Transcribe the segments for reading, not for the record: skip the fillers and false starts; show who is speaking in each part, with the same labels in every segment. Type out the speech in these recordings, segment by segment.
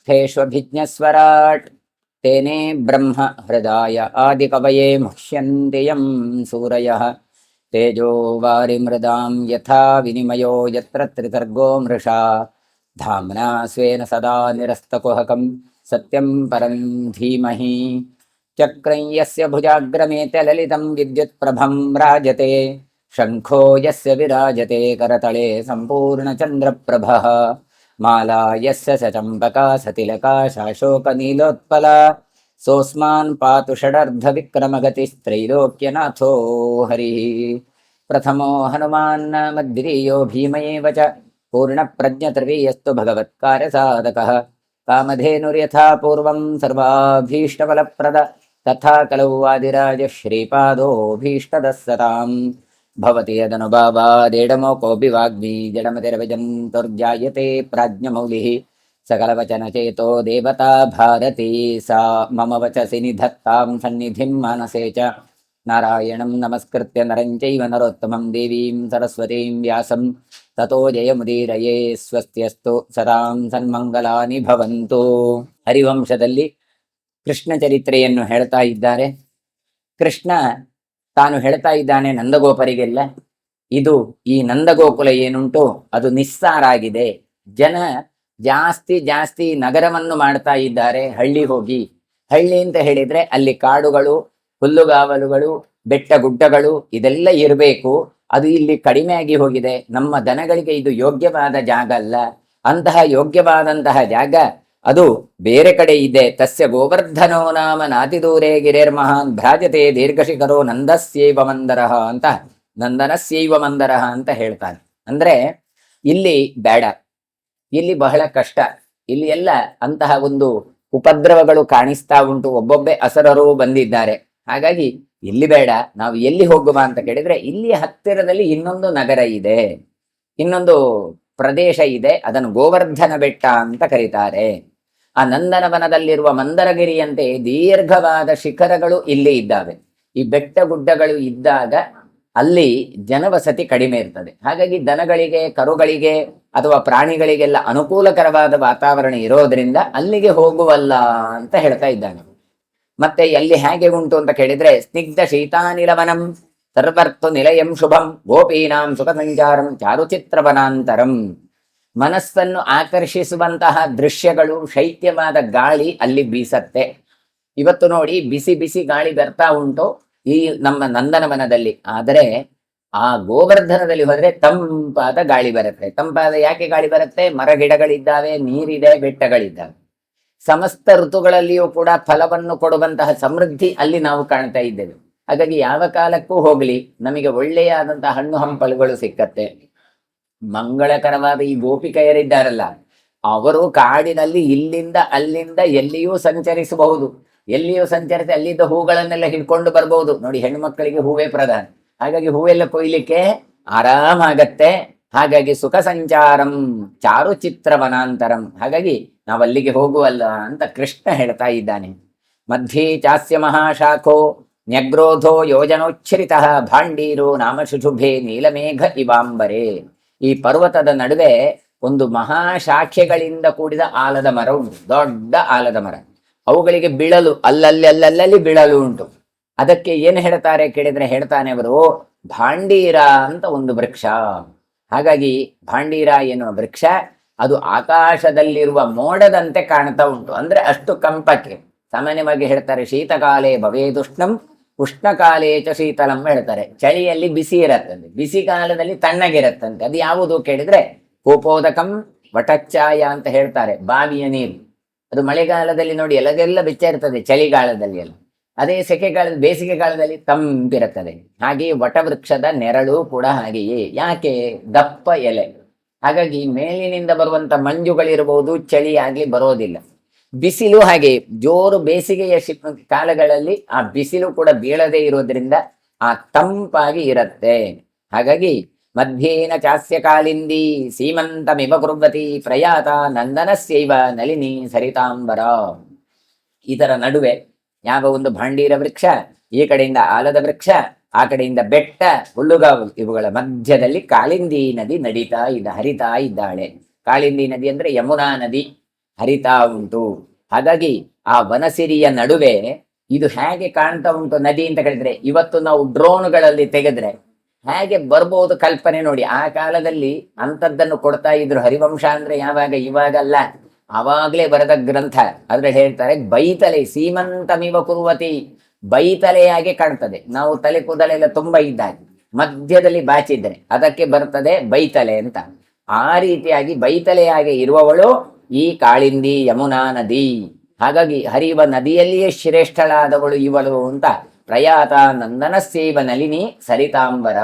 Speaker 1: स्थेष्वभिज्ञस्वराट् तेने ब्रह्म हृदाय आदिकवये मुह्यन्ति यं सूरयः तेजो वारिमृदां यथा विनिमयो यत्र त्रिसर्गो मृषा धाम्ना स्वेन सदा निरस्तकुहकं सत्यं परं धीमहि चक्रं यस्य भुजाग्रमेते ललितं विद्युत्प्रभं राजते शङ्खो यस्य विराजते करतले सम्पूर्णचन्द्रप्रभः माला यस्य सचम्बका सतिलका शाशोकनीलोत्पला सोऽस्मान् पातु षडर्धविक्रमगतिस्त्रैलोक्यनाथो हरिः प्रथमो हनुमान् मद्वितीयो भीमयेव च पूर्णप्रज्ञतृतीयस्तु भगवत्कार्यसाधकः कामधेनुर्यथा पूर्वं सर्वाभीष्टफलप्रद तथा कलौ वादिराजः श्रीपादोऽभीष्टदः सताम् भवति यदनुभावादेडमोकोऽपि वाग्मी जडमतिरविजन्तुर्जायते प्राज्ञमौलिः सकलवचनचेतो देवता भारती सा मम वचसि निधत्तां सन्निधिं मानसे च नारायणं नमस्कृत्य नरं चैव नरोत्तमं देवीं सरस्वतीं व्यासं ततो जयमुदीरये स्वस्त्यस्तु ಸದಾಂ ಸನ್ಮಂಗಲಾನಿ ಭವಂತು. ಹರಿವಂಶದಲ್ಲಿ ಕೃಷ್ಣ ಚರಿತ್ರೆಯನ್ನು ಹೇಳ್ತಾ ಇದ್ದಾರೆ. ಕೃಷ್ಣ ತಾನು ಹೇಳ್ತಾ ಇದ್ದಾನೆ ನಂದಗೋಪರಿಗೆಲ್ಲ, ಇದು ಈ ನಂದಗೋಕುಲ ಏನುಂಟು ಅದು ನಿಸ್ಸಾರಾಗಿದೆ. ಜನ ಜಾಸ್ತಿ ನಗರವನ್ನು ಮಾಡ್ತಾ ಇದ್ದಾರೆ. ಹಳ್ಳಿ ಹೋಗಿ, ಹಳ್ಳಿ ಅಂತ ಹೇಳಿದ್ರೆ ಅಲ್ಲಿ ಕಾಡುಗಳು, ಹುಲ್ಲುಗಾವಲುಗಳು, ಬೆಟ್ಟ ಗುಡ್ಡಗಳು ಇದೆಲ್ಲ ಇರಬೇಕು. ಅದು ಇಲ್ಲಿ ಕಡಿಮೆಯಾಗಿ ಹೋಗಿದೆ. ನಮ್ಮ ದನಗಳಿಗೆ ಇದು ಯೋಗ್ಯವಾದ ಜಾಗ ಅಲ್ಲ. ಅಂತಹ ಯೋಗ್ಯವಾದಂತಹ ಜಾಗ ಅದು ಬೇರೆ ಕಡೆ ಇದೆ. ತಸ್ಯ ಗೋವರ್ಧನೋ ನಾಮ ನಾತಿದೂರೇ ಗಿರೇರ್ಮಹಾನ್ ಭ್ರಾಜತೆ ದೀರ್ಘಶಿಖರೋ ನಂದಸ್ಯೈವ ಮಂದರಃ ಅಂತ, ನಂದನಸ್ಯೈವ ಮಂದರಃ ಅಂತ ಹೇಳ್ತಾನೆ. ಅಂದ್ರೆ ಇಲ್ಲಿ ಬೇಡ, ಇಲ್ಲಿ ಬಹಳ ಕಷ್ಟ, ಇಲ್ಲಿ ಎಲ್ಲ ಅಂತಹ ಒಂದು ಉಪದ್ರವಗಳು ಕಾಣಿಸ್ತಾ ಉಂಟು. ಒಬ್ಬೊಬ್ಬೆ ಅಸರರು ಬಂದಿದ್ದಾರೆ. ಹಾಗಾಗಿ ಇಲ್ಲಿ ಬೇಡ, ನಾವು ಎಲ್ಲಿ ಹೋಗುವ ಅಂತ ಕೇಳಿದ್ರೆ ಇಲ್ಲಿ ಹತ್ತಿರದಲ್ಲಿ ಇನ್ನೊಂದು ನಗರ ಇದೆ, ಇನ್ನೊಂದು ಪ್ರದೇಶ ಇದೆ. ಅದನ್ನು ಗೋವರ್ಧನ ಬೆಟ್ಟ ಅಂತ ಕರೀತಾರೆ. ಆ ನಂದನವನದಲ್ಲಿರುವ ಮಂದರಗಿರಿಯಂತೆ ದೀರ್ಘವಾದ ಶಿಖರಗಳು ಇಲ್ಲಿ ಇದ್ದಾವೆ. ಈ ಬೆಟ್ಟ ಗುಡ್ಡಗಳು ಇದ್ದಾಗ ಅಲ್ಲಿ ಜನವಸತಿ ಕಡಿಮೆ ಇರ್ತದೆ. ಹಾಗಾಗಿ ದನಗಳಿಗೆ, ಕರುಗಳಿಗೆ ಅಥವಾ ಪ್ರಾಣಿಗಳಿಗೆಲ್ಲ ಅನುಕೂಲಕರವಾದ ವಾತಾವರಣ ಇರೋದ್ರಿಂದ ಅಲ್ಲಿಗೆ ಹೋಗುವಲ್ಲ ಅಂತ ಹೇಳ್ತಾ ಇದ್ದಾನೆ. ಮತ್ತೆ ಎಲ್ಲಿ ಹೇಗೆ ಉಂಟು ಅಂತ ಕೇಳಿದ್ರೆ ಸ್ನಿಗ್ಧ ಶೀತಾನಿಲವನಂ ಸರ್ವರ್ತು ನಿಲಯಂ ಶುಭಂ ಗೋಪೀನಾಂ ಸುಖ ಸಂಚಾರಂ ಚಾರುಚಿತ್ರವನಾಂತರಂ. ಮನಸ್ಸನ್ನು ಆಕರ್ಷಿಸುವಂತಹ ದೃಶ್ಯಗಳು, ಶೈತ್ಯವಾದ ಗಾಳಿ ಅಲ್ಲಿ ಬೀಸತ್ತೆ. ಇವತ್ತು ನೋಡಿ ಬಿಸಿ ಬಿಸಿ ಗಾಳಿ ಬರ್ತಾ ಉಂಟು ಈ ನಮ್ಮ ನಂದನವನದಲ್ಲಿ. ಆದರೆ ಆ ಗೋವರ್ಧನದಲ್ಲಿ ಹೋದ್ರೆ ತಂಪಾದ ಗಾಳಿ ಬರುತ್ತೆ. ತಂಪಾದ ಯಾಕೆ ಗಾಳಿ ಬರುತ್ತೆ? ಮರಗಿಡಗಳಿದ್ದಾವೆ, ನೀರಿದೆ, ಬೆಟ್ಟಗಳಿದ್ದಾವೆ. ಸಮಸ್ತ ಋತುಗಳಲ್ಲಿಯೂ ಕೂಡ ಫಲವನ್ನು ಕೊಡುವಂತಹ ಸಮೃದ್ಧಿ ಅಲ್ಲಿ ನಾವು ಕಾಣ್ತಾ ಇದ್ದೇವೆ. ಹಾಗಾಗಿ ಯಾವ ಕಾಲಕ್ಕೂ ಹೋಗ್ಲಿ ನಮಗೆ ಒಳ್ಳೆಯಾದಂತಹ ಹಣ್ಣು ಹಂಪಲುಗಳು ಸಿಕ್ಕತ್ತೆ. ಮಂಗಳಕರವಾದ ಈ ಗೋಪಿಕೆಯರಿದ್ದಾರಲ್ಲ, ಅವರು ಕಾಡಿನಲ್ಲಿ ಇಲ್ಲಿಂದ ಅಲ್ಲಿಂದ ಎಲ್ಲಿಯೂ ಸಂಚರಿಸಬಹುದು. ಎಲ್ಲಿಯೂ ಸಂಚರಿಸಿ ಅಲ್ಲಿದ್ದ ಹೂಗಳನ್ನೆಲ್ಲ ಹಿಡ್ಕೊಂಡು ಬರ್ಬಹುದು. ನೋಡಿ, ಹೆಣ್ಣು ಮಕ್ಕಳಿಗೆ ಹೂವೇ ಪ್ರಧಾನ. ಹಾಗಾಗಿ ಹೂವೆಲ್ಲ ಕೊಯ್ಲಿಕ್ಕೆ ಆರಾಮಾಗತ್ತೆ. ಹಾಗಾಗಿ ಸುಖ ಸಂಚಾರಂ ಚಾರುಚಿತ್ರವನಾಂತರಂ. ಹಾಗಾಗಿ ನಾವು ಅಲ್ಲಿಗೆ ಹೋಗುವಲ್ಲ ಅಂತ ಕೃಷ್ಣ ಹೇಳ್ತಾ ಇದ್ದಾನೆ. ಮಧ್ಯೆ ಚಾಸ್ಯ ಮಹಾಶಾಖೋ ನ್ಯಗ್ರೋಧೋ ಯೋಜನೋಚ್ಛರಿತ ಭಾಂಡೀರೋ ನಾಮ ಶುಶುಭೆ ನೀಲಮೇಘ ಇವಾಂಬರೆ. ಈ ಪರ್ವತದ ನಡುವೆ ಒಂದು ಮಹಾಶಾಖೆಗಳಿಂದ ಕೂಡಿದ ಆಲದ ಮರ ಉಂಟು, ದೊಡ್ಡ ಆಲದ ಮರ. ಅವುಗಳಿಗೆ ಬೀಳಲು ಅಲ್ಲಲ್ಲಿ ಬೀಳಲು ಉಂಟು. ಅದಕ್ಕೆ ಏನು ಹೇಳ್ತಾರೆ ಕೇಳಿದ್ರೆ ಹೇಳ್ತಾನೆ ಅವರು, ಭಾಂಡೀರ ಅಂತ ಒಂದು ವೃಕ್ಷ. ಹಾಗಾಗಿ ಭಾಂಡೀರ ಎನ್ನುವ ವೃಕ್ಷ ಅದು ಆಕಾಶದಲ್ಲಿರುವ ಮೋಡದಂತೆ ಕಾಣ್ತಾ ಉಂಟು. ಅಂದ್ರೆ ಅಷ್ಟು ಕಂಪಕ್ಕೆ. ಸಾಮಾನ್ಯವಾಗಿ ಹೇಳ್ತಾರೆ ಶೀತಕಾಲೇ ಭವೇದುಷ್ಣಂ ಉಷ್ಣಕಾಲೇ ಚ ಶೀತಲಂ ಹೇಳ್ತಾರೆ. ಚಳಿಯಲ್ಲಿ ಬಿಸಿ ಇರತ್ತಂತೆ, ಬಿಸಿ ಕಾಲದಲ್ಲಿ ತಣ್ಣಗಿರತ್ತಂತೆ. ಅದು ಯಾವುದು ಕೇಳಿದ್ರೆ ಕೋಪೋದಕಂ ವಟಚ್ಚಾಯ ಅಂತ ಹೇಳ್ತಾರೆ. ಬಾವಿಯ ನೀರು ಅದು ಮಳೆಗಾಲದಲ್ಲಿ ನೋಡಿ ಎಲ್ಲದೆಲ್ಲ ಬೆಚ್ಚ ಇರ್ತದೆ, ಚಳಿಗಾಲದಲ್ಲಿ ಎಲ್ಲ. ಅದೇ ಸೆಕೆಗಾಲದ ಬೇಸಿಗೆ ಕಾಲದಲ್ಲಿ ತಂಪಿರುತ್ತದೆ. ಹಾಗೆಯೇ ವಟವೃಕ್ಷದ ನೆರಳು ಕೂಡ ಹಾಗೆಯೇ. ಯಾಕೆ? ದಪ್ಪ ಎಲೆ. ಹಾಗಾಗಿ ಮೇಲಿನಿಂದ ಬರುವಂತ ಮಂಜುಗಳಿರಬಹುದು, ಚಳಿ ಆಗ್ಲಿ ಬರೋದಿಲ್ಲ. ಬಿಸಿಲು ಹಾಗೆ ಜೋರು ಬೇಸಿಗೆಯ ಕಾಲಗಳಲ್ಲಿ ಆ ಬಿಸಿಲು ಕೂಡ ಬೀಳದೇ ಇರೋದ್ರಿಂದ ಆ ತಂಪಾಗಿ ಇರತ್ತೆ. ಹಾಗಾಗಿ ಮಧ್ಯೇನ ಚಾಸ್ಯ ಕಾಲಿಂದಿ ಸೀಮಂತಮಿವ ಕುರ್ವತಿ ಪ್ರಯಾತ ನಂದನಸ್ಯೈವ ನಳಿನಿ ಸರಿತಾಂಬರ. ಇದರ ನಡುವೆ ಯಾವ ಒಂದು ಭಾಂಡೀರ ವೃಕ್ಷ, ಈ ಕಡೆಯಿಂದ ಆಲದ ವೃಕ್ಷ, ಆ ಕಡೆಯಿಂದ ಬೆಟ್ಟ, ಹುಲ್ಲುಗಾವಲು, ಇವುಗಳ ಮಧ್ಯದಲ್ಲಿ ಕಾಳಿಂದಿ ನದಿ ಹರಿತಾ ಇದ್ದಾಳೆ. ಕಾಳಿಂದಿ ನದಿ ಅಂದ್ರೆ ಯಮುನಾ ನದಿ. ಹರಿತಾ ಉಂಟು. ಹಾಗಾಗಿ ಆ ವನಸಿರಿಯ ನಡುವೆ ಇದು ಹೇಗೆ ಕಾಣ್ತಾ ಉಂಟು ನದಿ ಅಂತ ಹೇಳಿದ್ರೆ, ಇವತ್ತು ನಾವು ಡ್ರೋನ್ಗಳಲ್ಲಿ ತೆಗೆದ್ರೆ ಹೇಗೆ ಬರ್ಬೋದು ಕಲ್ಪನೆ ನೋಡಿ. ಆ ಕಾಲದಲ್ಲಿ ಅಂಥದ್ದನ್ನು ಕೊಡ್ತಾ ಇದ್ರು. ಹರಿವಂಶ ಅಂದ್ರೆ ಯಾವಾಗ, ಇವಾಗಲ್ಲ, ಅವಾಗ್ಲೇ ಬರೆದ ಗ್ರಂಥ. ಅದ್ರಲ್ಲಿ ಹೇಳ್ತಾರೆ ಬೈತಲೆ ಸೀಮಂತಮಿವ ಕುರುವತಿ, ಬೈತಲೆಯಾಗಿ ಕಾಣ್ತದೆ. ನಾವು ತಲೆ ಕೂದಲೆಲ್ಲ ತುಂಬಾ ಇದ್ದಾಗ ಮಧ್ಯದಲ್ಲಿ ಬಾಚಿದ್ರೆ ಅದಕ್ಕೆ ಬರ್ತದೆ ಬೈತಲೆ ಅಂತ. ಆ ರೀತಿಯಾಗಿ ಬೈತಲೆಯಾಗಿ ಇರುವವಳು ಈ ಕಾಳಿಂದಿ ಯಮುನಾ ನದಿ. ಹಾಗಾಗಿ ಹರಿಯುವ ನದಿಯಲ್ಲಿಯೇ ಶ್ರೇಷ್ಠಳಾದವಳು ಇವಳು ಅಂತ. ಪ್ರಯಾತ ನಂದನ ಸೇವ ನಲಿನಿ ಸರಿತಾಂಬರ.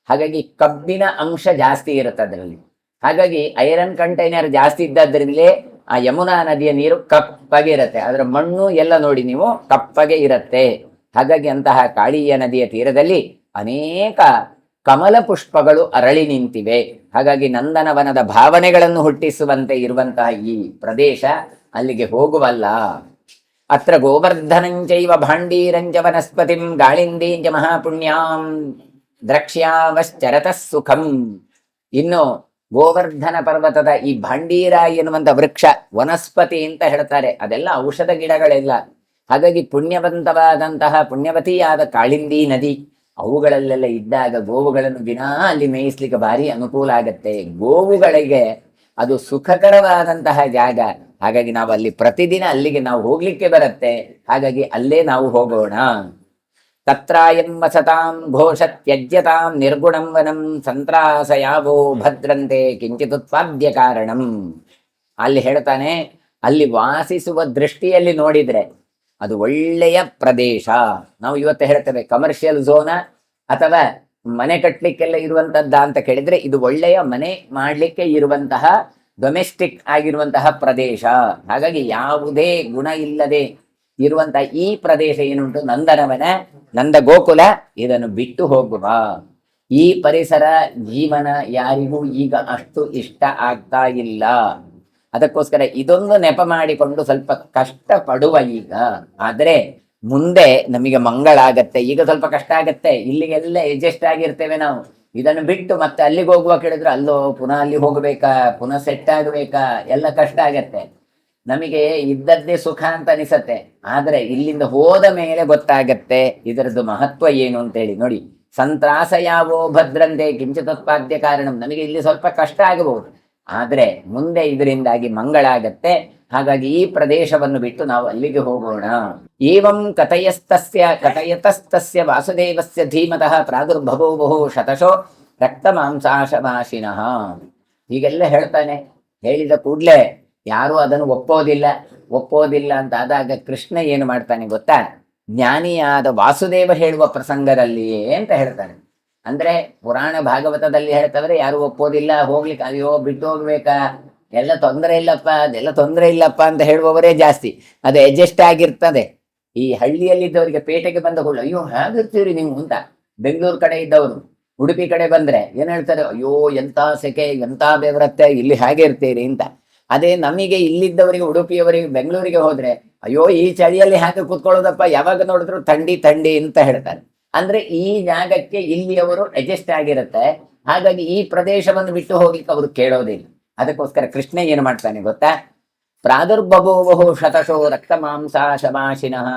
Speaker 1: ಹಾಗಾಗಿ ಕಬ್ಬಿನ ಅಂಶ ಜಾಸ್ತಿ ಇರುತ್ತೆ ಅದರಲ್ಲಿ. ಹಾಗಾಗಿ ಐರನ್ ಕಂಟೈನರ್ ಜಾಸ್ತಿ ಇದ್ದದ್ರಿಂದಲೇ ಆ ಯಮುನಾ ನದಿಯ ನೀರು ಕಪ್ಪಗೆ ಇರುತ್ತೆ. ಅದರ ಮಣ್ಣು ಎಲ್ಲ ನೋಡಿ ನೀವು ಕಪ್ಪಗೆ ಇರುತ್ತೆ. ಹಾಗಾಗಿ ಅಂತಹ ಕಾಳಿಯ ನದಿಯ ತೀರದಲ್ಲಿ ಅನೇಕ ಕಮಲ ಪುಷ್ಪಗಳು ಅರಳಿ ನಿಂತಿವೆ. ಹಾಗಾಗಿ ನಂದನವನದ ಭಾವನೆಗಳನ್ನು ಹುಟ್ಟಿಸುವಂತೆ ಇರುವಂತಹ ಈ ಪ್ರದೇಶ ಅಲ್ಲಿಗೆ ಹೋಗುವಲ್ಲ. ಅತ್ರ ಗೋವರ್ಧನಂಚೈವ ಭಾಂಡೀರಂಚ ವನಸ್ಪತಿಂ ಗಾಳಿಂದೀಂಚ ಮಹಾಪುಣ್ಯಾಂ ದ್ರಕ್ಷ್ಯಾವಶ್ಚರತಃ ಸುಖಂ. ಇನ್ನು ಗೋವರ್ಧನ ಪರ್ವತದ ಈ ಭಾಂಡೀರ ಎನ್ನುವಂತ ವೃಕ್ಷ, ವನಸ್ಪತಿ ಅಂತ ಹೇಳ್ತಾರೆ, ಅದೆಲ್ಲ ಔಷಧ ಗಿಡಗಳೆಲ್ಲ. ಹಾಗಾಗಿ ಪುಣ್ಯವಂತವಾದಂತಹ ಪುಣ್ಯವತಿಯಾದ ಕಾಳಿಂದಿ ನದಿ ಅವುಗಳಲ್ಲೆಲ್ಲ ಇದ್ದಾಗ ಗೋವುಗಳನ್ನು ದಿನಾ ಅಲ್ಲಿ ಮೇಯಿಸ್ಲಿಕ್ಕೆ ಭಾರಿ ಅನುಕೂಲ ಆಗತ್ತೆ. ಗೋವುಗಳಿಗೆ ಅದು ಸುಖಕರವಾದಂತಹ ಜಾಗ. ಹಾಗಾಗಿ ನಾವು ಅಲ್ಲಿ ಪ್ರತಿದಿನ ಅಲ್ಲಿಗೆ ನಾವು ಹೋಗ್ಲಿಕ್ಕೆ ಬರುತ್ತೆ. ಹಾಗಾಗಿ ಅಲ್ಲೇ ನಾವು ಹೋಗೋಣ. ತತ್ರಾಯಂ ವಸತಾಂ ಘೋಷ ತ್ಯಜ್ಯತಾಂ ನಿರ್ಗುಣಂ ವನಂ ಸಂತ್ರಾಸಯಾವೋ ಭದ್ರಂತೆ ಕಿಂಚಿದುತ್ಪಾದ್ಯ ಕಾರಣಂ. ಅಲ್ಲಿ ಹೇಳ್ತಾನೆ, ಅಲ್ಲಿ ವಾಸಿಸುವ ದೃಷ್ಟಿಯಲ್ಲಿ ನೋಡಿದ್ರೆ ಅದು ಒಳ್ಳೆಯ ಪ್ರದೇಶ. ನಾವು ಇವತ್ತು ಹೇಳ್ತೇವೆ ಕಮರ್ಷಿಯಲ್ ಝೋನ ಅಥವಾ ಮನೆ ಕಟ್ಟಲಿಕ್ಕೆಲ್ಲ ಇರುವಂತದ್ದ ಅಂತ ಕೇಳಿದ್ರೆ, ಇದು ಒಳ್ಳೆಯ ಮನೆ ಮಾಡ್ಲಿಕ್ಕೆ ಇರುವಂತಹ ಡೊಮೆಸ್ಟಿಕ್ ಆಗಿರುವಂತಹ ಪ್ರದೇಶ. ಹಾಗಾಗಿ ಯಾವುದೇ ಗುಣ ಇಲ್ಲದೆ ಇರುವಂತಹ ಈ ಪ್ರದೇಶ ಏನುಂಟು ನಂದನವನ, ನಂದ ಗೋಕುಲ, ಇದನ್ನು ಬಿಟ್ಟು ಹೋಗುವ. ಈ ಪರಿಸರ ಜೀವನ ಯಾರಿಗೂ ಈಗ ಅಷ್ಟು ಇಷ್ಟ ಆಗ್ತಾ ಇಲ್ಲ. ಅದಕ್ಕೋಸ್ಕರ ಇದೊಂದು ನೆಪ ಮಾಡಿಕೊಂಡು ಸ್ವಲ್ಪ ಕಷ್ಟ ಪಡುವ ಈಗ. ಆದ್ರೆ ಮುಂದೆ ನಮಗೆ ಮಂಗಳಾಗತ್ತೆ. ಈಗ ಸ್ವಲ್ಪ ಕಷ್ಟ ಆಗತ್ತೆ, ಇಲ್ಲಿಗೆಲ್ಲ ಅಡ್ಜಸ್ಟ್ ಆಗಿರ್ತೇವೆ ನಾವು. ಇದನ್ನು ಬಿಟ್ಟು ಮತ್ತೆ ಅಲ್ಲಿಗೆ ಹೋಗುವ ಕೇಳಿದ್ರೆ ಅಲ್ಲೋ ಪುನಃ ಅಲ್ಲಿ ಹೋಗ್ಬೇಕಾ, ಪುನಃ ಸೆಟ್ ಆಗ್ಬೇಕಾ, ಎಲ್ಲ ಕಷ್ಟ ಆಗತ್ತೆ. ನಮಗೆ ಇದ್ದದ್ದೇ ಸುಖ ಅಂತ ಅನಿಸತ್ತೆ. ಆದ್ರೆ ಇಲ್ಲಿಂದ ಹೋದ ಮೇಲೆ ಗೊತ್ತಾಗತ್ತೆ ಇದರದ್ದು ಮಹತ್ವ ಏನು ಅಂತೇಳಿ. ನೋಡಿ, ಸಂತ್ರಾಸ ಯಾವೋ ಭದ್ರಂತೆ ಕಿಂಚಿತೋತ್ಪಾದ್ಯ ಕಾರಣಂ. ನಮಗೆ ಇಲ್ಲಿ ಸ್ವಲ್ಪ ಕಷ್ಟ ಆಗಬಹುದು, ಆದ್ರೆ ಮುಂದೆ ಇದರಿಂದಾಗಿ ಮಂಗಳ ಆಗತ್ತೆ. ಹಾಗಾಗಿ ಈ ಪ್ರದೇಶವನ್ನು ಬಿಟ್ಟು ನಾವು ಅಲ್ಲಿಗೆ ಹೋಗೋಣ. ಏವಂ ಕಥಯತಸ್ತಸ್ಯ ವಾಸುದೇವಸ್ಯ ಧೀಮತಃ ಪ್ರಾದುರ್ಭವೋ ಶತಶೋ ರಕ್ತ ಮಾಂಸಾಶಮಾಶಿನಃ. ಹೀಗೆಲ್ಲ ಹೇಳ್ತಾನೆ. ಹೇಳಿದ ಕೂಡ್ಲೆ ಯಾರು ಅದನ್ನು ಒಪ್ಪೋದಿಲ್ಲ ಅಂತ ಆದಾಗ ಕೃಷ್ಣ ಏನು ಮಾಡ್ತಾನೆ ಗೊತ್ತಾ? ಜ್ಞಾನಿಯಾದ ವಾಸುದೇವ ಹೇಳುವ ಪ್ರಸಂಗದಲ್ಲಿಯೇ ಅಂತ ಹೇಳ್ತಾನೆ. ಅಂದ್ರೆ ಪುರಾಣ ಭಾಗವತದಲ್ಲಿ ಹೇಳ್ತವ್ರೆ ಯಾರು ಒಪ್ಪೋದಿಲ್ಲ, ಹೋಗ್ಲಿಕ್ಕೆ ಅಯ್ಯೋ ಬಿಟ್ಟು ಹೋಗ್ಬೇಕಾ, ಎಲ್ಲ ತೊಂದರೆ ಇಲ್ಲಪ್ಪ, ಅದೆಲ್ಲ ತೊಂದರೆ ಇಲ್ಲಪ್ಪ ಅಂತ ಹೇಳುವವರೇ ಜಾಸ್ತಿ. ಅದು ಅಡ್ಜಸ್ಟ್ ಆಗಿರ್ತದೆ. ಈ ಹಳ್ಳಿಯಲ್ಲಿದ್ದವರಿಗೆ ಪೇಟೆಗೆ ಬಂದ ಕೂಡಲೇ ಅಯ್ಯೋ ಹೇಗಿರ್ತೀರಿ ನೀವು ಅಂತ. ಬೆಂಗಳೂರು ಕಡೆ ಇದ್ದವರು ಉಡುಪಿ ಕಡೆ ಬಂದ್ರೆ ಏನ್ ಹೇಳ್ತಾರೆ, ಅಯ್ಯೋ ಎಂತ ಸೆಕೆ, ಎಂತ ಬೆವರತ್ತೆ, ಇಲ್ಲಿ ಹೇಗೆ ಇರ್ತೀರಿ ಅಂತ. ಅದೇ ನಮಗೆ ಇಲ್ಲಿದ್ದವರಿಗೆ, ಉಡುಪಿಯವರಿಗೆ ಬೆಂಗಳೂರಿಗೆ ಹೋದ್ರೆ ಅಯ್ಯೋ ಈ ಚಳಿಯಲ್ಲಿ ಹೇಗೆ ಕೂತ್ಕೊಳ್ಳೋದಪ್ಪ, ಯಾವಾಗ ನೋಡಿದ್ರು ಥಂಡಿ ಅಂತ ಹೇಳ್ತಾರೆ. ಅಂದ್ರೆ ಈ ಜಾಗಕ್ಕೆ ಇಲ್ಲಿಯವರು ಅಡ್ಜಸ್ಟ್ ಆಗಿರುತ್ತೆ. ಹಾಗಾಗಿ ಈ ಪ್ರದೇಶವನ್ನು ಬಿಟ್ಟು ಹೋಗ್ಲಿಕ್ಕೆ ಅವರು ಕೇಳೋದಿಲ್ಲ. ಅದಕ್ಕೋಸ್ಕರ ಕೃಷ್ಣ ಏನು ಮಾಡ್ತಾನೆ ಗೊತ್ತಾ? ಪ್ರಾದುರ್ಭವೋ ಶತಶೋ ರಕ್ತ ಮಾಂಸಾಶಮಾಶಿನಃ.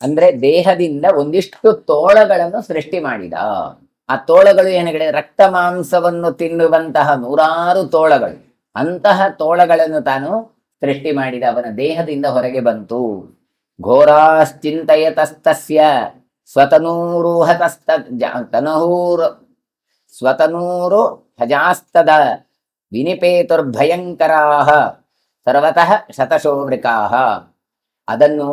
Speaker 1: ಅಂದ್ರೆ ದೇಹದಿಂದ ಒಂದಿಷ್ಟು ತೋಳಗಳನ್ನು ಸೃಷ್ಟಿ ಮಾಡಿದ. ಆ ತೋಳಗಳು ಏನುಗಡೆ, ರಕ್ತ ಮಾಂಸವನ್ನು ತಿನ್ನುವಂತಹ 100 ತೋಳಗಳು. ಅಂತಹ ತೋಳಗಳನ್ನು ತಾನು ಸೃಷ್ಟಿ ಮಾಡಿದ. ಅವನ ದೇಹದಿಂದ ಹೊರಗೆ ಬಂತು. ಘೋರಾಶ್ಚಿಂತಯತಸ್ತಸ್ಯ ಸ್ವತನೂರು ಹಜಾಸ್ತದ ವಿನಿಪೇತುರ್ಭಯಂಕರಾಹ ಸರ್ವತಃ ಶತಶೋವೃಕಾಹ. ಅದನ್ನು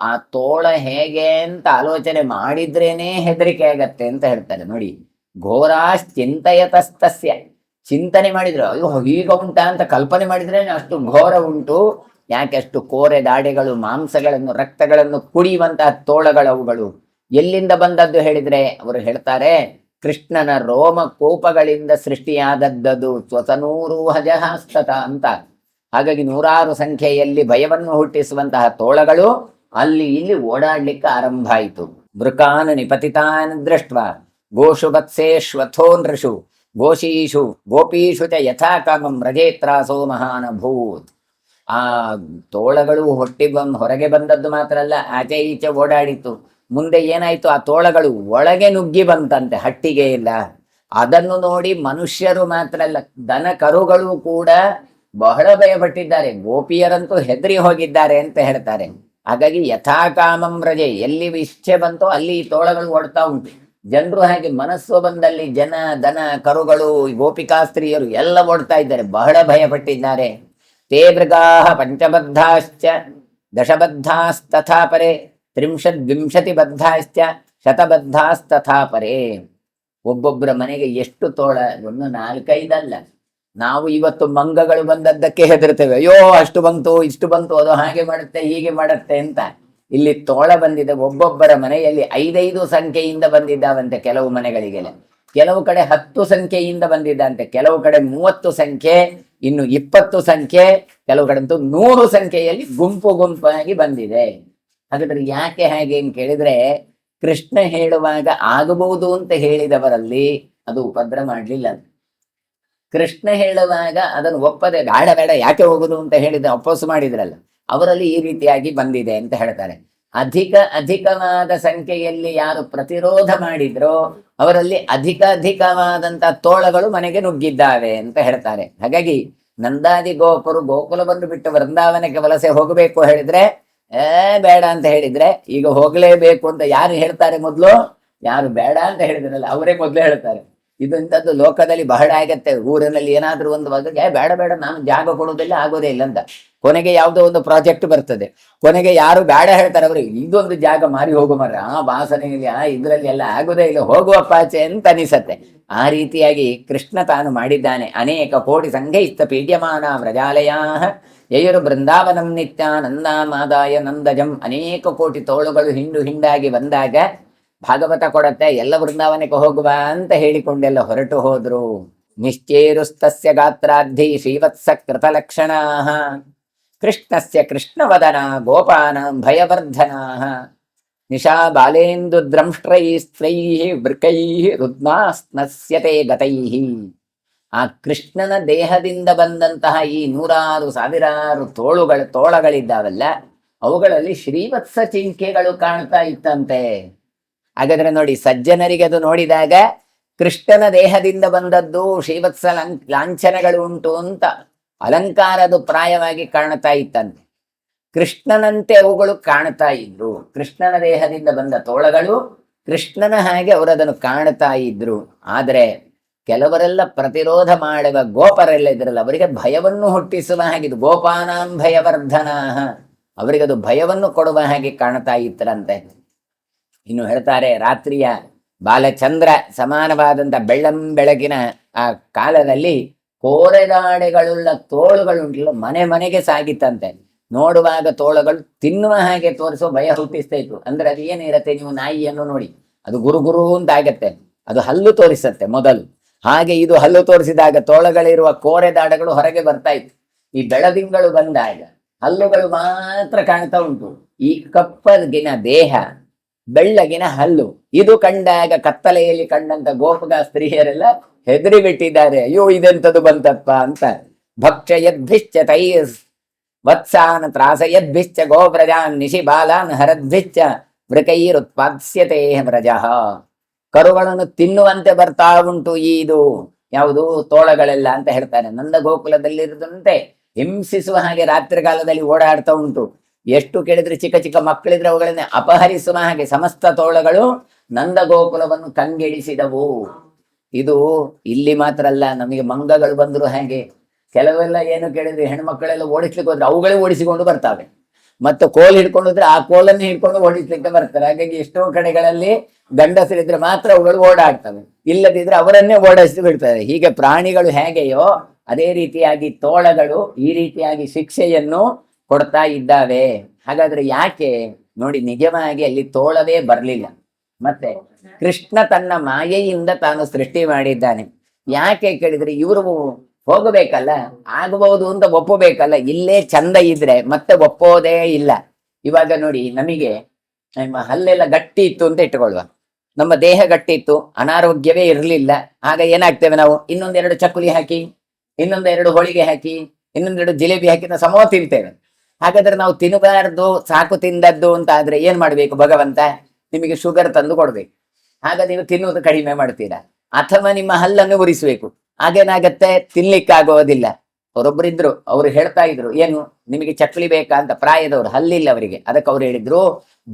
Speaker 1: ಆ ತೋಳ ಹೇಗೆ ಅಂತ ಆಲೋಚನೆ ಮಾಡಿದ್ರೇನೆ ಹೆದರಿಕೆ ಆಗತ್ತೆ ಅಂತ ಹೇಳ್ತಾರೆ. ನೋಡಿ, ಘೋರಾಶ್ಚಿಂತಯತಸ್ತಸ್ಯ, ಚಿಂತನೆ ಮಾಡಿದ್ರು ಅಯ್ಯೋ ಈಗ ಉಂಟಾ ಅಂತ ಕಲ್ಪನೆ ಮಾಡಿದ್ರೆ ಅಷ್ಟು ಘೋರ ಉಂಟು. ಯಾಕೆ ಅಷ್ಟು ಕೋರೆ ದಾಡೆಗಳು, ಮಾಂಸಗಳನ್ನು, ರಕ್ತಗಳನ್ನು ಕುಡಿಯುವಂತಹ ತೋಳಗಳವುಗಳು. ಎಲ್ಲಿಂದ ಬಂದದ್ದು ಹೇಳಿದ್ರೆ ಅವರು ಹೇಳ್ತಾರೆ, ಕೃಷ್ಣನ ರೋಮ ಕೋಪಗಳಿಂದ ಸೃಷ್ಟಿಯಾದದ್ದು. ಸ್ವತನೂರು ಹಜಹಾಸ್ತತ ಅಂತ. ಹಾಗಾಗಿ 100 ಸಂಖ್ಯೆಯಲ್ಲಿ ಭಯವನ್ನು ಹುಟ್ಟಿಸುವಂತಹ ತೋಳಗಳು ಅಲ್ಲಿ ಇಲ್ಲಿ ಓಡಾಡ್ಲಿಕ್ಕೆ ಆರಂಭ ಆಯಿತು. ಮೃಕಾನ್ ನಿಪತಿತಾನ್ ದೃಷ್ಟ ಗೋಷು ವತ್ಸೇಶ್ವಥೋ ನೃಷು ಗೋಶೀಷು ಗೋಪೀಷು ಚ ಯಥಾ ಕಾಮಂ ರಜೇತ್ರಾಸೋ ಮಹಾನಭೂತ್. ಆ ತೋಳಗಳು ಹೊರಗೆ ಬಂದದ್ದು ಮಾತ್ರ ಅಲ್ಲ, ಆಚೆ ಈಚೆ ಓಡಾಡಿತು. ಮುಂದೆ ಏನಾಯ್ತು, ಆ ತೋಳಗಳು ಒಳಗೆ ನುಗ್ಗಿ ಬಂತಂತೆ, ಹಟ್ಟಿಗೆ ಇಲ್ಲ. ಅದನ್ನು ನೋಡಿ ಮನುಷ್ಯರು ಮಾತ್ರ ಅಲ್ಲ, ದನ ಕರುಗಳು ಕೂಡ ಬಹಳ ಭಯಪಟ್ಟಿದ್ದಾರೆ. ಗೋಪಿಯರಂತೂ ಹೆದರಿ ಹೋಗಿದ್ದಾರೆ ಅಂತ ಹೇಳ್ತಾರೆ. ಹಾಗಾಗಿ ಯಥಾಕಾಮಂ ರಜೆ, ಎಲ್ಲಿ ಇಚ್ಛೆ ಬಂತೋ ಅಲ್ಲಿ ಈ ತೋಳಗಳು ಓಡ್ತಾ ಉಂಟು. ಜನರು ಹಾಗೆ ಮನಸ್ಸು ಬಂದಲ್ಲಿ ದನ ಕರುಗಳು ಗೋಪಿಕಾ ಸ್ತ್ರೀಯರು ಎಲ್ಲ ಓಡ್ತಾ ಇದ್ದಾರೆ, ಬಹಳ ಭಯಪಟ್ಟಿದ್ದಾರೆ. ತೇ ಮೃಗಾಃ ಪಂಚಬದ್ಧಾಶ್ಚ ದಶಬದ್ಧಾಸ್ತಥಾ ಪರೆ ತ್ರಿಂಶದ್ವಿಂಶತಿ ಬದ್ಧಾಶ್ಚ ಶತಬದ್ಧಾಸ್ತಥಾ ಪರೆ. ಒಬ್ಬೊಬ್ಬರ ಮನೆಗೆ ಎಷ್ಟು ತೋಳ, ಒಂದು 4-5 ನಾವು ಇವತ್ತು ಮಂಗಗಳು ಬಂದದ್ದಕ್ಕೆ ಹೆದರ್ತೇವೆ, ಅಯ್ಯೋ ಅಷ್ಟು ಬಂತು ಇಷ್ಟು ಬಂತು, ಅದು ಹಾಗೆ ಮಾಡುತ್ತೆ ಹೀಗೆ ಮಾಡುತ್ತೆ ಅಂತ. ಇಲ್ಲಿ ತೋಳ ಬಂದಿದೆ, ಒಬ್ಬೊಬ್ಬರ ಮನೆಯಲ್ಲಿ 5 ಸಂಖ್ಯೆಯಿಂದ ಬಂದಿದ್ದಾವಂತೆ. ಕೆಲವು ಮನೆಗಳಿಗೆಲ್ಲ ಕೆಲವು ಕಡೆ 10 ಸಂಖ್ಯೆಯಿಂದ ಬಂದಿದ್ದಂತೆ, ಕೆಲವು ಕಡೆ 30 ಸಂಖ್ಯೆ, ಇನ್ನು 20 ಸಂಖ್ಯೆ, ಕೆಲವು ಕಡೆ ಅಂತೂ 100 ಸಂಖ್ಯೆಯಲ್ಲಿ ಗುಂಪಾಗಿ ಬಂದಿದೆ. ಹಾಗಾದ್ರೆ ಯಾಕೆ ಹಾಗೆ ಅಂತ ಕೇಳಿದ್ರೆ, ಕೃಷ್ಣ ಹೇಳುವಾಗ ಆಗಬಹುದು ಅಂತ ಹೇಳಿದವರಲ್ಲಿ ಅದು ಉಪದ್ರ ಮಾಡ್ಲಿಲ್ಲ. ಕೃಷ್ಣ ಹೇಳುವಾಗ ಅದನ್ನು ಒಪ್ಪದೆ ಬೇಡ ಬೇಡ ಯಾಕೆ ಹೋಗುದು ಅಂತ ಹೇಳಿದ ಅಪೋಸ್ ಮಾಡಿದ್ರಲ್ಲ, ಅವರಲ್ಲಿ ಈ ರೀತಿಯಾಗಿ ಬಂದಿದೆ ಅಂತ ಹೇಳ್ತಾರೆ. ಅಧಿಕವಾದ ಸಂಖ್ಯೆಯಲ್ಲಿ ಯಾರು ಪ್ರತಿರೋಧ ಮಾಡಿದ್ರೋ ಅವರಲ್ಲಿ ಅಧಿಕವಾದಂತ ತೋಳಗಳು ಮನೆಗೆ ನುಗ್ಗಿದ್ದಾವೆ ಅಂತ ಹೇಳ್ತಾರೆ. ಹಾಗಾಗಿ ನಂದಾದಿ ಗೋಪರು ಗೋಕುಲವನ್ನು ಬಿಟ್ಟು ವೃಂದಾವನಕ್ಕೆ ವಲಸೆ ಹೋಗಬೇಕು ಹೇಳಿದ್ರೆ ಬೇಡ ಅಂತ ಹೇಳಿದ್ರೆ ಈಗ ಹೋಗ್ಲೇಬೇಕು ಅಂತ ಯಾರು ಹೇಳ್ತಾರೆ ಮೊದಲು? ಯಾರು ಬೇಡ ಅಂತ ಹೇಳಿದ್ರಲ್ಲ ಅವರೇ ಮೊದಲು ಹೇಳ್ತಾರೆ. ಇದು ಇಂಥದ್ದು ಲೋಕದಲ್ಲಿ ಬಹಳ ಆಗತ್ತೆ. ಊರಿನಲ್ಲಿ ಏನಾದ್ರೂ ಒಂದು ಬೇಡ ಬೇಡ ನಾನು ಜಾಗ ಕೊಡುವುದಿಲ್ಲ, ಆಗೋದೇ ಇಲ್ಲ ಅಂತ. ಕೊನೆಗೆ ಯಾವುದೋ ಒಂದು ಪ್ರಾಜೆಕ್ಟ್ ಬರ್ತದೆ, ಕೊನೆಗೆ ಯಾರು ಬೇಡ ಹೇಳ್ತಾರೆ, ಅವ್ರಿಗೆ ಇದೊಂದು ಜಾಗ ಮಾರಿ ಹೋಗೋ ಮರ, ಆ ವಾಸನೆಯಲ್ಲಿ ಇದ್ರಲ್ಲಿ ಎಲ್ಲ ಆಗೋದೇ ಇಲ್ಲ, ಹೋಗುವಪ್ಪಾಚೆ ಅಂತ ಅನಿಸತ್ತೆ. ಆ ರೀತಿಯಾಗಿ ಕೃಷ್ಣ ತಾನು ಮಾಡಿದ್ದಾನೆ. ಅನೇಕ ಕೋಟಿ ಸಂಘೈಸ್ತ ಪೀಡ್ಯಮಾನ ವ್ರಜಾಲಯಾ ಯಯುರು ಬೃಂದಾವನಂ ನಿತ್ಯ ನಂದಾಮಾದಾಯ ನಂದಜಂ. ಅನೇಕ ಕೋಟಿ ತೋಳುಗಳು ಹಿಂಡಾಗಿ ಬಂದಾಗ ಭಾಗವತ ಕೊಡತ್ತೆ, ಎಲ್ಲ ವೃಂದಾವನಕ್ಕೆ ಹೋಗುವ ಅಂತ ಹೇಳಿಕೊಂಡೆಲ್ಲ ಹೊರಟು ಹೋದ್ರು. ನಿಶ್ಚೇರುಸ್ತಸ್ಯ ಗಾತ್ರಾಧಿ ಶ್ರೀವತ್ಸ ಕೃತಲಕ್ಷಣಾ ಕೃಷ್ಣಸ್ಯ ಕೃಷ್ಣವದನ ಗೋಪಾನಾಂ ಭಯವರ್ಧನಾ ನಿಶಾ ಬಾಲೇಂದು ದ್ರಂಷ್ಟ್ರೈ ಸ್ತ್ರೈ ವೃಕೈ ರುದ್ಮಾಸ್ನಸ್ಯತೆ ಗತೈ. ಆ ಕೃಷ್ಣನ ದೇಹದಿಂದ ಬಂದಂತಹ ಈ 100,000 ತೋಳಗಳಿದ್ದಾವಲ್ಲ, ಅವುಗಳಲ್ಲಿ ಶ್ರೀವತ್ಸ ಚಿಂಕೆಗಳು ಕಾಣ್ತಾ ಇತ್ತಂತೆ. ಹಾಗಾದ್ರೆ ನೋಡಿ, ಸಜ್ಜನರಿಗೆ ಅದು ನೋಡಿದಾಗ ಕೃಷ್ಣನ ದೇಹದಿಂದ ಬಂದದ್ದು ಶ್ರೀವತ್ಸ ಲಾಂಛನಗಳು ಉಂಟು ಅಂತ ಅಲಂಕಾರದು ಪ್ರಾಯವಾಗಿ ಕಾಣ್ತಾ ಇತ್ತಂತೆ. ಕೃಷ್ಣನಂತೆ ಅವುಗಳು ಕಾಣ್ತಾ ಇದ್ರು. ಕೃಷ್ಣನ ದೇಹದಿಂದ ಬಂದ ತೋಳಗಳು ಕೃಷ್ಣನ ಹಾಗೆ ಅವರದನ್ನು ಕಾಣ್ತಾ ಇದ್ರು. ಆದರೆ ಕೆಲವರೆಲ್ಲ ಪ್ರತಿರೋಧ ಮಾಡುವ ಗೋಪರೆಲ್ಲ ಇದ್ರಲ್ಲ, ಅವರಿಗೆ ಭಯವನ್ನು ಹುಟ್ಟಿಸುವ ಹಾಗಿದ್ದು. ಗೋಪಾನಾಂ ಭಯವರ್ಧನಾ, ಅವರಿಗದು ಭಯವನ್ನು ಕೊಡುವ ಹಾಗೆ ಕಾಣ್ತಾ ಇತ್ತರಂತೆ. ಇನ್ನು ಹೇಳ್ತಾರೆ, ರಾತ್ರಿಯ ಬಾಲಚಂದ್ರ ಸಮಾನವಾದಂಥ ಬೆಳಕಿನ ಆ ಕಾಲದಲ್ಲಿ ಕೋರೆದಾಡೆಗಳುಳ್ಳ ತೋಳುಗಳುಂಟಲ್ಲ ಮನೆಗೆ ಸಾಗಿತ್ತಂತೆ. ನೋಡುವಾಗ ತೋಳುಗಳು ತಿನ್ನುವ ಹಾಗೆ ತೋರಿಸುವ ಭಯ ಹುಟ್ಟಿಸ್ತಾ ಇತ್ತು. ಅಂದ್ರೆ ಅದು ಏನಿರತ್ತೆ, ನೀವು ನಾಯಿಯನ್ನು ನೋಡಿ, ಅದು ಗುರು ಅಂತ ಆಗತ್ತೆ, ಅದು ಹಲ್ಲು ತೋರಿಸತ್ತೆ ಮೊದಲು. ಹಾಗೆ ಇದು ಹಲ್ಲು ತೋರಿಸಿದಾಗ ತೋಳಗಳಿರುವ ಕೋರೆದಾಡಗಳು ಹೊರಗೆ ಬರ್ತಾ ಇತ್ತು. ಈ ಬೆಳದಿಂಗಳು ಬಂದಾಗ ಹಲ್ಲುಗಳು ಮಾತ್ರ ಕಾಣ್ತಾ ಉಂಟು. ಈ ಕಪ್ಪಗಿನ ದೇಹ, ಬೆಳ್ಳಗಿನ ಹಲ್ಲು, ಇದು ಕಂಡಾಗ ಕತ್ತಲೆಯಲ್ಲಿ ಕಂಡಂತ ಗೋಪಕ ಸ್ತ್ರೀಯರೆಲ್ಲ ಹೆದರಿ ಬಿಟ್ಟಿದ್ದಾರೆ. ಅಯ್ಯೋ ಇದೆಂತದು ಬಂತಪ್ಪ ಅಂತ. ಭಕ್ಷಯದ್ಭಿಶ್ಚ ತೈರ್ ವತ್ಸಾನ್ ತ್ರಾಸಯದ್ಭಿಶ್ಚ ಗೋವ್ರಜಾನ್ ನಿಶಿ ಬಾಲಾನ್ ಹರದ್ಭಿಶ್ಚ ವೃಕೈರುತ್ಪಾದ್ಸ್ಯತೆ ವ್ರಜಃ. ಕರುಗಳನ್ನು ತಿನ್ನುವಂತೆ ಬರ್ತಾ ಉಂಟು ಇದು ಯಾವುದು ತೋಳಗಳೆಲ್ಲ ಅಂತ ಹೇಳ್ತಾರೆ. ನಂದ ಗೋಕುಲದಲ್ಲಿರುದಂತೆ ಹಿಂಸಿಸುವ ಹಾಗೆ ರಾತ್ರಿ ಕಾಲದಲ್ಲಿ ಓಡಾಡ್ತಾ ಉಂಟು. ಎಷ್ಟು ಕೇಳಿದ್ರೆ ಚಿಕ್ಕ ಮಕ್ಕಳಿದ್ರೆ ಅವುಗಳನ್ನೇ ಅಪಹರಿಸುವ ಹಾಗೆ ಸಮಸ್ತ ತೋಳಗಳು ನಂದ ಗೋಕುಲವನ್ನು ಕಂಗೆಡಿಸಿದವು. ಇದು ಇಲ್ಲಿ ಮಾತ್ರ ಅಲ್ಲ, ನಮಗೆ ಮಂಗಗಳು ಬಂದ್ರು ಹಾಗೆ. ಕೆಲವೆಲ್ಲ ಏನು ಕೇಳಿದ್ರೆ ಹೆಣ್ಮಕ್ಕಳೆಲ್ಲ ಓಡಿಸ್ಲಿಕ್ಕೆ ಹೋದ್ರೆ ಅವುಗಳೇ ಓಡಿಸಿಕೊಂಡು ಬರ್ತಾವೆ. ಮತ್ತೆ ಕೋಲ್ ಹಿಡ್ಕೊಂಡ್ರೆ ಆ ಕೋಲನ್ನು ಹಿಡ್ಕೊಂಡು ಓಡಿಸ್ಲಿಕ್ಕೆ ಬರ್ತಾರೆ. ಹಾಗಾಗಿ ಎಷ್ಟೋ ಕಡೆಗಳಲ್ಲಿ ಗಂಡಸರಿದ್ರೆ ಮಾತ್ರ ಅವುಗಳು ಓಡಾಡ್ತವೆ, ಇಲ್ಲದಿದ್ರೆ ಅವರನ್ನೇ ಓಡಿಸಿ ಬಿಡ್ತಾರೆ. ಹೀಗೆ ಪ್ರಾಣಿಗಳು ಹೇಗೆಯೋ ಅದೇ ರೀತಿಯಾಗಿ ತೋಳಗಳು ಈ ರೀತಿಯಾಗಿ ಶಿಕ್ಷೆಯನ್ನು ಕೊಡ್ತಾ ಇದ್ದಾವೆ. ಹಾಗಾದ್ರೆ ಯಾಕೆ ನೋಡಿ, ನಿಜವಾಗಿ ಅಲ್ಲಿ ತೋಳವೇ ಬರಲಿಲ್ಲ. ಮತ್ತೆ ಕೃಷ್ಣ ತನ್ನ ಮಾಯೆಯಿಂದ ತಾನು ಸೃಷ್ಟಿ ಮಾಡಿದ್ದಾನೆ. ಯಾಕೆ ಕೇಳಿದ್ರೆ ಇವರು ಹೋಗಬೇಕಲ್ಲ, ಆಗಬಹುದು ಅಂತ ಒಪ್ಪಬೇಕಲ್ಲ. ಇಲ್ಲೇ ಚಂದ ಇದ್ರೆ ಮತ್ತೆ ಒಪ್ಪೋದೇ ಇಲ್ಲ. ಇವಾಗ ನೋಡಿ, ನಮಗೆ ನಮ್ಮ ಹಲ್ಲೆಲ್ಲ ಗಟ್ಟಿ ಇತ್ತು ಅಂತ ಇಟ್ಟುಕೊಳ್ಳುವ, ನಮ್ಮ ದೇಹ ಗಟ್ಟಿ ಇತ್ತು, ಅನಾರೋಗ್ಯವೇ ಇರಲಿಲ್ಲ. ಆಗ ಏನಾಗ್ತೇವೆ ನಾವು, ಇನ್ನೊಂದೆರಡು ಚಕ್ಕುಲಿ ಹಾಕಿ, ಇನ್ನೊಂದೆರಡು ಹೋಳಿಗೆ ಹಾಕಿ, ಇನ್ನೊಂದೆರಡು ಜಿಲೇಬಿ ಹಾಕಿದ ಸಮೋ ತಿಂತೇವೆ. ಹಾಗಾದ್ರೆ ನಾವು ತಿನ್ನಬಾರ್ದು, ಸಾಕು ತಿಂದದ್ದು ಅಂತ ಆದ್ರೆ ಏನ್ ಮಾಡ್ಬೇಕು ಭಗವಂತ? ನಿಮಗೆ ಶುಗರ್ ತಂದು ಕೊಡ್ಬೇಕು. ಆಗ ನೀವು ತಿನ್ನುವುದು ಕಡಿಮೆ ಮಾಡ್ತೀರಾ. ಅಥವಾ ನಿಮ್ಮ ಹಲ್ಲನ್ನು ಉರಿಸ್ಬೇಕು. ಆಗೇನಾಗತ್ತೆ? ತಿನ್ಲಿಕ್ಕಾಗೋದಿಲ್ಲ. ಅವರೊಬ್ಬರಿದ್ರು, ಅವ್ರು ಹೇಳ್ತಾ ಇದ್ರು, ಏನು ನಿಮಗೆ ಚಕ್ಕಲಿ ಬೇಕಾ ಅಂತ. ಪ್ರಾಯದವ್ರು, ಹಲ್ಲಿಲ್ಲ ಅವರಿಗೆ. ಅದಕ್ಕೆ ಅವ್ರು ಹೇಳಿದ್ರು,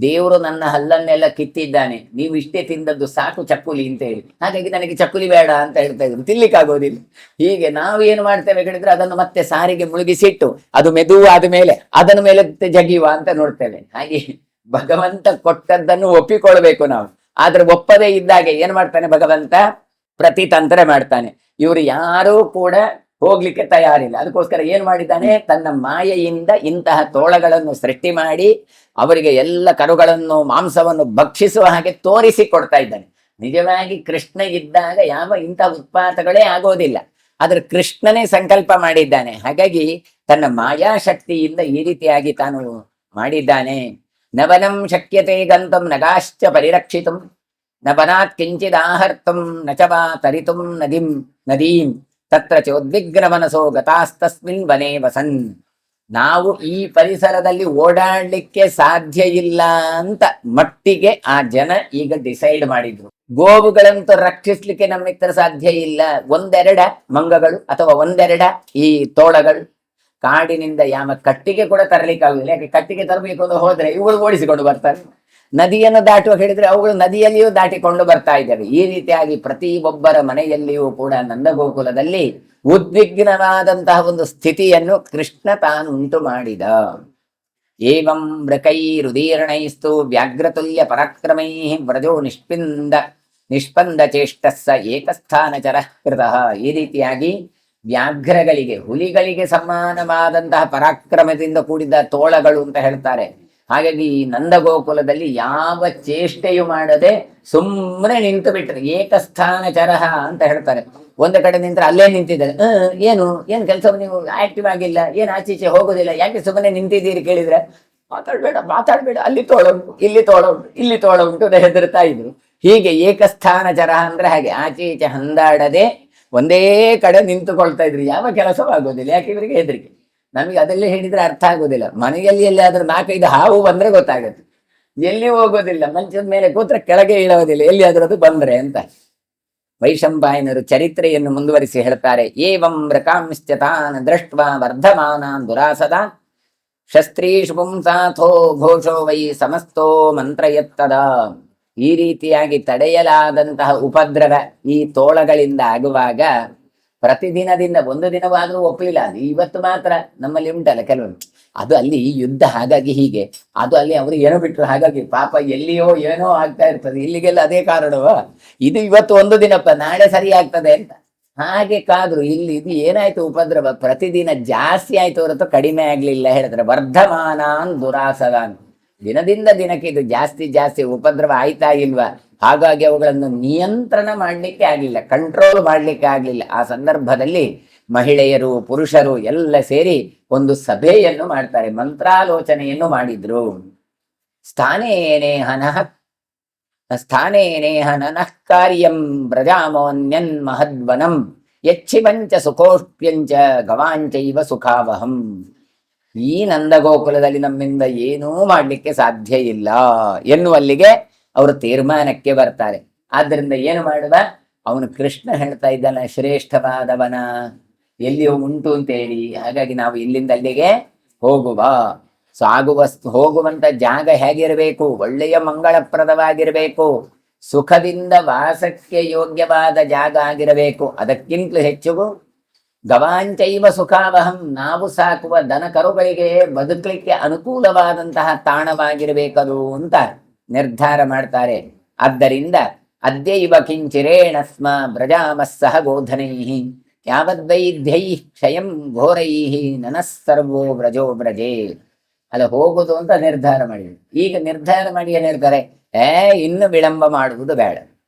Speaker 1: ದೇವರು ನನ್ನ ಹಲ್ಲನ್ನೆಲ್ಲ ಕಿತ್ತಿದ್ದಾನೆ, ನೀವು ಇಷ್ಟೇ ತಿಂದದ್ದು ಸಾಕು ಚಕ್ಕುಲಿ ಅಂತ ಹೇಳಿ, ಹಾಗಾಗಿ ನನಗೆ ಚಕ್ಕುಲಿ ಬೇಡ ಅಂತ ಹೇಳ್ತಾ ಇದ್ರು. ತಿನ್ಲಿಕ್ಕಾಗೋದಿಲ್ಲ. ಹೀಗೆ ನಾವು ಏನು ಮಾಡ್ತೇವೆ ಹೇಳಿದ್ರೆ, ಅದನ್ನು ಮತ್ತೆ ಸಾರಿಗೆ ಮುಳುಗಿಸಿಟ್ಟು ಅದು ಮೆದುವಾದ ಮೇಲೆ ಅದನ್ನು ಮೇಲೆ ಜಗಿಯುವ ಅಂತ ನೋಡ್ತೇವೆ. ಹಾಗೆ ಭಗವಂತ ಕೊಟ್ಟದ್ದನ್ನು ಒಪ್ಪಿಕೊಳ್ಬೇಕು ನಾವು. ಆದ್ರೆ ಒಪ್ಪದೇ ಇದ್ದಾಗೆ ಏನ್ ಮಾಡ್ತಾನೆ ಭಗವಂತ? ಪ್ರತಿತಂತ್ರ ಮಾಡ್ತಾನೆ. ಇವರು ಯಾರೂ ಕೂಡ ಹೋಗ್ಲಿಕ್ಕೆ ತಯಾರಿಲ್ಲ. ಅದಕ್ಕೋಸ್ಕರ ಏನ್ ಮಾಡಿದ್ದಾನೆ? ತನ್ನ ಮಾಯೆಯಿಂದ ಇಂತಹ ತೋಳಗಳನ್ನು ಸೃಷ್ಟಿ ಮಾಡಿ ಅವರಿಗೆ ಎಲ್ಲ ಕರುಗಳನ್ನು ಮಾಂಸವನ್ನು ಭಕ್ಷಿಸುವ ಹಾಗೆ ತೋರಿಸಿ ಕೊಡ್ತಾ ಇದ್ದಾನೆ. ನಿಜವಾಗಿ ಕೃಷ್ಣ ಇದ್ದಾಗ ಯಾವ ಇಂತಹ ಉತ್ಪಾತಗಳೇ ಆಗೋದಿಲ್ಲ. ಆದ್ರೆ ಕೃಷ್ಣನೇ ಸಂಕಲ್ಪ ಮಾಡಿದ್ದಾನೆ. ಹಾಗಾಗಿ ತನ್ನ ಮಾಯಾಶಕ್ತಿಯಿಂದ ಈ ರೀತಿಯಾಗಿ ತಾನು ಮಾಡಿದ್ದಾನೆ. ನವನಂ ಶಕ್ಯತೆ ಗಂತಂ ನಗಾಶ್ಚ ಪರಿರಕ್ಷಿತಂ ನ ಬನಾತ್ ಕಿಂಚಿದಾಹರ್ತಂ ನಚವಾ ತರಿತುಂ ನದೀಂ ತತ್ರ ಚೋದ್ವಿಗ್ನ ಮನಸೋ ಗತಾಸ್ತಸ್ಮಿನ್ ವನೇ ವಸನ್. ನಾವು ಈ ಪರಿಸರದಲ್ಲಿ ಓಡಾಡ್ಲಿಕ್ಕೆ ಸಾಧ್ಯ ಇಲ್ಲ ಅಂತ ಮಟ್ಟಿಗೆ ಆ ಜನ ಈಗ ಡಿಸೈಡ್ ಮಾಡಿದ್ರು. ಗೋವುಗಳಂತೂ ರಕ್ಷಿಸ್ಲಿಕ್ಕೆ ನಮ್ಮಿತ್ರ ಸಾಧ್ಯ ಇಲ್ಲ. ಒಂದೆರಡ ಮಂಗಗಳು ಅಥವಾ ಒಂದೆರಡ ಈ ತೋಳಗಳು ಕಾಡಿನಿಂದ ಯಾವ ಕಟ್ಟಿಗೆ ಕೂಡ ತರಲಿಕ್ಕಾಗುದಿಲ್ಲ. ಯಾಕೆ? ಕಟ್ಟಿಗೆ ತರಬೇಕು ಅಂತ ಹೋದ್ರೆ ಇವುಗಳು ಓಡಿಸಿಕೊಂಡು ಬರ್ತಾರೆ. ನದಿಯನ್ನು ದಾಟುವ ಹೇಳಿದ್ರೆ ಅವುಗಳು ನದಿಯಲ್ಲಿಯೂ ದಾಟಿಕೊಂಡು ಬರ್ತಾ ಇದ್ದಾವೆ. ಈ ರೀತಿಯಾಗಿ ಪ್ರತಿ ಒಬ್ಬರ ಮನೆಯಲ್ಲಿಯೂ ಕೂಡ ನಂದಗೋಕುಲದಲ್ಲಿ ಉದ್ವಿಗ್ನವಾದಂತಹ ಒಂದು ಸ್ಥಿತಿಯನ್ನು ಕೃಷ್ಣ ತಾನು ಉಂಟು ಮಾಡಿದ. ಏವಂ ಮೃಕೈರುದೀರ್ಣೈಸ್ತು ವ್ಯಾಘ್ರತುಲ್ಯ ಪರಾಕ್ರಮೈ ವ್ರಜೋ ನಿಷ್ಪಂದ ಚೇಷ್ಟಸ್ಸ ಏಕಸ್ಥಾನಚರ ಕೃತಃ. ಈ ರೀತಿಯಾಗಿ ವ್ಯಾಘ್ರಗಳಿಗೆ, ಹುಲಿಗಳಿಗೆ ಸಮಾನವಾದಂತಹ ಪರಾಕ್ರಮದಿಂದ ಕೂಡಿದ ತೋಳಗಳು ಅಂತ ಹೇಳ್ತಾರೆ. ಹಾಗಾಗಿ ಈ ನಂದಗೋಕುಲದಲ್ಲಿ ಯಾವ ಚೇಷ್ಟೆಯು ಮಾಡದೆ ಸುಮ್ಮನೆ ನಿಂತು ಬಿಟ್ರೆ ಏಕಸ್ಥಾನ ಚರಹ ಅಂತ ಹೇಳ್ತಾರೆ. ಒಂದು ಕಡೆ ನಿಂತ್ರೆ ಅಲ್ಲೇ ನಿಂತಿದ್ದಾರೆ. ಏನು ಕೆಲಸ, ನೀವು ಆಕ್ಟಿವ್ ಆಗಿಲ್ಲ, ಏನ್ ಆಚೀಚೆ ಹೋಗೋದಿಲ್ಲ, ಯಾಕೆ ಸುಮ್ಮನೆ ನಿಂತಿದ್ದೀರಿ ಕೇಳಿದ್ರೆ, ಮಾತಾಡ್ಬೇಡ, ಅಲ್ಲಿ ತೋಳ ಉಂಟು, ಇಲ್ಲಿ ತೋಳ ಉಂಟು ಹೆದರ್ತಾ ಇದ್ರು. ಹೀಗೆ ಏಕಸ್ಥಾನ ಚರಹ ಅಂದ್ರೆ ಹಾಗೆ ಆಚೆ ಈಚೆ ಹಂದಾಡದೆ ಒಂದೇ ಕಡೆ ನಿಂತುಕೊಳ್ತಾ ಇದ್ರು. ಯಾವ ಕೆಲಸವಾಗೋದಿಲ್ಲ. ಯಾಕೆ? ಇವರಿಗೆ ಹೆದರಿಕೆ. ನಮಗೆ ಅದೆಲ್ಲ ಹೇಳಿದ್ರೆ ಅರ್ಥ ಆಗೋದಿಲ್ಲ. ಮನೆಯಲ್ಲಿ ಎಲ್ಲಿಯಾದ್ರೂ 4-5 ಹಾವು ಬಂದ್ರೆ ಗೊತ್ತಾಗತ್ತೆ. ಎಲ್ಲಿ ಹೋಗೋದಿಲ್ಲ, ಮಂಚದ ಮೇಲೆ ಕೂತ್ರೆ ಕೆಳಗೆ ಇಳೋದಿಲ್ಲ, ಎಲ್ಲಿಯಾದ್ರೂ ಅದು ಬಂದ್ರೆ ಅಂತ. ವೈಶಂಪಾಯನರು ಚರಿತ್ರೆಯನ್ನು ಮುಂದುವರಿಸಿ ಹೇಳ್ತಾರೆ. ಏವಂ ಮೃಕಾಂಶ್ಚ ತಾನ್ ದೃಷ್ಟ್ವಾ ವರ್ಧಮಾನಾನ್ ದುರಾಸದಾನ್ ಶಸ್ತ್ರೀಷು ಪುಂಸಾಥೋ ಘೋಷೋ ವೈ ಸಮಸ್ತೋ ಮಂತ್ರಯತ್ತದ. ಈ ರೀತಿಯಾಗಿ ತಡೆಯಲಾದಂತಹ ಉಪದ್ರವ ಈ ತೋಳಗಳಿಂದ ಆಗುವಾಗ ಪ್ರತಿದಿನದಿಂದ ಒಂದು ದಿನವಾದ್ರೂ ಒಪ್ಪಲಿಲ್ಲ. ಅದು ಇವತ್ತು ಮಾತ್ರ ನಮ್ಮಲ್ಲಿ ಉಂಟಲ್ಲ ಕೆಲವರು, ಅದು ಅಲ್ಲಿ ಯುದ್ಧ, ಹಾಗಾಗಿ ಹೀಗೆ, ಅದು ಅಲ್ಲಿ ಅವರು ಏನೋ ಬಿಟ್ರು, ಹಾಗಾಗಿ ಪಾಪ ಎಲ್ಲಿಯೋ ಏನೋ ಆಗ್ತಾ ಇರ್ತದೆ, ಇಲ್ಲಿಗೆಲ್ಲ ಅದೇ ಕಾರಣವ, ಇದು ಇವತ್ತು ಒಂದು ದಿನಪ್ಪ, ನಾಳೆ ಸರಿ ಆಗ್ತದೆ ಅಂತ ಹಾಗೆ ಕಾದ್ರು. ಇಲ್ಲಿ ಇದು ಏನಾಯ್ತು ಉಪದ್ರವ, ಪ್ರತಿದಿನ ಜಾಸ್ತಿ ಆಯ್ತು ಹೊರತು ಕಡಿಮೆ ಆಗ್ಲಿಲ್ಲ. ಹೇಳ್ತಾರೆ ವರ್ಧಮಾನಾನ್ ದುರಾಸದಾನ್. ದಿನದಿಂದ ದಿನಕ್ಕೆ ಇದು ಜಾಸ್ತಿ ಉಪದ್ರವ ಆಯ್ತಾ ಇಲ್ವಾ? ಹಾಗಾಗಿ ಅವುಗಳನ್ನು ನಿಯಂತ್ರಣ ಮಾಡಲಿಕ್ಕೆ ಆಗಲಿಲ್ಲ, ಕಂಟ್ರೋಲ್ ಮಾಡಲಿಕ್ಕೆ ಆಗಲಿಲ್ಲ. ಆ ಸಂದರ್ಭದಲ್ಲಿ ಮಹಿಳೆಯರು ಪುರುಷರು ಎಲ್ಲ ಸೇರಿ ಒಂದು ಸಭೆಯನ್ನು ಮಾಡ್ತಾರೆ, ಮಂತ್ರಾಲೋಚನೆಯನ್ನು ಮಾಡಿದ್ರು. ಸ್ಥಾನೇನೇಹ ನನಃ ಕಾರ್ಯಂ ಬ್ರಜಾಮೋನ್ಯನ್ ಮಹದ್ವನಂ ಯಚ್ಛಿವಂಚ ಸುಖೋಷ್ಪ್ಯಂಚ ಗವಾಂಚೈವ ಸುಖಾವಹಂ. ಈ ನಂದಗೋಕುಲದಲ್ಲಿ ನಮ್ಮಿಂದ ಏನೂ ಮಾಡಲಿಕ್ಕೆ ಸಾಧ್ಯ ಇಲ್ಲ ಎನ್ನುವಲ್ಲಿಗೆ ಅವರು ತೀರ್ಮಾನಕ್ಕೆ ಬರ್ತಾರೆ. ಆದ್ದರಿಂದ ಏನು ಮಾಡುವ, ಅವನು ಕೃಷ್ಣ ಹೇಳ್ತಾ ಇದ್ದಾನೆ, ಶ್ರೇಷ್ಠವಾದವನ ಎಲ್ಲಿಯೂ ಉಂಟು ಅಂತ ಹೇಳಿ, ಹಾಗಾಗಿ ನಾವು ಇಲ್ಲಿಂದ ಅಲ್ಲಿಗೆ ಹೋಗುವ. ಹೋಗುವಂತ ಜಾಗ ಹೇಗಿರಬೇಕು? ಒಳ್ಳೆಯ ಮಂಗಳಪ್ರದವಾಗಿರಬೇಕು, ಸುಖದಿಂದ ವಾಸಕ್ಕೆ ಯೋಗ್ಯವಾದ ಜಾಗ ಆಗಿರಬೇಕು. ಅದಕ್ಕಿಂತಲೂ ಹೆಚ್ಚು ಗವಾಂಚೈವ ಸುಖಾವಹಂ, ನಾವು ಸಾಕುವ ದನ ಕರುಗಳಿಗೆ ಬದುಕಲಿಕ್ಕೆ ಅನುಕೂಲವಾದಂತಹ ತಾಣವಾಗಿರಬೇಕದು ಅಂತ ನಿರ್ಧಾರ ಮಾಡ್ತಾರೆ. ಆದ್ದರಿಂದ ಅದ್ಯೈವ ಕಿಂಚಿರೇಣ ಸ್ಮ ಬ್ರಜಾಮಸ್ಸಹ ಗೋಧನೈ ಯಾವದ್ವೈದ್ಯೈ ಕ್ಷಯಂ ಘೋರೈ ನನಸ್ಸರ್ವೋ ವ್ರಜೋ ವ್ರಜೇ. ಅಲ್ಲ ಹೋಗುದು ಅಂತ ನಿರ್ಧಾರ ಮಾಡಿದ್ವಿ. ಈಗ ನಿರ್ಧಾರ ಮಾಡಿ ಏನ್ ಹೇಳ್ತಾರೆ, ಇನ್ನು ವಿಳಂಬ ಮಾಡುವುದು ಬೇಡ,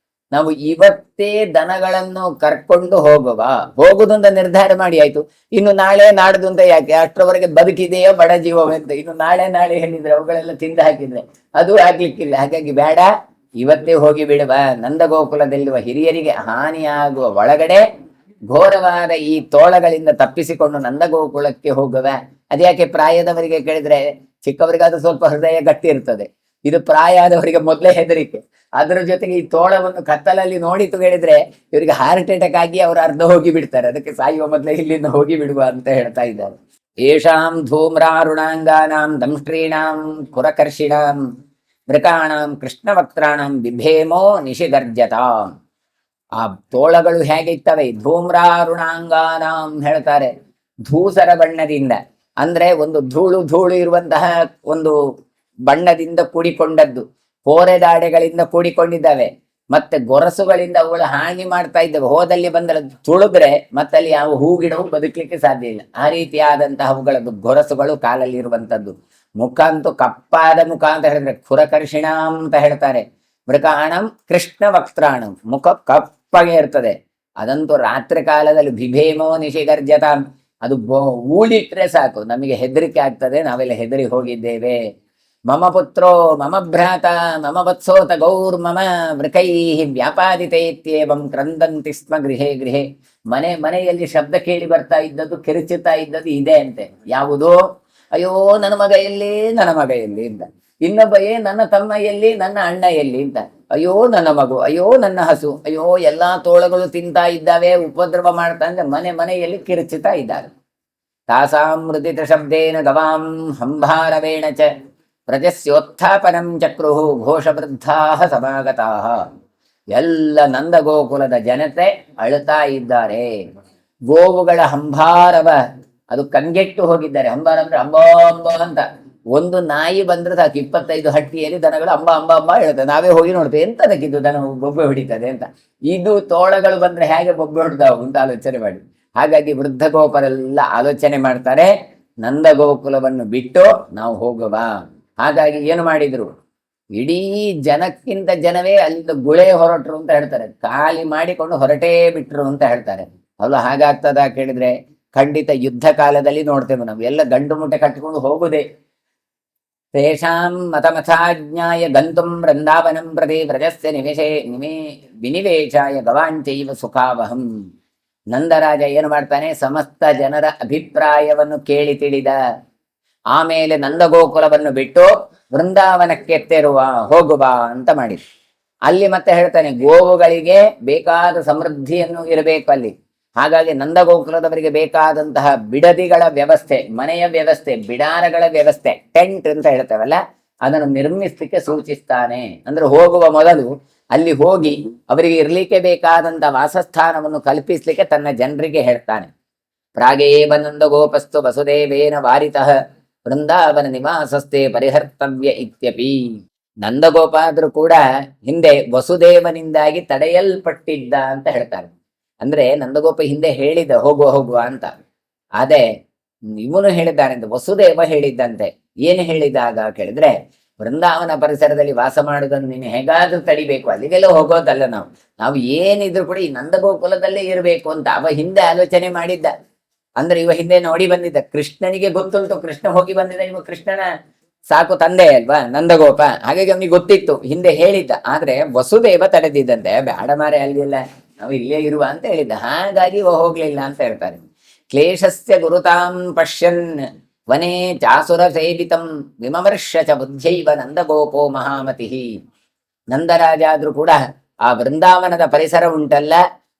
Speaker 1: ನಾವು ಇವತ್ತೇ ದನಗಳನ್ನು ಕರ್ಕೊಂಡು ಹೋಗುದು ಅಂತ ನಿರ್ಧಾರ ಮಾಡಿ ಆಯ್ತು. ಇನ್ನು ನಾಳೆ ನಾಡ್ದು ಅಂತ ಯಾಕೆ? ಅಷ್ಟರವರೆಗೆ ಬದುಕಿದೆಯೋ ಬಡ ಜೀವವೇ ಅಂತ ಇನ್ನು ನಾಳೆ ಹೇಳಿದ್ರೆ ಅವುಗಳೆಲ್ಲ ತಿಂದು ಹಾಕಿದ್ರೆ ಅದು ಆಗ್ಲಿಕ್ಕಿಲ್ಲ. ಹಾಗಾಗಿ ಬೇಡ, ಇವತ್ತೇ ಹೋಗಿ ಬಿಡುವ. ನಂದಗೋಕುಲದಲ್ಲಿರುವ ಹಿರಿಯರಿಗೆ ಹಾನಿಯಾಗುವ ಒಳಗಡೆ ಘೋರವಾದ ಈ ತೋಳಗಳಿಂದ ತಪ್ಪಿಸಿಕೊಂಡು ನಂದಗೋಕುಲಕ್ಕೆ ಹೋಗುವ. ಅದ್ಯಾಕೆ ಪ್ರಾಯದವರಿಗೆ ಕೇಳಿದ್ರೆ, ಚಿಕ್ಕವರಿಗಾದ್ರೂ ಸ್ವಲ್ಪ ಹೃದಯ ಗಟ್ಟಿ ಇರ್ತದೆ, ಇದು ಪ್ರಾಯ ಆದವರಿಗೆ ಮೊದಲೇ ಹೆದರಿಕೆ. ಅದರ ಜೊತೆಗೆ ಈ ತೋಳವನ್ನು ಕತ್ತಲಲ್ಲಿ ನೋಡಿತು ಹೇಳಿದ್ರೆ ಇವರಿಗೆ ಹಾರ್ಟ್ ಅಟ್ಯಾಕ್ ಆಗಿ ಅವರು ಅರ್ಧ ಹೋಗಿ ಬಿಡ್ತಾರೆ. ಅದಕ್ಕೆ ಸಾಯುವ ಮೊದಲೇ ಇಲ್ಲಿಂದ ಹೋಗಿ ಬಿಡುವ ಅಂತ ಹೇಳ್ತಾ ಇದ್ದಾರೆ. ಏಷಾಂ ಧೂಮ್ರಾರುಣಾಂಗಾನಾಂ ದಂಷ್ಟ್ರೀಣಾಂ ಕುರಕರ್ಷಿಣಾಂ ಮೃಕಾಣಾಂ ಕೃಷ್ಣವಕ್ತ್ರಾಣಾಂ ಬಿಭೇಮೋ ನಿಶಿಗರ್ಜತಾಂ. ಆ ತೋಳಗಳು ಹೇಗಿರ್ತವೆ? ಧೂಮ್ರಾರುಣಾಂಗಾನಾಂ ಹೇಳ್ತಾರೆ, ಧೂಸರ ಬಣ್ಣದಿಂದ, ಅಂದ್ರೆ ಒಂದು ಧೂಳು ಧೂಳು ಇರುವಂತಹ ಒಂದು ಬಣ್ಣದಿಂದ ಕೂಡಿಕೊಂಡದ್ದು, ಕೋರೆದಾಡೆಗಳಿಂದ ಕೂಡಿಕೊಂಡಿದ್ದಾವೆ, ಮತ್ತೆ ಗೊರಸುಗಳಿಂದ ಅವುಗಳು ಹಾನಿ ಮಾಡ್ತಾ ಇದ್ದಾವೆ. ಹೋದಲ್ಲಿ ಬಂದರೆ ತುಳಿದ್ರೆ ಮತ್ತಲ್ಲಿ ಯಾವ ಹೂಗಿಡವು ಬದುಕಲಿಕ್ಕೆ ಸಾಧ್ಯ ಇಲ್ಲ. ಆ ರೀತಿಯಾದಂತಹ ಅವುಗಳದ್ದು ಗೊರಸುಗಳು ಕಾಲಲ್ಲಿ ಇರುವಂತದ್ದು. ಮುಖ ಅಂತೂ ಕಪ್ಪಾದ ಮುಖ ಅಂತ ಹೇಳಿದ್ರೆ ಖುರಕರ್ಷಿಣ ಅಂತ ಹೇಳ್ತಾರೆ. ಮೃಗಾಣಂ ಕೃಷ್ಣ ವಕ್ತ್ರಾಣಂ, ಮುಖ ಕಪ್ಪಗೆ ಇರ್ತದೆ. ಅದಂತೂ ರಾತ್ರಿ ಕಾಲದಲ್ಲಿ ಬಿಭೇಮೋ ನಿಶಿಗರ್ಜತಾಂ, ಅದು ಊಳಿಟ್ರೆ ಸಾಕು ನಮಗೆ ಹೆದರಿಕೆ ಆಗ್ತದೆ, ನಾವೆಲ್ಲ ಹೆದರಿ ಹೋಗಿದ್ದೇವೆ. ಮಮ ಪುತ್ರೋ ಮಮ ಭ್ರಾತ ಮಮ ವತ್ಸೋತ ಗೌರ್ ಮಮ ವೃಕೈ ವ್ಯಾಪಾದಿತೆ ಇತ್ಯೇವಂ ಕ್ರಂದಂತಿ ಸ್ಮ ಗೃಹೇ ಗೃಹೇ. ಮನೆಯಲ್ಲಿ ಶಬ್ದ ಕೇಳಿ ಬರ್ತಾ ಇದ್ದದ್ದು, ಕಿರುಚುತ್ತಾ ಇದ್ದದ್ದು ಇದೆ ಅಂತೆ. ಯಾವುದು? ಅಯ್ಯೋ ನನ್ನ ಮಗ ಎಲ್ಲಿ, ನನ್ನ ಮಗ ಎಲ್ಲಿ ಅಂತ. ಇನ್ನೊಬ್ಬ ನನ್ನ ತಮ್ಮ ಎಲ್ಲಿ, ನನ್ನ ಅಣ್ಣ ಎಲ್ಲಿ ಅಂತ. ಅಯ್ಯೋ ನನ್ನ ಮಗು, ಅಯ್ಯೋ ನನ್ನ ಹಸು, ಅಯ್ಯೋ ಎಲ್ಲಾ ತೋಳಗಳು ತಿಂತಾ ಇದ್ದಾವೆ, ಉಪದ್ರವ ಮಾಡ್ತಾ ಅಂದ್ರೆ ಮನೆಯಲ್ಲಿ ಕಿರುಚುತ್ತಾ ಇದ್ದಾರೆ. ತಾಸಾಂ ಮೃದಿತ ಶಬ್ದೇನ ಗವಾಂ ಹಂಭಾರವೇಣ ಚ ಪ್ರಜಸ್ಯೋತ್ಥಾಪನಂ ಚಕ್ರುಹು ಘೋಷವೃದ್ಧಾಃ ಸಮಾಗತಾಃ. ಎಲ್ಲ ನಂದಗೋಕುಲದ ಜನತೆ ಅಳುತ್ತಾ ಇದ್ದಾರೆ. ಗೋವುಗಳ ಹಂಭಾರವ ಅದು ಕಂಗೆಟ್ಟು ಹೋಗಿದ್ದಾರೆ. ಹಂಬಾರ ಅಂದ್ರೆ ಅಂಬಾ ಅಂಬಾ ಅಂತ. ಒಂದು ನಾಯಿ ಬಂದ್ರೆ ಸಾಕು 25 ಹಟ್ಟಿಯಲ್ಲಿ ದನಗಳು ಅಂಬಾ ಅಂಬಾ ಅಂಬಾ ಹೇಳ್ತದೆ. ನಾವೇ ಹೋಗಿ ನೋಡ್ತೇವೆ ಎಂತದಕ್ಕಿದ್ದು ದನ ಬೊಬ್ಬೆ ಹೊಡಿತದೆ ಅಂತ. ಇದು ತೋಳಗಳು ಬಂದ್ರೆ ಹೇಗೆ ಬೊಬ್ಬೆ ಹೊಡೆದಾವು ಅಂತ ಆಲೋಚನೆ ಮಾಡಿ. ಹಾಗಾಗಿ ವೃದ್ಧ ಗೋಪರೆಲ್ಲ ಆಲೋಚನೆ ಮಾಡ್ತಾರೆ, ನಂದಗೋಕುಲವನ್ನು ಬಿಟ್ಟು ನಾವು ಹೋಗುವ. ಹಾಗಾಗಿ ಏನು ಮಾಡಿದ್ರು, ಇಡೀ ಜನಕ್ಕಿಂತ ಜನವೇ ಅಲ್ಲಿಂದ ಗುಳೆ ಹೊರಟರು ಅಂತ ಹೇಳ್ತಾರೆ. ಖಾಲಿ ಮಾಡಿಕೊಂಡು ಹೊರಟೇ ಬಿಟ್ರು ಅಂತ ಹೇಳ್ತಾರೆ. ಅಲ್ಲ ಹಾಗಾಗ್ತದ ಕೇಳಿದ್ರೆ ಖಂಡಿತ ಯುದ್ಧ ಕಾಲದಲ್ಲಿ ನೋಡ್ತೇವೆ ನಾವು. ಎಲ್ಲ ಗಂಡು ಮುಟ್ಟೆ ಕಟ್ಟಿಕೊಂಡು ಹೋಗುದೇ. ತೇಷಾಂ ಮತಮಥಾಜ್ಞಾಯ ಗಂತುಂ ವೃಂದಾವನಂ ಪ್ರತಿ ವ್ರಜಸ್ಯ ವಿನಿವೇಶಾಯ ಗವಾಂಚೈವ ಸುಖಾವಹಂ. ನಂದರಾಜ ಏನು ಮಾಡ್ತಾನೆ, ಸಮಸ್ತ ಜನರ ಅಭಿಪ್ರಾಯವನ್ನು ಕೇಳಿ ತಿಳಿದ ಆಮೇಲೆ ನಂದಗೋಕುಲವನ್ನು ಬಿಟ್ಟು ವೃಂದಾವನಕ್ಕೆ ಹೋಗುವ ಅಂತ ಮಾಡಿ. ಅಲ್ಲಿ ಮತ್ತೆ ಹೇಳ್ತಾನೆ, ಗೋವುಗಳಿಗೆ ಬೇಕಾದ ಸಮೃದ್ಧಿಯನ್ನು ಇರಬೇಕು ಅಲ್ಲಿ. ಹಾಗಾಗಿ ನಂದಗೋಕುಲದವರಿಗೆ ಬೇಕಾದಂತಹ ಬಿಡದಿಗಳ ವ್ಯವಸ್ಥೆ, ಮನೆಯ ವ್ಯವಸ್ಥೆ, ಬಿಡಾರಗಳ ವ್ಯವಸ್ಥೆ, ಟೆಂಟ್ ಅಂತ ಹೇಳ್ತೇವಲ್ಲ, ಅದನ್ನು ನಿರ್ಮಿಸಲಿಕ್ಕೆ ಸೂಚಿಸ್ತಾನೆ. ಅಂದ್ರೆ ಹೋಗುವ ಮೊದಲು ಅಲ್ಲಿ ಹೋಗಿ ಅವರಿಗೆ ಇರ್ಲಿಕ್ಕೆ ಬೇಕಾದಂತ ವಾಸಸ್ಥಾನವನ್ನು ಕಲ್ಪಿಸ್ಲಿಕ್ಕೆ ತನ್ನ ಜನರಿಗೆ ಹೇಳ್ತಾನೆ. ಪ್ರಾಗೇವ ನಂದಗೋಪಸ್ತು ವಸುದೇವೇನ ವಾರಿತಃ ವೃಂದಾವನ ನಿವಾಸಸ್ಥೆ ಪರಿಹರ್ತವ್ಯ ಇತ್ಯಪಿ. ನಂದಗೋಪ ಆದ್ರೂ ಕೂಡ ಹಿಂದೆ ವಸುದೇವನಿಂದಾಗಿ ತಡೆಯಲ್ಪಟ್ಟಿದ್ದ ಅಂತ ಹೇಳ್ತಾರೆ. ಅಂದ್ರೆ ನಂದಗೋಪ ಹಿಂದೆ ಹೇಳಿದ ಹೋಗುವ ಅಂತ. ಆದ್ರೆ ಇವನು ಹೇಳಿದ್ದಾನೆ ಅಂತ ವಸುದೇವ ಹೇಳಿದ್ದಂತೆ. ಏನು ಹೇಳಿದಾಗ ಕೇಳಿದ್ರೆ, ವೃಂದಾವನ ಪರಿಸರದಲ್ಲಿ ವಾಸ ಮಾಡುವುದನ್ನು ನೀನು ಹೇಗಾದ್ರೂ ತಡಿಬೇಕು, ಅಲ್ಲಿಗೆಲ್ಲ ಹೋಗೋದಲ್ಲ. ನಾವು ಏನಿದ್ರು ಕೂಡ ಈ ನಂದಗೋಕುಲದಲ್ಲೇ ಇರಬೇಕು ಅಂತ ಅವ ಹಿಂದೆ ಆಲೋಚನೆ ಮಾಡಿದ್ದ. ಅಂದ್ರೆ ಇವ ಹಿಂದೆ ನೋಡಿ ಬಂದಿದ್ದ, ಕೃಷ್ಣನಿಗೆ ಗೊತ್ತುಂಟು, ಕೃಷ್ಣ ಹೋಗಿ ಬಂದಿದ್ದ, ಇವ ಕೃಷ್ಣನ ಸಾಕು ತಂದೆ ಅಲ್ವಾ ನಂದಗೋಪ. ಹಾಗಾಗಿ ಅವನಿಗೆ ಗೊತ್ತಿತ್ತು, ಹಿಂದೆ ಹೇಳಿದ್ದ. ಆದ್ರೆ ವಸುದೇವ ತಡೆದಿದ್ದಂತೆ, ಬೇಡ ಮಾರೆ ಅಲ್ಲಿಲ್ಲ, ನಾವು ಇಲ್ಲೇ ಇರುವ ಅಂತ ಹೇಳಿದ್ದ. ಹಾಗಾಗಿ ಹೋಗ್ಲಿಲ್ಲ ಅಂತ ಹೇಳ್ತಾರೆ. ಕ್ಲೇಶಸ್ಯ ಗುರುತಾಂ ಪಶ್ಯನ್ ವನೇ ಚಾಸುರ ಸೇವಿತಂ ವಿಮರ್ಶ ಚ ಬುದ್ಧೈವ ನಂದಗೋಪೋ ಮಹಾಮತಿ. ನಂದರಾಜ ಆದ್ರೂ ಕೂಡ ಆ ವೃಂದಾವನದ ಪರಿಸರ ಉಂಟಲ್ಲ,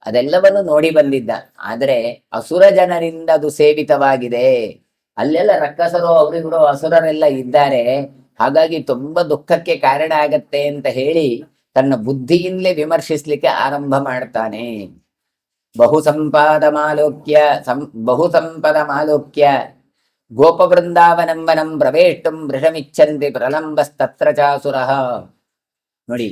Speaker 1: ಅದೆಲ್ಲವನ್ನು ನೋಡಿ ಬಂದಿದ್ದ. ಆದ್ರೆ ಅಸುರ ಜನರಿಂದ ಅದು ಸೇವಿತವಾಗಿದೆ. ಅಲ್ಲೆಲ್ಲ ರಕ್ಕಸರು ಅವರಿವರು ಅಸುರರೆಲ್ಲ ಇದ್ದಾರೆ. ಹಾಗಾಗಿ ತುಂಬಾ ದುಃಖಕ್ಕೆ ಕಾರಣ ಆಗತ್ತೆ ಅಂತ ಹೇಳಿ ತನ್ನ ಬುದ್ಧಿಯಿಂದಲೇ ವಿಮರ್ಶಿಸ್ಲಿಕ್ಕೆ ಆರಂಭ ಮಾಡ್ತಾನೆ. ಬಹು ಸಂಪದ ಮಾಲೋಕ್ಯ ಗೋಪ ವೃಂದಾವನಂ ವನಂ ಪ್ರವೇಷ್ಟುಂ ವೃಷಮಿಚ್ಛಂತಿ ಪ್ರಲಂಬಸ್ತತ್ರ ಚಾಸುರಃ. ನೋಡಿ,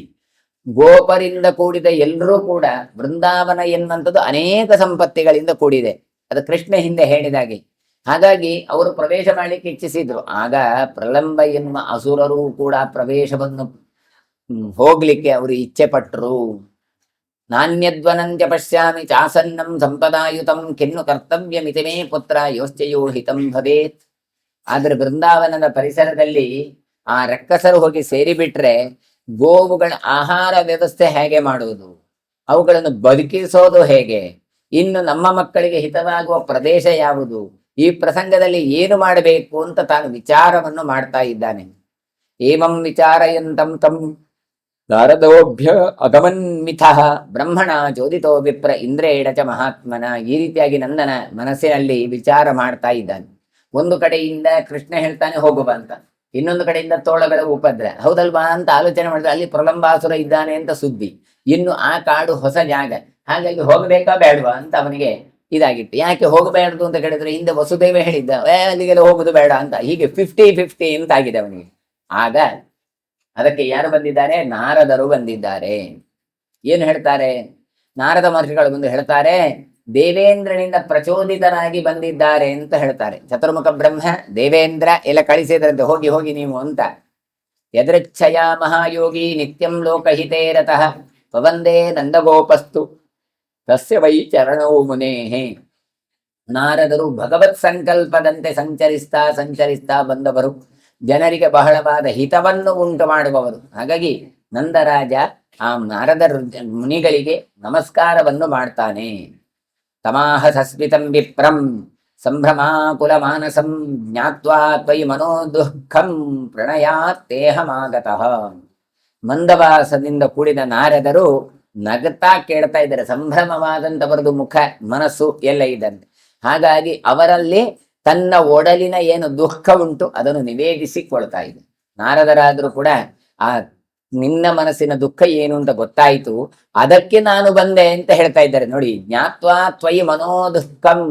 Speaker 1: ಗೋಪರಿಂದ ಕೂಡಿದ ಎಲ್ಲರೂ ಕೂಡ, ವೃಂದಾವನ ಎನ್ನುವಂಥದ್ದು ಅನೇಕ ಸಂಪತ್ತಿಗಳಿಂದ ಕೂಡಿದೆ. ಅದು ಕೃಷ್ಣ ಹಿಂದೆ ಹೇಳಿದಾಗೆ. ಹಾಗಾಗಿ ಅವರು ಪ್ರವೇಶ ಮಾಡಲಿಕ್ಕೆ ಇಚ್ಛಿಸಿದ್ರು. ಆಗ ಪ್ರಲಂಬ ಎನ್ನುವ ಅಸುರರು ಕೂಡ ಪ್ರವೇಶವನ್ನು ಹೋಗ್ಲಿಕ್ಕೆ ಅವರು ಇಚ್ಛೆ ಪಟ್ಟರು. ನಾಣ್ಯದ್ವನಂತ್ಯ ಪಶ್ಯಾಮಿ ಚಾಸನ್ನಂ ಸಂಪದಾಯುತಂ ಕಿನ್ನು ಕರ್ತವ್ಯಮಿತಿ ಮೇ ಪುತ್ರ ಯೋಶ್ಚಯೋ ಹಿತಂ ಭವೇತ್. ಆದ್ರೆ ವೃಂದಾವನದ ಪರಿಸರದಲ್ಲಿ ಆ ರಕ್ಕಸರು ಹೋಗಿ ಸೇರಿಬಿಟ್ರೆ ಗೋವುಗಳ ಆಹಾರ ವ್ಯವಸ್ಥೆ ಹೇಗೆ ಮಾಡುವುದು, ಅವುಗಳನ್ನು ಬದುಕಿಸೋದು ಹೇಗೆ, ಇನ್ನು ನಮ್ಮ ಮಕ್ಕಳಿಗೆ ಹಿತವಾಗುವ ಪ್ರದೇಶ ಯಾವುದು, ಈ ಪ್ರಸಂಗದಲ್ಲಿ ಏನು ಮಾಡಬೇಕು ಅಂತ ತಾನು ವಿಚಾರವನ್ನು ಮಾಡ್ತಾ ಇದ್ದಾನೆ. ಏವಂ ವಿಚಾರಯಂತಂ ತಂ ನಾರದೋಭ್ಯ ಅಗಮನ್ಮಿಥಃ ಬ್ರಹ್ಮಣ ಚೋದಿತೋ ವಿಪ್ರ ಇಂದ್ರೇಣ ಚ ಮಹಾತ್ಮನ. ಈ ರೀತಿಯಾಗಿ ನಂದನ ಮನಸ್ಸಿನಲ್ಲಿ ವಿಚಾರ ಮಾಡ್ತಾ ಇದ್ದಾನೆ. ಒಂದು ಕಡೆಯಿಂದ ಕೃಷ್ಣ ಹೇಳ್ತಾನೆ ಹೋಗುವ ಅಂತ, ಇನ್ನೊಂದು ಕಡೆಯಿಂದ ತೋಳಗಳ ಉಪದ್ರ, ಹೌದಲ್ವಾ ಅಂತ ಆಲೋಚನೆ ಮಾಡಿದ್ರೆ ಅಲ್ಲಿ ಪ್ರಲಂಬಾಸುರ ಇದ್ದಾನೆ ಅಂತ ಸುದ್ದಿ. ಇನ್ನು ಆ ಕಾಡು ಹೊಸ ಜಾಗ, ಹಾಗಾಗಿ ಹೋಗಬೇಕಾ ಬೇಡವಾ ಅಂತ ಅವನಿಗೆ ಇದಾಗಿತ್ತು. ಯಾಕೆ ಹೋಗಬೇಡದು ಅಂತ ಕೇಳಿದ್ರೆ ಹಿಂದೆ ವಸುದೇವ ಹೇಳಿದ್ದ ಅಲ್ಲಿಗೆಲ್ಲ ಹೋಗುದು ಬೇಡ ಅಂತ. ಹೀಗೆ 50-50 ಅಂತ ಆಗಿದೆ ಅವನಿಗೆ. ಆಗ ಅದಕ್ಕೆ ಯಾರು ಬಂದಿದ್ದಾರೆ? ನಾರದರು ಬಂದಿದ್ದಾರೆ. ಏನು ಹೇಳ್ತಾರೆ? ನಾರದ ಮಹರ್ಷಿಗಳು ಬಂದು ಹೇಳ್ತಾರೆ, ದೇವೇಂದ್ರನಿಂದ ಪ್ರಚೋದಿತರಾಗಿ ಬಂದಿದ್ದಾರೆ ಅಂತ ಹೇಳ್ತಾರೆ. ಚತುರ್ಮುಖ ಬ್ರಹ್ಮ ದೇವೇಂದ್ರ ಎಲ್ಲ ಕಳಿಸಿದ್ರಂತೆ, ಹೋಗಿ ಹೋಗಿ ನೀವು ಅಂತ. ಯದೃಚ್ಛಯ ಮಹಾಯೋಗಿ ನಿತ್ಯಂ ಲೋಕಹಿತೇ ರತಃ ಪವಂದೇ ನಂದಗೋಪಸ್ತು ತಸ್ಯ ವೈ ಚರಣವು ಮುನೇಹೇ. ನಾರದರು ಭಗವತ್ ಸಂಕಲ್ಪದಂತೆ ಸಂಚರಿಸ್ತಾ ಬಂದವರು, ಜನರಿಗೆ ಬಹಳವಾದ ಹಿತವನ್ನು ಉಂಟು ಮಾಡುವವರು. ಹಾಗಾಗಿ ನಂದರಾಜ ಆ ನಾರದ ಮುನಿಗಳಿಗೆ ನಮಸ್ಕಾರವನ್ನು ಮಾಡ್ತಾನೆ. ತಮಾಹ ಸಸ್ಮಿತಂ ವಿಪ್ರಂ ಸಂಭ್ರಮಾಕುಲ ಮಾನಸಂ ಜ್ಞಾತ್ವಾ ತ್ವಯಿ ಮನೋ ದುಃಖಂ ಪ್ರಣಯಾತ್ತೇಹಮಾಗತಃ. ಮಂದವಾಸದಿಂದ ಕೂಡಿದ ನಾರದರು ನಗತಾ ಕೇಳ್ತಾ ಇದ್ದಾರೆ. ಸಂಭ್ರಮವಾದಂಥವರದು ಮುಖ ಮನಸ್ಸು ಎಲ್ಲ ಇದ್ದಂತೆ. ಹಾಗಾಗಿ ಅವರಲ್ಲಿ ತನ್ನ ಒಡಲಿನ ಏನು ದುಃಖ ಉಂಟು ಅದನ್ನು ನಿವೇದಿಸಿಕೊಳ್ತಾ ಇದೆ. ನಾರದರಾದ್ರೂ ಕೂಡ ಆ ನಿನ್ನ ಮನಸ್ಸಿನ ದುಃಖ ಏನು ಅಂತ ಗೊತ್ತಾಯಿತು, ಅದಕ್ಕೆ ನಾನು ಬಂದೆ ಅಂತ ಹೇಳ್ತಾ ಇದ್ದಾರೆ. ನೋಡಿ, ಜ್ಞಾತ್ವಾ ತ್ವಯಿ ಮನೋ ದುಃಖಂ,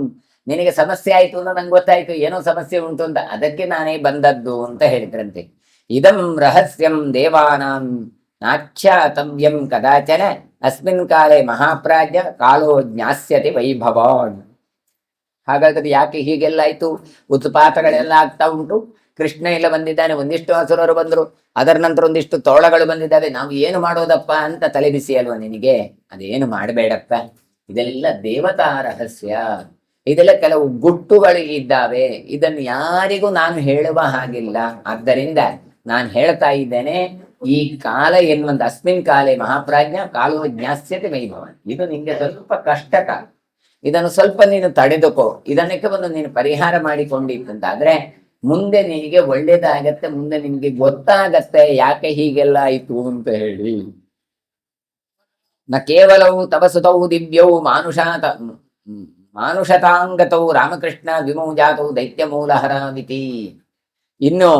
Speaker 1: ನಿನಗೆ ಸಮಸ್ಯೆ ಆಯ್ತು ಅಂತ ನಂಗೆ ಗೊತ್ತಾಯ್ತು, ಏನೋ ಸಮಸ್ಯೆ ಉಂಟು ಅಂತ, ಅದಕ್ಕೆ ನಾನೇ ಬಂದದ್ದು ಅಂತ ಹೇಳಿದ್ರಂತೆ. ಇದಂ ರಹಸ್ಯಂ ದೇವಾನಾಂ ನಾಚ್ಯಾತವ್ಯಂ ಕದಾಚನ ಅಸ್ಮಿನ್ ಕಾಲೇ ಮಹಾಪ್ರಾಜ್ಯ ಕಾಲೋ ಜ್ಞಾಸ್ಯತೆ ವೈಭವಾನ್. ಹಾಗಾದ್ರೆ ಯಾಕೆ ಹೀಗೆಲ್ಲ ಆಯ್ತು? ಉತ್ಪಾತಗಳೆಲ್ಲ ಆಗ್ತಾ ಉಂಟು. ಕೃಷ್ಣ ಎಲ್ಲ ಬಂದಿದ್ದಾನೆ, ಒಂದಿಷ್ಟು ಅಸುರರು ಬಂದರು, ಅದರ ನಂತರ ಒಂದಿಷ್ಟು ತೋಳಗಳು ಬಂದಿದ್ದಾವೆ. ನಾವು ಏನು ಮಾಡೋದಪ್ಪ ಅಂತ ತಲೆಬಿಸಿ ಅಲ್ವಾ ನಿನಗೆ? ಅದೇನು ಮಾಡಬೇಡಪ್ಪ, ಇದೆಲ್ಲ ದೇವತಾ ರಹಸ್ಯ, ಇದೆಲ್ಲ ಕೆಲವು ಗುಟ್ಟುಗಳು ಇದ್ದಾವೆ, ಇದನ್ನು ಯಾರಿಗೂ ನಾನು ಹೇಳುವ ಹಾಗಿಲ್ಲ. ಆದ್ದರಿಂದ ನಾನು ಹೇಳ್ತಾ ಇದ್ದೇನೆ, ಈ ಕಾಲ ಎನ್ನುವಂತ ಅಸ್ಮಿನ್ ಕಾಲೇ ಮಹಾಪ್ರಾಜ್ಞ ಕಾಲೋ ಜ್ಞಾಸ್ಯತೆ ವೈಭವ, ಇದು ನಿಂಗೆ ಸ್ವಲ್ಪ ಕಷ್ಟಕ, ಇದನ್ನು ಸ್ವಲ್ಪ ನೀನು ತಡೆದುಕೋ, ಇದನ್ನಕ್ಕೆ ಬಂದು ನೀನು ಪರಿಹಾರ ಮಾಡಿಕೊಂಡಿತ್ತಂತಾದ್ರೆ ಮುಂದೆ ನಿನಗೆ ಒಳ್ಳೇದಾಗತ್ತೆ, ಮುಂದೆ ನಿನ್ಗೆ ಗೊತ್ತಾಗತ್ತೆ ಯಾಕೆ ಹೀಗೆಲ್ಲ ಆಯ್ತು ಅಂತ ಹೇಳಿ. ನ ಕೇವಲವು ತಪಸುತೌ ದಿವ್ಯವು ಮಾನುಷತಾಂಗತವು ರಾಮಕೃಷ್ಣ ವಿಮೌ ಜಾತವು ದೈತ್ಯ ಮೂಲಹರಾಮಿತಿ. ಇನ್ನು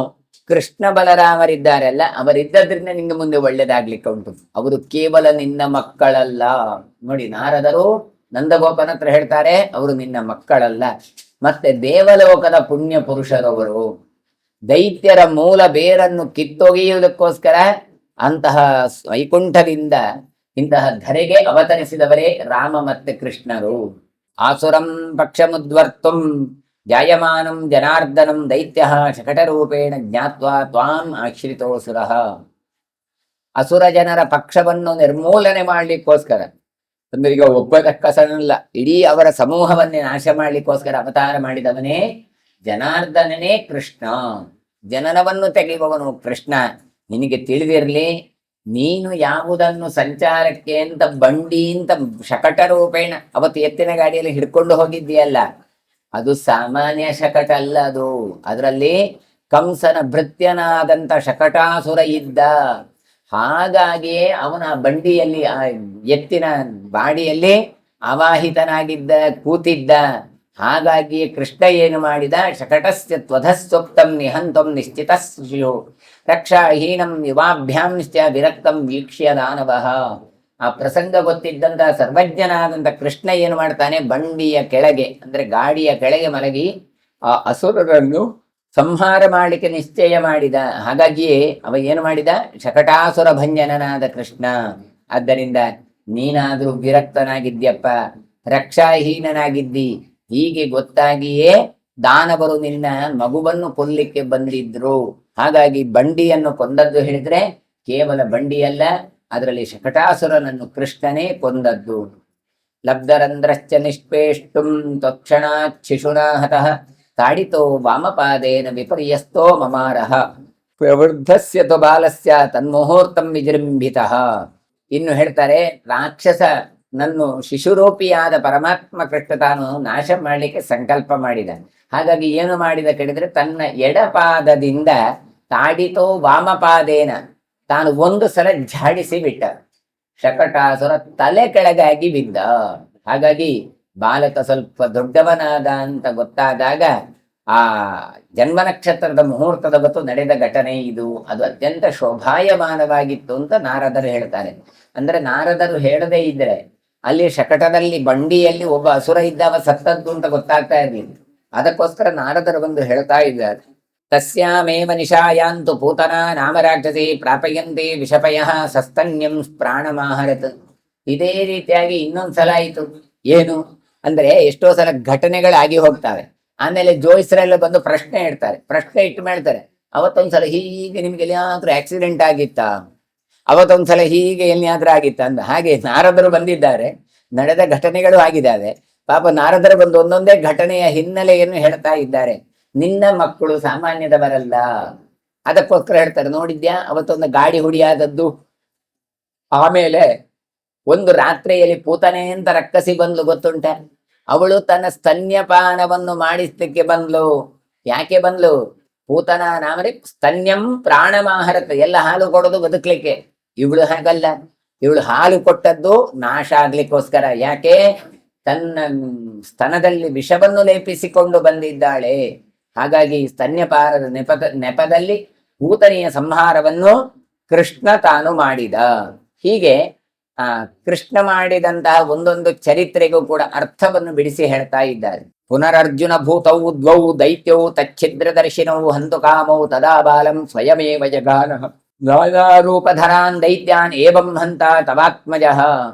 Speaker 1: ಕೃಷ್ಣ ಬಲರಾಮರಿದ್ದಾರೆ ಅಲ್ಲ, ಅವರಿದ್ದರಿಂದ ನಿಂಗೆ ಮುಂದೆ ಒಳ್ಳೇದಾಗ್ಲಿಕ್ಕೆ ಉಂಟು. ಅವರು ಕೇವಲ ನಿನ್ನ ಮಕ್ಕಳಲ್ಲ. ನೋಡಿ, ನಾರದರು ನಂದಗೋಪನ ಹತ್ರ ಹೇಳ್ತಾರೆ, ಅವರು ನಿನ್ನ ಮಕ್ಕಳಲ್ಲ. ಮತ್ತೆ ದೇವಲೋಕದ ಪುಣ್ಯ ಪುರುಷರವರು, ದೈತ್ಯರ ಮೂಲ ಬೇರನ್ನು ಕಿತ್ತೊಗೆಯುವುದಕ್ಕೋಸ್ಕರ ಅಂತಹ ವೈಕುಂಠದಿಂದ ಇಂತಹ ಧರೆಗೆ ಅವತರಿಸಿದವರೇ ರಾಮ ಮತ್ತೆ ಕೃಷ್ಣರು. ಆಸುರಂ ಪಕ್ಷಮುದ್ವರ್ತುಂ ಜಾಯಮಾನಂ ಜನಾರ್ದನಂ ದೈತ್ಯ ಶಕಟರೂಪೇಣ ಜ್ಞಾತ್ವಾ ತ್ವಾಂ ಆಶ್ರಿತೋಸುರಃ. ಅಸುರ ಜನರ ಪಕ್ಷವನ್ನು ನಿರ್ಮೂಲನೆ ಮಾಡ್ಲಿಕ್ಕೋಸ್ಕರ, ಅಂದ್ರೆ ಈಗ ಒಬ್ಬ ಕಸನಲ್ಲ, ಇಡೀ ಅವರ ಸಮೂಹವನ್ನೇ ನಾಶ ಮಾಡ್ಲಿಕ್ಕೋಸ್ಕರ ಅವತಾರ ಮಾಡಿದವನೇ ಜನಾರ್ದನನೇ ಕೃಷ್ಣ. ಜನನವನ್ನು ತೆಗೆಯುವವನು ಕೃಷ್ಣ. ನಿನಗೆ ತಿಳಿದಿರ್ಲಿ, ನೀನು ಯಾವುದನ್ನು ಸಂಚಾರಕ್ಕೆ ಅಂತ ಬಂಡಿ ಅಂತ ಶಕಟ ರೂಪೇಣ ಅವತ್ತು ಎತ್ತಿನ ಗಾಡಿಯಲ್ಲಿ ಹಿಡ್ಕೊಂಡು ಹೋಗಿದ್ದೀಯಲ್ಲ, ಅದು ಸಾಮಾನ್ಯ ಶಕಟ ಅಲ್ಲ. ಅದು ಅದರಲ್ಲಿ ಕಂಸನ ಭೃತ್ಯನಾದಂತ ಶಕಟಾಸುರ ಇದ್ದ. ಹಾಗಾಗಿಯೇ ಅವನ ಬಂಡಿಯಲ್ಲಿ, ಆ ಎತ್ತಿನ ಬಾಡಿಯಲ್ಲಿ ಅವಾಹಿತನಾಗಿದ್ದ, ಕೂತಿದ್ದ. ಹಾಗಾಗಿ ಕೃಷ್ಣ ಏನು ಮಾಡಿದ? ಶಕಟಸ್ಯ ತ್ವಧಸ್ವಪ್ತಂ ನಿಹಂತಂ ನಿಶ್ಚಿತಸ್ಯು ರಕ್ಷಾಹೀನಂ ಯುವಾಭ್ಯಾಂಶ್ಚ ವಿರಕ್ತಂ ವೀಕ್ಷ್ಯ ದಾನವಃ. ಆ ಪ್ರಸಂಗ ಗೊತ್ತಿದ್ದಂತ ಸರ್ವಜ್ಞನಾದಂತ ಕೃಷ್ಣ ಏನು ಮಾಡ್ತಾನೆ? ಬಂಡಿಯ ಕೆಳಗೆ, ಅಂದ್ರೆ ಗಾಡಿಯ ಕೆಳಗೆ ಮಲಗಿ ಆ ಅಸುರರನ್ನು ಸಂಹಾರ ಮಾಡಲಿಕ್ಕೆ ನಿಶ್ಚಯ ಮಾಡಿದ. ಹಾಗಾಗಿಯೇ ಅವ ಏನು ಮಾಡಿದ? ಶಕಟಾಸುರ ಭಂಜನನಾದ ಕೃಷ್ಣ. ಆದ್ದರಿಂದ ನೀನಾದ್ರೂ ವಿರಕ್ತನಾಗಿದ್ಯಪ್ಪ, ರಕ್ಷಾಹೀನನಾಗಿದ್ದಿ. ಹೀಗೆ ಗೊತ್ತಾಗಿಯೇ ದಾನವರು ನಿನ್ನ ಮಗುವನ್ನು ಕೊಲ್ಲಿಕ್ಕೆ ಬಂದಿದ್ರು. ಹಾಗಾಗಿ ಬಂಡಿಯನ್ನು ಕೊಂದದ್ದು ಹೇಳಿದ್ರೆ ಕೇವಲ ಬಂಡಿಯಲ್ಲ, ಅದರಲ್ಲಿ ಶಕಟಾಸುರನನ್ನು ಕೃಷ್ಣನೇ ಕೊಂದದ್ದು. ಲಬ್ಧರಂಧ್ರಶ್ಚ ನಿಷ್ಪೇಷ್ಟುಂ ತಕ್ಷಣಾತ್ ಶಿಶುನಾ ಹತಃ ತಾಡಿತೋ ವಾಮಪಾದೇನ ವಿಪರ್ಯಸ್ತೋ ಮಮಾರಹ ಪ್ರವೃದ್ಧಸ್ಯ ತು ಬಾಲಸ್ಯ ತನ್ಮುಹೂರ್ತಂ ವಿಜೃಂಭಿತಃ. ಇನ್ನು ಹೇಳ್ತಾರೆ, ರಾಕ್ಷಸ ನನ್ನ ಶಿಶುರೂಪಿಯಾದ ಪರಮಾತ್ಮ ಕೃಷ್ಣ ತಾನು ನಾಶ ಮಾಡಲಿಕ್ಕೆ ಸಂಕಲ್ಪ ಮಾಡಿದ. ಹಾಗಾಗಿ ಏನು ಮಾಡಿದ ಕೇಳಿದ್ರೆ, ತನ್ನ ಎಡಪಾದದಿಂದ ತಾಡಿತೋ ವಾಮಪಾದೇನ ತಾನು ಒಂದು ಸಲ ಝಾಡಿಸಿ ಬಿಟ್ಟ. ಶಕಟಾಸುರ ತಲೆ ಕೆಳಗಾಗಿ ಬಿದ್ದ. ಹಾಗಾಗಿ ಬಾಲಕ ಸ್ವಲ್ಪ ದೊಡ್ಡವನಾದ ಅಂತ ಗೊತ್ತಾದಾಗ, ಆ ಜನ್ಮ ನಕ್ಷತ್ರದ ಮುಹೂರ್ತದ ಹೊತ್ತು ನಡೆದ ಘಟನೆ ಇದು. ಅದು ಅತ್ಯಂತ ಶೋಭಾಯಮಾನವಾಗಿತ್ತು ಅಂತ ನಾರದರು ಹೇಳ್ತಾರೆ. ಅಂದ್ರೆ ನಾರದರು ಹೇಳದೇ ಇದ್ರೆ ಅಲ್ಲಿ ಶಕಟದಲ್ಲಿ ಬಂಡಿಯಲ್ಲಿ ಒಬ್ಬ ಅಸುರ ಇದ್ದವ ಸತ್ತದ್ದು ಅಂತ ಗೊತ್ತಾಗ್ತಾ ಇರ್ಲಿಲ್ಲ. ಅದಕ್ಕೋಸ್ಕರ ನಾರದರು ಬಂದು ಹೇಳ್ತಾ ಇದ್ದಾರೆ, ತಸ್ಯಾಮೇವ ನಿಶಾಯಾಂತು ಪೂತನ ನಾಮರಾಕ್ಷಸಿ ಪ್ರಾಪಯಂತೆ ವಿಷಪಯ ಸಸ್ತನ್ಯಂ ಪ್ರಾಣಮಾಹರತ್. ಇದೇ ರೀತಿಯಾಗಿ ಇನ್ನೊಂದ್ಸಲ ಆಯಿತು. ಏನು ಅಂದ್ರೆ, ಎಷ್ಟೋ ಸಲ ಘಟನೆಗಳಾಗಿ ಹೋಗ್ತವೆ. ಆಮೇಲೆ ಜೋಯಿಸರೆಲ್ಲ ಬಂದು ಪ್ರಶ್ನೆ ಇಡ್ತಾರೆ. ಪ್ರಶ್ನೆ ಇಟ್ಟು ಮಾಡ್ತಾರೆ, ಅವತ್ತೊಂದ್ಸಲ ಹೀಗೆ ನಿಮ್ಗೆ ಎಲ್ಲಿಯಾದ್ರೂ ಆಕ್ಸಿಡೆಂಟ್ ಆಗಿತ್ತಾ, ಅವತ್ತೊಂದ್ಸಲ ಹೀಗೆ ಎಲ್ಲಿಯಾದ್ರೂ ಆಗಿತ್ತ ಅಂತ. ಹಾಗೆ ನಾರದರು ಬಂದಿದ್ದಾರೆ, ನಡೆದ ಘಟನೆಗಳು ಆಗಿದ್ದಾವೆ. ಪಾಪ ನಾರದರು ಬಂದು ಒಂದೊಂದೇ ಘಟನೆಯ ಹಿನ್ನೆಲೆಯನ್ನು ಹೇಳ್ತಾ ಇದ್ದಾರೆ. ನಿನ್ನ ಮಕ್ಕಳು ಸಾಮಾನ್ಯದವರಲ್ಲ, ಅದಕ್ಕೋಸ್ಕರ ಹೇಳ್ತಾರೆ. ನೋಡಿದ್ಯಾ ಅವತ್ತೊಂದು ಗಾಡಿ ಹುಡಿಯಾದದ್ದು, ಆಮೇಲೆ ಒಂದು ರಾತ್ರಿಯಲ್ಲಿ ಪೂತನೆ ಅಂತ ರಕ್ಕಸಿ ಬಂದ್ಲು, ಗೊತ್ತುಂಟ? ಅವಳು ತನ್ನ ಸ್ತನ್ಯಪಾನವನ್ನು ಮಾಡಿಸ್ಲಿಕ್ಕೆ ಬಂದ್ಲು. ಯಾಕೆ ಬಂದ್ಲು? ಪೂತನ ನಾಮರಿ ಸ್ತನ್ಯಂ ಪ್ರಾಣಮಾಹರತ, ಎಲ್ಲ ಹಾಲು ಕೊಡೋದು ಬದುಕ್ಲಿಕ್ಕೆ. ಇವಳು ಹಾಗಲ್ಲ, ಇವಳು ಹಾಲು ಕೊಟ್ಟದ್ದು ನಾಶ ಆಗ್ಲಿಕ್ಕೋಸ್ಕರ. ಯಾಕೆ? ತನ್ನ ಸ್ತನದಲ್ಲಿ ವಿಷವನ್ನು ಲೇಪಿಸಿಕೊಂಡು ಬಂದಿದ್ದಾಳೆ. ಹಾಗಾಗಿ ಸ್ತನ್ಯಪಾನದ ನೆಪದಲ್ಲಿ ಪೂತನೆಯ ಸಂಹಾರವನ್ನು ಕೃಷ್ಣ ತಾನು ಮಾಡಿದ. ಹೀಗೆ ಕೃಷ್ಣ ಮಾಡಿದಂತಹ ಒಂದೊಂದು ಚರಿತ್ರೆಗೂ ಕೂಡ ಅರ್ಥವನ್ನು ಬಿಡಿಸಿ ಹೇಳ್ತಾ ಇದ್ದಾರೆ. ಪುನರರ್ಜುನ ಭೂತೌ ದ್ವೌ ದೈತ್ಯೌ ತಚ್ಛಿದ್ರದರ್ಶಿನೌ ಹಂತು ಕಾಮೌ ತದಾ ಬಾಲಂ ಸ್ವಯಮೇವ ಜಗಾನಃ ರೂಪಧರಾನ್ ದೈತ್ಯಾನ್ ಏವಂ ಹಂತ ತವಾತ್ಮಜಃ.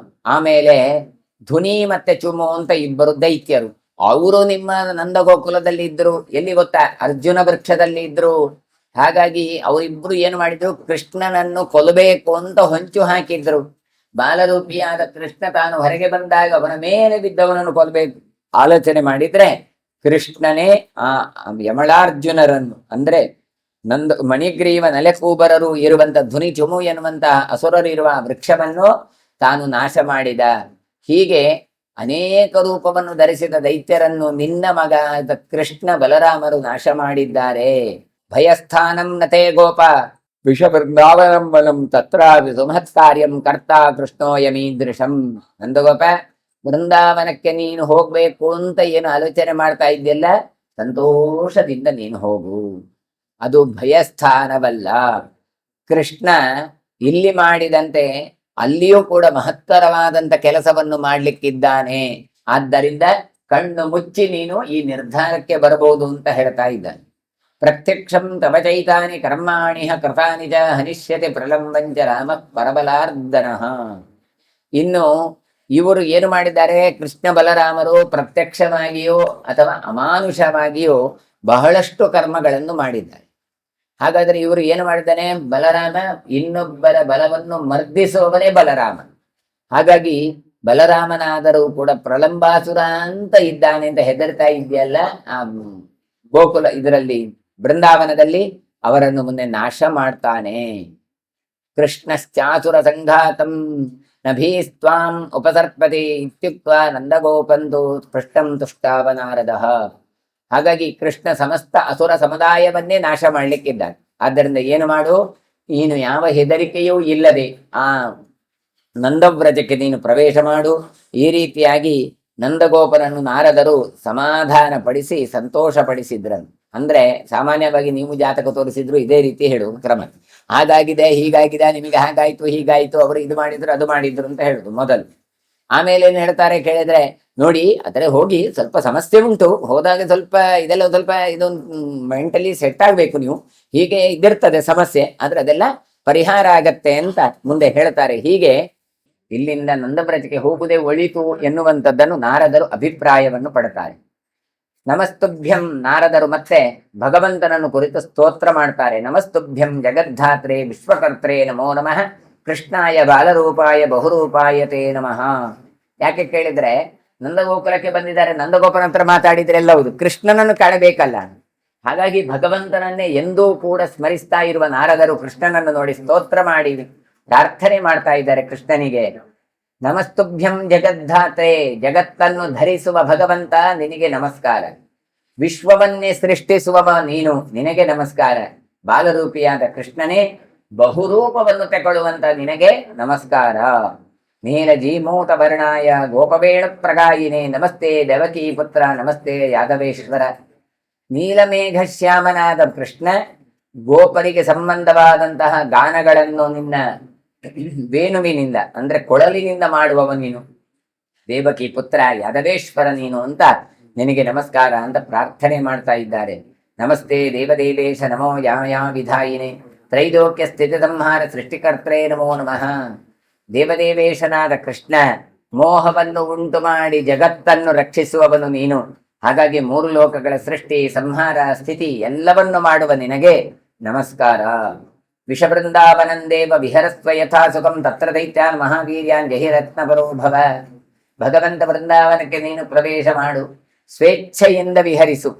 Speaker 1: ಆಮೇಲೆ ಧುನಿ ಮತ್ತೆ ಚುಮು ಅಂತ ಇಬ್ಬರು ದೈತ್ಯರು, ಅವರು ನಿಮ್ಮ ನಂದಗೋಕುಲದಲ್ಲಿ ಇದ್ರು. ಎಲ್ಲಿ ಗೊತ್ತಾ? ಅರ್ಜುನ ವೃಕ್ಷದಲ್ಲಿ ಇದ್ರು. ಹಾಗಾಗಿ ಅವರಿಬ್ರು ಏನು ಮಾಡಿದ್ರು, ಕೃಷ್ಣನನ್ನು ಕೊಲ್ಲಬೇಕು ಅಂತ ಹೊಂಚು ಹಾಕಿದ್ರು. ಬಾಲರೂಪಿಯಾದ ಕೃಷ್ಣ ತಾನು ಹೊರಗೆ ಬಂದಾಗ ಅವನ ಮೇಲೆ ಬಿದ್ದವನನ್ನು ಕೊಲ್ಲಬೇಕು ಆಲೋಚನೆ ಮಾಡಿದ್ರೆ, ಕೃಷ್ಣನೇ ಆ ಯಮಳಾರ್ಜುನರನ್ನು, ಅಂದ್ರೆ ಮಣಿಗ್ರೀವ ನಲೆಕೂಬರರು ಇರುವಂತ ಧ್ವನಿ ಚುಮು ಎನ್ನುವಂತಹ ಅಸುರರು ಇರುವ ವೃಕ್ಷವನ್ನು ತಾನು ನಾಶ ಮಾಡಿದ. ಹೀಗೆ ಅನೇಕ ರೂಪವನ್ನು ಧರಿಸಿದ ದೈತ್ಯರನ್ನು ನಿನ್ನ ಮಗ ಕೃಷ್ಣ ಬಲರಾಮರು ನಾಶ ಮಾಡಿದ್ದಾರೆ. ಭಯಸ್ಥಾನಂ ನತೆ ಗೋಪ ವಿಷ ವೃಂದಾವನಂ ಬಲಂ ತತ್ರ ಸುಮಹತ್ ಕಾರ್ಯಂ ಕರ್ತಾ ಕೃಷ್ಣೋ ಯಮೀದೃಶಂ. ನಂದಗೋಪ, ವೃಂದಾವನಕ್ಕೆ ನೀನು ಹೋಗ್ಬೇಕು ಅಂತ ಏನು ಆಲೋಚನೆ ಮಾಡ್ತಾ ಇದ್ಯಲ್ಲ, ಸಂತೋಷದಿಂದ ನೀನು ಹೋಗು. ಅದು ಭಯಸ್ಥಾನವಲ್ಲ. ಕೃಷ್ಣ ಇಲ್ಲಿ ಮಾಡಿದಂತೆ ಅಲ್ಲಿಯೂ ಕೂಡ ಮಹತ್ತರವಾದಂತ ಕೆಲಸವನ್ನು ಮಾಡ್ಲಿಕ್ಕಿದ್ದಾನೆ. ಆದ್ದರಿಂದ ಕಣ್ಣು ಮುಚ್ಚಿ ನೀನು ಈ ನಿರ್ಧಾರಕ್ಕೆ ಬರಬಹುದು ಅಂತ ಹೇಳ್ತಾ ಇದ್ದಾನೆ. ಪ್ರತ್ಯಕ್ಷಂ ತವ ಚೈತಾನಿ ಕರ್ಮಾಣಿ ಕೃತಾನಿ ಚ ಹನಿಷ್ಯತೆ ಪ್ರಲಂಬಂಚ ರಾಮ ಪರಬಲಾರ್ದನಃ. ಇನ್ನು ಇವರು ಏನು ಮಾಡಿದ್ದಾರೆ? ಕೃಷ್ಣ ಬಲರಾಮರು ಪ್ರತ್ಯಕ್ಷವಾಗಿಯೋ ಅಥವಾ ಅಮಾನುಷವಾಗಿಯೋ ಬಹಳಷ್ಟು ಕರ್ಮಗಳನ್ನು ಮಾಡಿದ್ದಾರೆ. ಹಾಗಾದ್ರೆ ಇವರು ಏನು ಮಾಡಿದ್ದಾನೆ? ಬಲರಾಮ ಇನ್ನೊಬ್ಬರ ಬಲವನ್ನು ಮರ್ದಿಸುವವನೇ ಬಲರಾಮ. ಹಾಗಾಗಿ ಬಲರಾಮನಾದರೂ ಕೂಡ ಪ್ರಲಂಬಾಸುರ ಅಂತ ಇದ್ದಾನೆ ಅಂತ ಹೆದರ್ತಾ ಇದೆಯಲ್ಲ, ಆ ಗೋಕುಲ ಇದರಲ್ಲಿ ಬೃಂದಾವನದಲ್ಲಿ ಅವರನ್ನು ಮುಂದೆ ನಾಶ ಮಾಡ್ತಾನೆ. ಕೃಷ್ಣಶ್ಚಾಸುರ ಸಂಘಾತಂ ನಭೀಸ್ತ್ವಾಂ ಉಪಸರ್ಪತಿ ಇತ್ಯುಕ್ತ ನಂದಗೋಪಂದು ಪೃಷ್ಟಂ ತುಷ್ಟಾವನಾರದಃ. ಹಾಗಾಗಿ ಕೃಷ್ಣ ಸಮಸ್ತ ಅಸುರ ಸಮುದಾಯವನ್ನೇ ನಾಶ ಮಾಡ್ಲಿಕ್ಕಿದ್ದಾನೆ. ಆದ್ದರಿಂದ ಏನು ಮಾಡು, ನೀನು ಯಾವ ಹೆದರಿಕೆಯೂ ಇಲ್ಲದೆ ಆ ನಂದವ್ರಜಕ್ಕೆ ನೀನು ಪ್ರವೇಶ ಮಾಡು. ಈ ರೀತಿಯಾಗಿ ನಂದಗೋಪನನ್ನು ನಾರದರು ಸಮಾಧಾನ ಪಡಿಸಿ ಸಂತೋಷ ಪಡಿಸಿದ್ರಂತೆ. ಅಂದ್ರೆ ಸಾಮಾನ್ಯವಾಗಿ ನೀವು ಜಾತಕ ತೋರಿಸಿದ್ರು ಇದೇ ರೀತಿ ಹೇಳುವ ಕ್ರಮ. ಹಾಗಾಗಿದೆ, ಹೀಗಾಗಿದೆ, ನಿಮಗೆ ಹಾಗಾಯ್ತು, ಹೀಗಾಯ್ತು, ಅವರು ಇದು ಮಾಡಿದ್ರು ಅದು ಮಾಡಿದ್ರು ಅಂತ ಹೇಳುದು ಮೊದಲು. ಆಮೇಲೆ ಏನ್ ಹೇಳ್ತಾರೆ ಕೇಳಿದ್ರೆ, ನೋಡಿ ಆದರೆ ಹೋಗಿ ಸ್ವಲ್ಪ ಸಮಸ್ಯೆ ಉಂಟು, ಹೋದಾಗ ಸ್ವಲ್ಪ ಇದೆಲ್ಲ ಸ್ವಲ್ಪ ಇದೊಂದು ಮೆಂಟಲಿ ಸೆಟ್ ಆಗ್ಬೇಕು ನೀವು, ಹೀಗೆ ಇದಿರ್ತದೆ ಸಮಸ್ಯೆ, ಆದ್ರೆ ಅದೆಲ್ಲ ಪರಿಹಾರ ಆಗತ್ತೆ ಅಂತ ಮುಂದೆ ಹೇಳ್ತಾರೆ. ಹೀಗೆ ಇಲ್ಲಿಂದ ನಂದವ್ರಜಕ್ಕೆ ಹೋಗುವುದೇ ಒಳಿತು ಎನ್ನುವಂಥದ್ದನ್ನು ನಾರದರು ಅಭಿಪ್ರಾಯವನ್ನು ಪಡ್ತಾರೆ. ನಮಸ್ತುಭ್ಯಂ, ನಾರದರು ಮತ್ತೆ ಭಗವಂತನನ್ನು ಕುರಿತು ಸ್ತೋತ್ರ ಮಾಡ್ತಾರೆ. ನಮಸ್ತುಭ್ಯಂ ಜಗದ್ಧಾತ್ರೆ ವಿಶ್ವಕರ್ತ್ರೆ ನಮೋ ನಮಃ ಕೃಷ್ಣಾಯ ಬಾಲರೂಪಾಯ ಬಹುರೂಪಾಯತೆ ನಮಃ. ಯಾಕೆ ಕೇಳಿದ್ರೆ, ನಂದಗೋಕುಲಕ್ಕೆ ಬಂದಿದ್ದಾರೆ, ನಂದಗೋಪನ ಹತ್ರ ಮಾತಾಡಿದ್ರೆ ಎಲ್ಲ ಹೌದು, ಕೃಷ್ಣನನ್ನು ಕಾಣಬೇಕಲ್ಲ. ಹಾಗಾಗಿ ಭಗವಂತನನ್ನೇ ಎಂದೂ ಕೂಡ ಸ್ಮರಿಸ್ತಾ ಇರುವ ನಾರದರು ಕೃಷ್ಣನನ್ನು ನೋಡಿ ಸ್ತೋತ್ರ ಮಾಡಿ ಪ್ರಾರ್ಥನೆ ಮಾಡ್ತಾ ಇದ್ದಾರೆ ಕೃಷ್ಣನಿಗೆ. ನಮಸ್ತುಭ್ಯಂ ಜಗದ್ಧಾತ್ರೆ, ಜಗತ್ತನ್ನು ಧರಿಸುವ ಭಗವಂತ ನಿನಗೆ ನಮಸ್ಕಾರ. ವಿಶ್ವವನ್ನೇ ಸೃಷ್ಟಿಸುವವ ನೀನು, ನಿನಗೆ ನಮಸ್ಕಾರ. ಬಾಲರೂಪಿಯಾದ ಕೃಷ್ಣನೇ, ಬಹುರೂಪವನ್ನು ತಗೊಳ್ಳುವಂತ ನಿನಗೆ ನಮಸ್ಕಾರ. ನೀಲಜೀಮೂತ ವರ್ಣಾಯ ಗೋಪವೇಣ ಪ್ರಗಾಯಿನೇ ನಮಸ್ತೆ ದೇವಕೀ ಪುತ್ರ ನಮಸ್ತೆ ಯಾದವೇಶ್ವರ. ನೀಲಮೇಘ ಶ್ಯಾಮನಾದ ಕೃಷ್ಣ, ಗೋಪರಿಗೆ ಸಂಬಂಧವಾದಂತಹ ಗಾನಗಳನ್ನು ನಿನ್ನ ವೇಣುವಿನಿಂದ ಅಂದ್ರೆ ಕೊಳಲಿನಿಂದ ಮಾಡುವವ ನೀನು. ದೇವಕಿ ಪುತ್ರ ಯಾದವೇಶ್ವರ ನೀನು ಅಂತ ನಿನಗೆ ನಮಸ್ಕಾರ ಅಂತ ಪ್ರಾರ್ಥನೆ ಮಾಡ್ತಾ ಇದ್ದಾರೆ. ನಮಸ್ತೆ ದೇವದೇವೇಶ ನಮೋ ಯಾಯಾ ವಿಧಾಯಿನೇ, ತ್ರೈಲೋಕ್ಯ ಸ್ಥಿತಿ ಸಂಹಾರ ಸೃಷ್ಟಿಕರ್ತೇ ನಮೋ ನಮಃ. ದೇವದೇವೇಶನಾದ ಕೃಷ್ಣ, ಮೋಹವನ್ನು ಉಂಟು ಮಾಡಿ ಜಗತ್ತನ್ನು ರಕ್ಷಿಸುವವನು ನೀನು. ಹಾಗಾಗಿ ಮೂರು ಲೋಕಗಳ ಸೃಷ್ಟಿ ಸಂಹಾರ ಸ್ಥಿತಿ ಎಲ್ಲವನ್ನು ಮಾಡುವ ನಿನಗೆ ನಮಸ್ಕಾರ. ವಿಷಬೃಂದಾವನಂದೇವ ವಿಹರಸ್ವ ಯಥಾ ಸುಖಂ ತತ್ರ ದೈತ್ಯಾನ್ ಮಹಾವೀರ್ಯಾನ್ ಜಹಿರತ್ನಪರೋ ಭವ. ಭಗವಂತ ವೃಂದಾವನಕ್ಕೆ ನೀನು ಪ್ರವೇಶ ಮಾಡು, ಸ್ವೇಚ್ಛೆಯಿಂದ ವಿಹರಿಸು.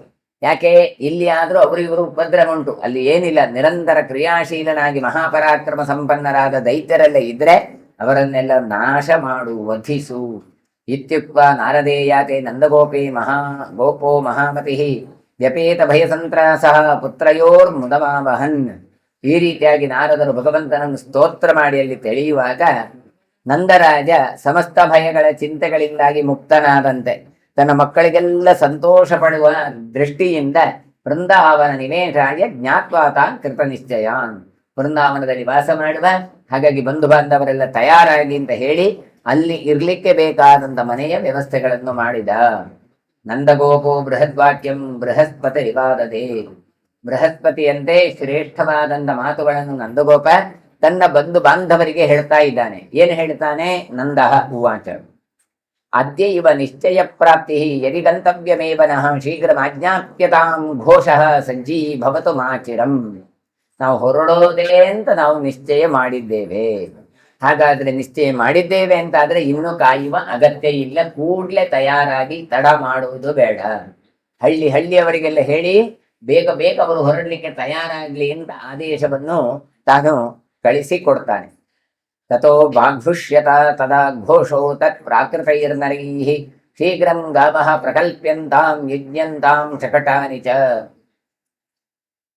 Speaker 1: ಯಾಕೆ ಇಲ್ಲಿ ಆದ್ರೂ ಅವರಿವರು ಉಪದ್ರವ ಉಂಟು, ಅಲ್ಲಿ ಏನಿಲ್ಲ. ನಿರಂತರ ಕ್ರಿಯಾಶೀಲನಾಗಿ ಮಹಾಪರಾಕ್ರಮ ಸಂಪನ್ನರಾದ ದೈತ್ಯರೆಲ್ಲ ಇದ್ರೆ ಅವರನ್ನೆಲ್ಲ ನಾಶ ಮಾಡು, ವಧಿಸು. ಇತ್ಯುಕ್ತ ನಾರದೇಯಾತೆ ನಂದಗೋಪಿ ಗೋಪೋ ಮಹಾಮತಿ ವ್ಯಪೇತ ಭಯಸಂತ್ರಾಸ ಪುತ್ರಯೋರ್ ಮುದಮಾವಹನ್. ಈ ರೀತಿಯಾಗಿ ನಾರದರು ಭಗವಂತನನ್ನು ಸ್ತೋತ್ರ ಮಾಡಿ ಅಲ್ಲಿ ತೆಳೆಯುವಾಗ ನಂದರಾಜ ಸಮಸ್ತ ಭಯಗಳ ಚಿಂತೆಗಳಿಂದಾಗಿ ಮುಕ್ತನಾದಂತೆ ತನ್ನ ಮಕ್ಕಳಿಗೆಲ್ಲ ಸಂತೋಷ ಪಡುವ ದೃಷ್ಟಿಯಿಂದ ವೃಂದಾವನ ನಿವೇಶಾಯ ಜ್ಞಾತ್ವಾತಾನ್ ಕೃತ ನಿಶ್ಚಯಾನ್, ವೃಂದಾವನದಲ್ಲಿ ವಾಸ ಮಾಡುವ, ಹಾಗಾಗಿ ಬಂಧು ಬಾಂಧವರೆಲ್ಲ ತಯಾರಾಗಿ ಅಂತ ಹೇಳಿ ಅಲ್ಲಿ ಇರ್ಲಿಕ್ಕೆ ಬೇಕಾದಂತ ಮನೆಯ ವ್ಯವಸ್ಥೆಗಳನ್ನು ಮಾಡಿದ. ನಂದಗೋಪೋ ಬೃಹದ್ವಾಕ್ಯಂ ಬೃಹಸ್ಪತಿ ವಿವಾದದೆ. ಬೃಹಸ್ಪತಿಯಂತೆ ಶ್ರೇಷ್ಠವಾದಂತ ಮಾತುಗಳನ್ನು ನಂದಗೋಪ ತನ್ನ ಬಂಧು ಬಾಂಧವರಿಗೆ ಹೇಳ್ತಾ ಇದ್ದಾನೆ. ಏನು ಹೇಳ್ತಾನೆ? ನಂದಃ ಉವಾಚ ಅದ್ಯ ಇವ ನಿಶ್ಚಯ ಪ್ರಾಪ್ತಿ ಯದಿ ಗಂತವ್ಯಮೇವನಃ ಶೀಘ್ರಮಾಜ್ಞಾಪ್ಯತಾಂ ಘೋಷಃ ಸಂಜೀಭವತು ಮಾಚಿರಂ. ನಾವು ಹೊರಡೋದೇ ಅಂತ ನಾವು ನಿಶ್ಚಯ ಮಾಡಿದ್ದೇವೆ. ಹಾಗಾದ್ರೆ ನಿಶ್ಚಯ ಮಾಡಿದ್ದೇವೆ ಅಂತಾದ್ರೆ ಇನ್ನು ಕಾಯುವ ಅಗತ್ಯ ಇಲ್ಲ, ಕೂಡ್ಲೆ ತಯಾರಾಗಿ ತಡ ಮಾಡುವುದು ಬೇಡ. ಹಳ್ಳಿಯವರಿಗೆಲ್ಲ ಹೇಳಿ ಬೇಗ ಬೇಗ ಅವರು ಹೊರಡಲಿಕ್ಕೆ ತಯಾರಾಗ್ಲಿ ಅಂತ ಆದೇಶವನ್ನು ತಾನು ಕಳಿಸಿಕೊಡ್ತಾನೆ. ತಥೋ ವಾಗ್ಭುಷ್ಯತ ತದಾ ಘೋಷೋ ತತ್ ಪ್ರಾಕೃತೈರ್ನರೈಃ ಶೀಘ್ರಂ ಗಾವಃ ಪ್ರಕಲ್ಪ್ಯಂತಾಂ ಯಜ್ಞಂತಾಂ ಶಕಟಾನಿ ಚ.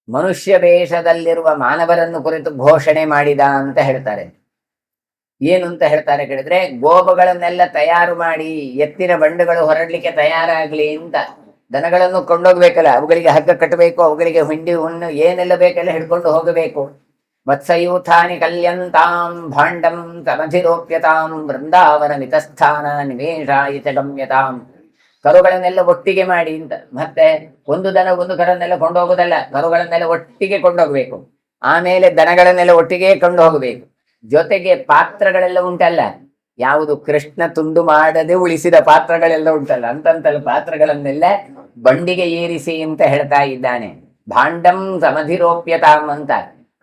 Speaker 1: ಮನುಷ್ಯ ವೇಷದಲ್ಲಿರುವ ಮಾನವರನ್ನು ಕುರಿತು ಘೋಷಣೆ ಮಾಡಿದ ಅಂತ ಹೇಳ್ತಾರೆ. ಏನು ಅಂತ ಹೇಳ್ತಾರೆ ಕೇಳಿದ್ರೆ, ಗೋವುಗಳನ್ನೆಲ್ಲ ತಯಾರು ಮಾಡಿ ಎತ್ತಿನ ಬಂಡುಗಳು ಹೊರಡ್ಲಿಕ್ಕೆ ತಯಾರಾಗ್ಲಿ ಅಂತ. ದನಗಳನ್ನು ಕೊಂಡೋಗ್ಬೇಕಲ್ಲ, ಅವುಗಳಿಗೆ ಹಗ್ಗ ಕಟ್ಟಬೇಕು, ಅವುಗಳಿಗೆ ಹುಣ್ಣು ಏನೆಲ್ಲ ಬೇಕೆಲ್ಲ ಹಿಡ್ಕೊಂಡು ಹೋಗಬೇಕು. ವತ್ಸಯೂಥಾನಿ ಕಲ್ಯಂತಾಂ ಭಾಂಡಂ ತಮಧಿರೋಪ್ಯತಾಂ ವೃಂದಾವನ ಮಿತಸ್ಥಾನ ನಿವೇಶಾಯಿತ ಗಮ್ಯತಾಂ. ಕರುಗಳನ್ನೆಲ್ಲ ಒಟ್ಟಿಗೆ ಮಾಡಿ ಅಂತ. ಮತ್ತೆ ಒಂದು ದನ ಒಂದು ಕರನ್ನೆಲ್ಲ ಕೊಂಡೋಗೋದಲ್ಲ, ಕರುಗಳನ್ನೆಲ್ಲ ಒಟ್ಟಿಗೆ ಕೊಂಡೋಗ್ಬೇಕು. ಆಮೇಲೆ ದನಗಳನ್ನೆಲ್ಲ ಒಟ್ಟಿಗೆ ಕೊಂಡು ಹೋಗಬೇಕು. ಜೊತೆಗೆ ಪಾತ್ರಗಳೆಲ್ಲ ಉಂಟಲ್ಲ, ಯಾವುದು ಕೃಷ್ಣ ತುಂಡು ಮಾಡದೆ ಉಳಿಸಿದ ಪಾತ್ರಗಳೆಲ್ಲ ಉಂಟಲ್ಲ, ಅಂತಂತಲ್ಲ ಪಾತ್ರಗಳನ್ನೆಲ್ಲ ಬಂಡಿಗೆ ಏರಿಸಿ ಅಂತ ಹೇಳ್ತಾ ಇದ್ದಾನೆ. ಭಾಂಡಂ ಸಮಧಿರೋಪ್ಯತಾಂ ಅಂತ.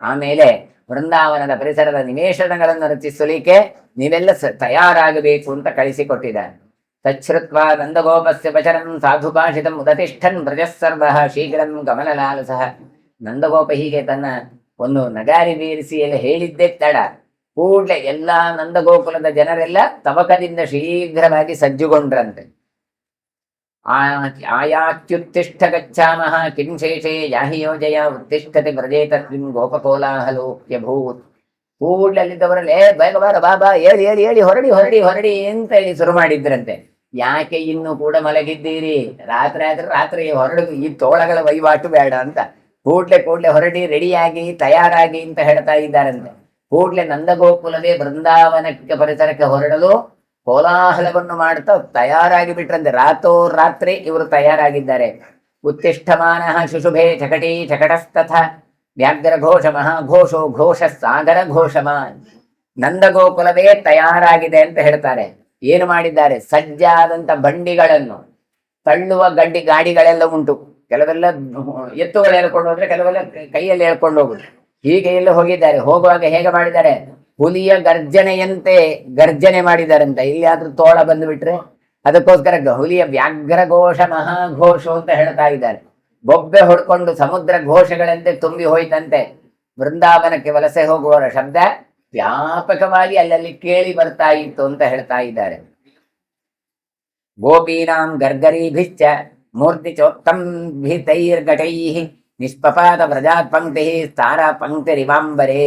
Speaker 1: ಆಮೇಲೆ ವೃಂದಾವನದ ಪರಿಸರದ ನಿವೇಶನಗಳನ್ನು ರಚಿಸಲಿಕ್ಕೆ ನೀವೆಲ್ಲ ತಯಾರಾಗಬೇಕು ಅಂತ ಕಳಿಸಿಕೊಟ್ಟಿದ್ದಾನೆ. ತಚ್ಛ್ರುತ್ವ ನಂದಗೋಪಸ್ಯ ವಚನಂ ಸಾಧುಭಾಷಿತಂ ಉದತಿಷ್ಠನ್ ಬ್ರಜಸ್ಸರ್ವ ಶೀಘ್ರಂ ಗಮನಲಾಲಸಃ. ನಂದಗೋಪ ಹೀಗೆ ತನ್ನ ಒಂದು ನಗಾರಿ ಬೀರಿಸಿ ಎಲ್ಲ ಹೇಳಿದ್ದೇ ತಡ, ಕೂಡಲೇ ಎಲ್ಲಾ ನಂದಗೋಕುಲದ ಜನರೆಲ್ಲ ತವಕದಿಂದ ಶೀಘ್ರವಾಗಿ ಸಜ್ಜುಗೊಂಡ್ರಂತೆ. ಆಯಾತ್ಯುತ್ತಿಷ್ಠ ಗಚ್ಚಾಮಃ ಕಿಂ ಶೇಷೇ ಯಾಹಿ ಯೋಜಯ ಉತ್ತಿಷ್ಠತೆ ವ್ರಜೇ ತಸ್ಮಿನ್ ಗೋಪಕೋಲಾಹಲೋಕ್ಯಭೂತ್. ಕೂಡಲಿದ್ದವರಲ್ಲೇ ಬೇಗ ಬಾರ ಬಾಬಾ ಹೇಳಿ ಹೇಳಿ ಹೇಳಿ ಹೊರಡಿ ಹೊರಡಿ ಹೊರಡಿ ಅಂತ ಹೇಳಿ ಶುರು ಮಾಡಿದ್ರಂತೆ. ಯಾಕೆ ಇನ್ನು ಕೂಡ ಮಲಗಿದ್ದೀರಿ? ರಾತ್ರಿ ಆದ್ರೆ ರಾತ್ರಿ ಹೊರಡು, ಈ ತೋಳಗಳ ವಹಿವಾಟು ಬೇಡ ಅಂತ ಕೂಡ್ಲೆ ಹೊರಡಿ ರೆಡಿಯಾಗಿ ತಯಾರಾಗಿ ಅಂತ ಹೇಳ್ತಾ ಇದ್ದಾರಂತೆ. ಕೂಡ್ಲೆ ನಂದಗೋಕುಲವೇ ಬೃಂದಾವನಕ್ಕೆ ಪರಿಸರಕ್ಕೆ ಹೊರಡಲು ಕೋಲಾಹಲವನ್ನು ಮಾಡ್ತಾ ತಯಾರಾಗಿ ಬಿಟ್ರಂತೆ. ರಾತ್ರಿ ಇವರು ತಯಾರಾಗಿದ್ದಾರೆ. ಉತ್ತಿಷ್ಠಮಾನ ಶುಶುಭೆ ಚಕಟೀ ಚಕಟಸ್ತಥ ವ್ಯಾಘ್ರ ಘೋಷ ಮಹಾಘೋಷೋ ಘೋಷ ಸಾಗರ ಘೋಷಮಾನ್. ನಂದಗೋಕುಲವೇ ತಯಾರಾಗಿದೆ ಅಂತ ಹೇಳ್ತಾರೆ. ಏನು ಮಾಡಿದ್ದಾರೆ? ಸಜ್ಜಾದಂತ ಬಂಡಿಗಳನ್ನು ತಳ್ಳುವ ಗಾಡಿಗಳೆಲ್ಲ ಉಂಟು. ಕೆಲವೆಲ್ಲ ಎತ್ತುಗಳು ಹೇಳ್ಕೊಂಡು ಹೋದ್ರೆ, ಕೆಲವೆಲ್ಲ ಕೈಯಲ್ಲಿ ಹೇಳ್ಕೊಂಡು ಹೋಗುದು. ಹೀಗೆ ಎಲ್ಲ ಹೋಗಿದ್ದಾರೆ. ಹೋಗುವಾಗ ಹೇಗೆ ಮಾಡಿದ್ದಾರೆ? ಹುಲಿಯ ಗರ್ಜನೆಯಂತೆ ಗರ್ಜನೆ ಮಾಡಿದಾರಂತೆ. ಇಲ್ಲಿ ಆದ್ರೂ ತೋಳ ಬಂದು ಬಿಟ್ರೆ ಅದಕ್ಕೋಸ್ಕರ ಹುಲಿಯ ವ್ಯಾಘ್ರ ಘೋಷ ಮಹಾಘೋಷ ಅಂತ ಹೇಳ್ತಾ ಇದ್ದಾರೆ. ಬೊಬ್ಬೆ ಹೊಡ್ಕೊಂಡು ಸಮುದ್ರ ಘೋಷಗಳಂತೆ ತುಂಬಿ ಹೋಯ್ತಂತೆ. ವೃಂದಾವನಕ್ಕೆ ವಲಸೆ ಹೋಗುವವರ ಶಬ್ದ ವ್ಯಾಪಕವಾಗಿ ಅಲ್ಲಲ್ಲಿ ಕೇಳಿ ಬರ್ತಾ ಇತ್ತು ಅಂತ ಹೇಳ್ತಾ ಇದ್ದಾರೆ. ಗೋಪೀನಾಂ ಗರ್ಗರೀಭಿಶ್ಚ ಮೂರ್ತಿ ಚೋತ್ತಂಭಿತೈರ್ಘಟೈ ನಿಷ್ಪಪಾತ ವ್ರಜಾತ್ ಪಂಕ್ತಿ ತಾರ ಪಂಕ್ತಿರಿವಾಂಬರೇ.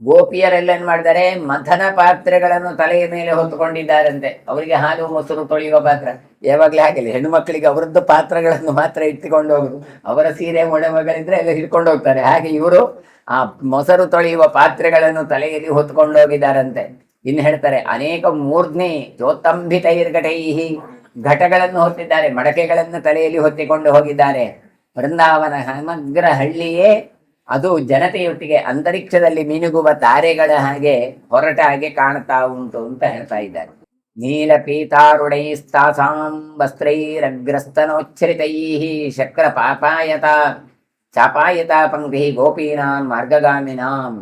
Speaker 1: ಗೋಪಿಯರೆಲ್ಲ ಏನ್ ಮಾಡಿದ್ದಾರೆ, ಮಥನ ಪಾತ್ರೆಗಳನ್ನು ತಲೆಯ ಮೇಲೆ ಹೊತ್ತುಕೊಂಡಿದ್ದಾರಂತೆ. ಅವರಿಗೆ ಹಾಲು ಮೊಸರು ತೊಳೆಯುವ ಪಾತ್ರ ಯಾವಾಗ್ಲೇ ಹಾಗೆಲ್ಲ ಹೆಣ್ಣು ಮಕ್ಕಳಿಗೆ ಅವರದ್ದು ಪಾತ್ರಗಳನ್ನು ಮಾತ್ರ ಇಟ್ಟುಕೊಂಡು ಹೋಗುದು. ಅವರ ಸೀರೆ ಮೊಡಮಗಳಿದ್ರೆ ಎಲ್ಲ ಹಿಡ್ಕೊಂಡು ಹೋಗ್ತಾರೆ. ಹಾಗೆ ಇವರು ಆ ಮೊಸರು ತೊಳೆಯುವ ಪಾತ್ರೆಗಳನ್ನು ತಲೆಯಲ್ಲಿ ಹೊತ್ಕೊಂಡು ಹೋಗಿದ್ದಾರಂತೆ. ಇನ್ನು ಹೇಳ್ತಾರೆ, ಅನೇಕ ಮೂರ್ಧ್ನಿ ಚೋತ್ತಂಭಿತೈರ್ಘಟೈಹಿ, ಘಟಗಳನ್ನು ಹೊತ್ತಿದ್ದಾರೆ, ಮಡಕೆಗಳನ್ನು ತಲೆಯಲ್ಲಿ ಹೊತ್ತಿಕೊಂಡು ಹೋಗಿದ್ದಾರೆ. ಬೃಂದಾವನ ಸಮಗ್ರ ಹಳ್ಳಿಯೇ ಅದು ಜನತೆಯೊಟ್ಟಿಗೆ ಅಂತರಿಕ್ಷದಲ್ಲಿ ಮಿನುಗುವ ತಾರೆಗಳ ಹಾಗೆ ಹೊರಟ ಹಾಗೆ ಕಾಣ್ತಾ ಉಂಟು ಅಂತ ಹೇಳ್ತಾ ಇದ್ದಾರೆ. ನೀಲ ಪೀತಾರುಡೈಸ್ತಾಸಾಂ ವಸ್ತ್ರೈರಗ್ರಸ್ತನೋಚ್ಛ್ರಿತೈ ಶಕ್ರ ಪಾಪಾಯತ ಚಾಪಾಯತ ಪಂಕ್ತಿ ಗೋಪೀನಾಂ ಮಾರ್ಗಗಾಮಿನಾಂ.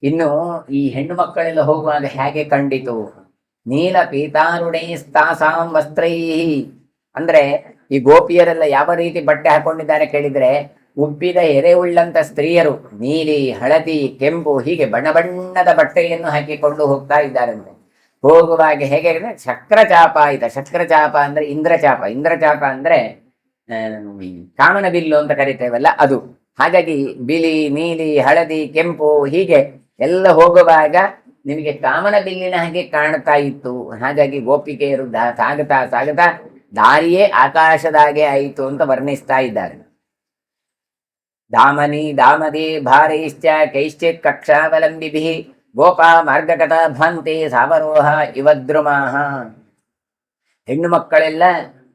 Speaker 1: ಇನ್ನು ಈ ಹೆಣ್ಣು ಮಕ್ಕಳೆಲ್ಲ ಹೋಗುವಾಗ ಹೇಗೆ ಕಂಡಿತು? ನೀಲ ಪೀತಾರುಡೈಸ್ತಾಸಾಂ ವಸ್ತ್ರೈ ಅಂದ್ರೆ ಈ ಗೋಪಿಯರೆಲ್ಲ ಯಾವ ರೀತಿ ಬಟ್ಟೆ ಹಾಕೊಂಡಿದ್ದಾರೆ ಕೇಳಿದ್ರೆ, ಉಬ್ಬಿದ ಎರೆವುಳ್ಳಂತ ಸ್ತ್ರೀಯರು ನೀಲಿ, ಹಳದಿ, ಕೆಂಪು ಹೀಗೆ ಬಣ್ಣ ಬಣ್ಣದ ಬಟ್ಟೆಯನ್ನು ಹಾಕಿಕೊಂಡು ಹೋಗ್ತಾ ಇದ್ದಾರಂತೆ. ಹೋಗುವಾಗ ಹೇಗೆ ಅಂದ್ರೆ ಶಕ್ರಚಾಪಾಯಿತ. ಶಕ್ರಚಾಪ ಅಂದ್ರೆ ಇಂದ್ರಚಾಪ. ಇಂದ್ರಚಾಪ ಅಂದ್ರೆ ಕಾಮನ ಬಿಲ್ಲು ಅಂತ ಕರಿತೇವಲ್ಲ ಅದು. ಹಾಗಾಗಿ ಬಿಳಿ, ನೀಲಿ, ಹಳದಿ, ಕೆಂಪು ಹೀಗೆ ಎಲ್ಲ ಹೋಗುವಾಗ ನಿಮಗೆ ಕಾಮನ ಬಿಲ್ಲಿನ ಹಾಗೆ ಕಾಣ್ತಾ ಇತ್ತು. ಹಾಗಾಗಿ ಗೋಪಿಕೆಯರು ಸಾಗತಾ ಸಾಗತಾ ದಾರಿಯೇ ಆಕಾಶದಾಗೆ ಆಯಿತು ಅಂತ ವರ್ಣಿಸ್ತಾ ಇದ್ದಾರೆ. ದಾಮನಿ ದಾಮದಿ ಭಾರೈಶ್ಚ ಕೈಶ್ಚಿತ್ ಕಕ್ಷಾವಲಂಬಿಭಿ ಗೋಪಾ ಮಾರ್ಗಗತ ಭಾಂತಿ ಸಾವರೋಹ ಇವದ್ರುಮಾಹ. ಹೆಣ್ಣು ಮಕ್ಕಳೆಲ್ಲ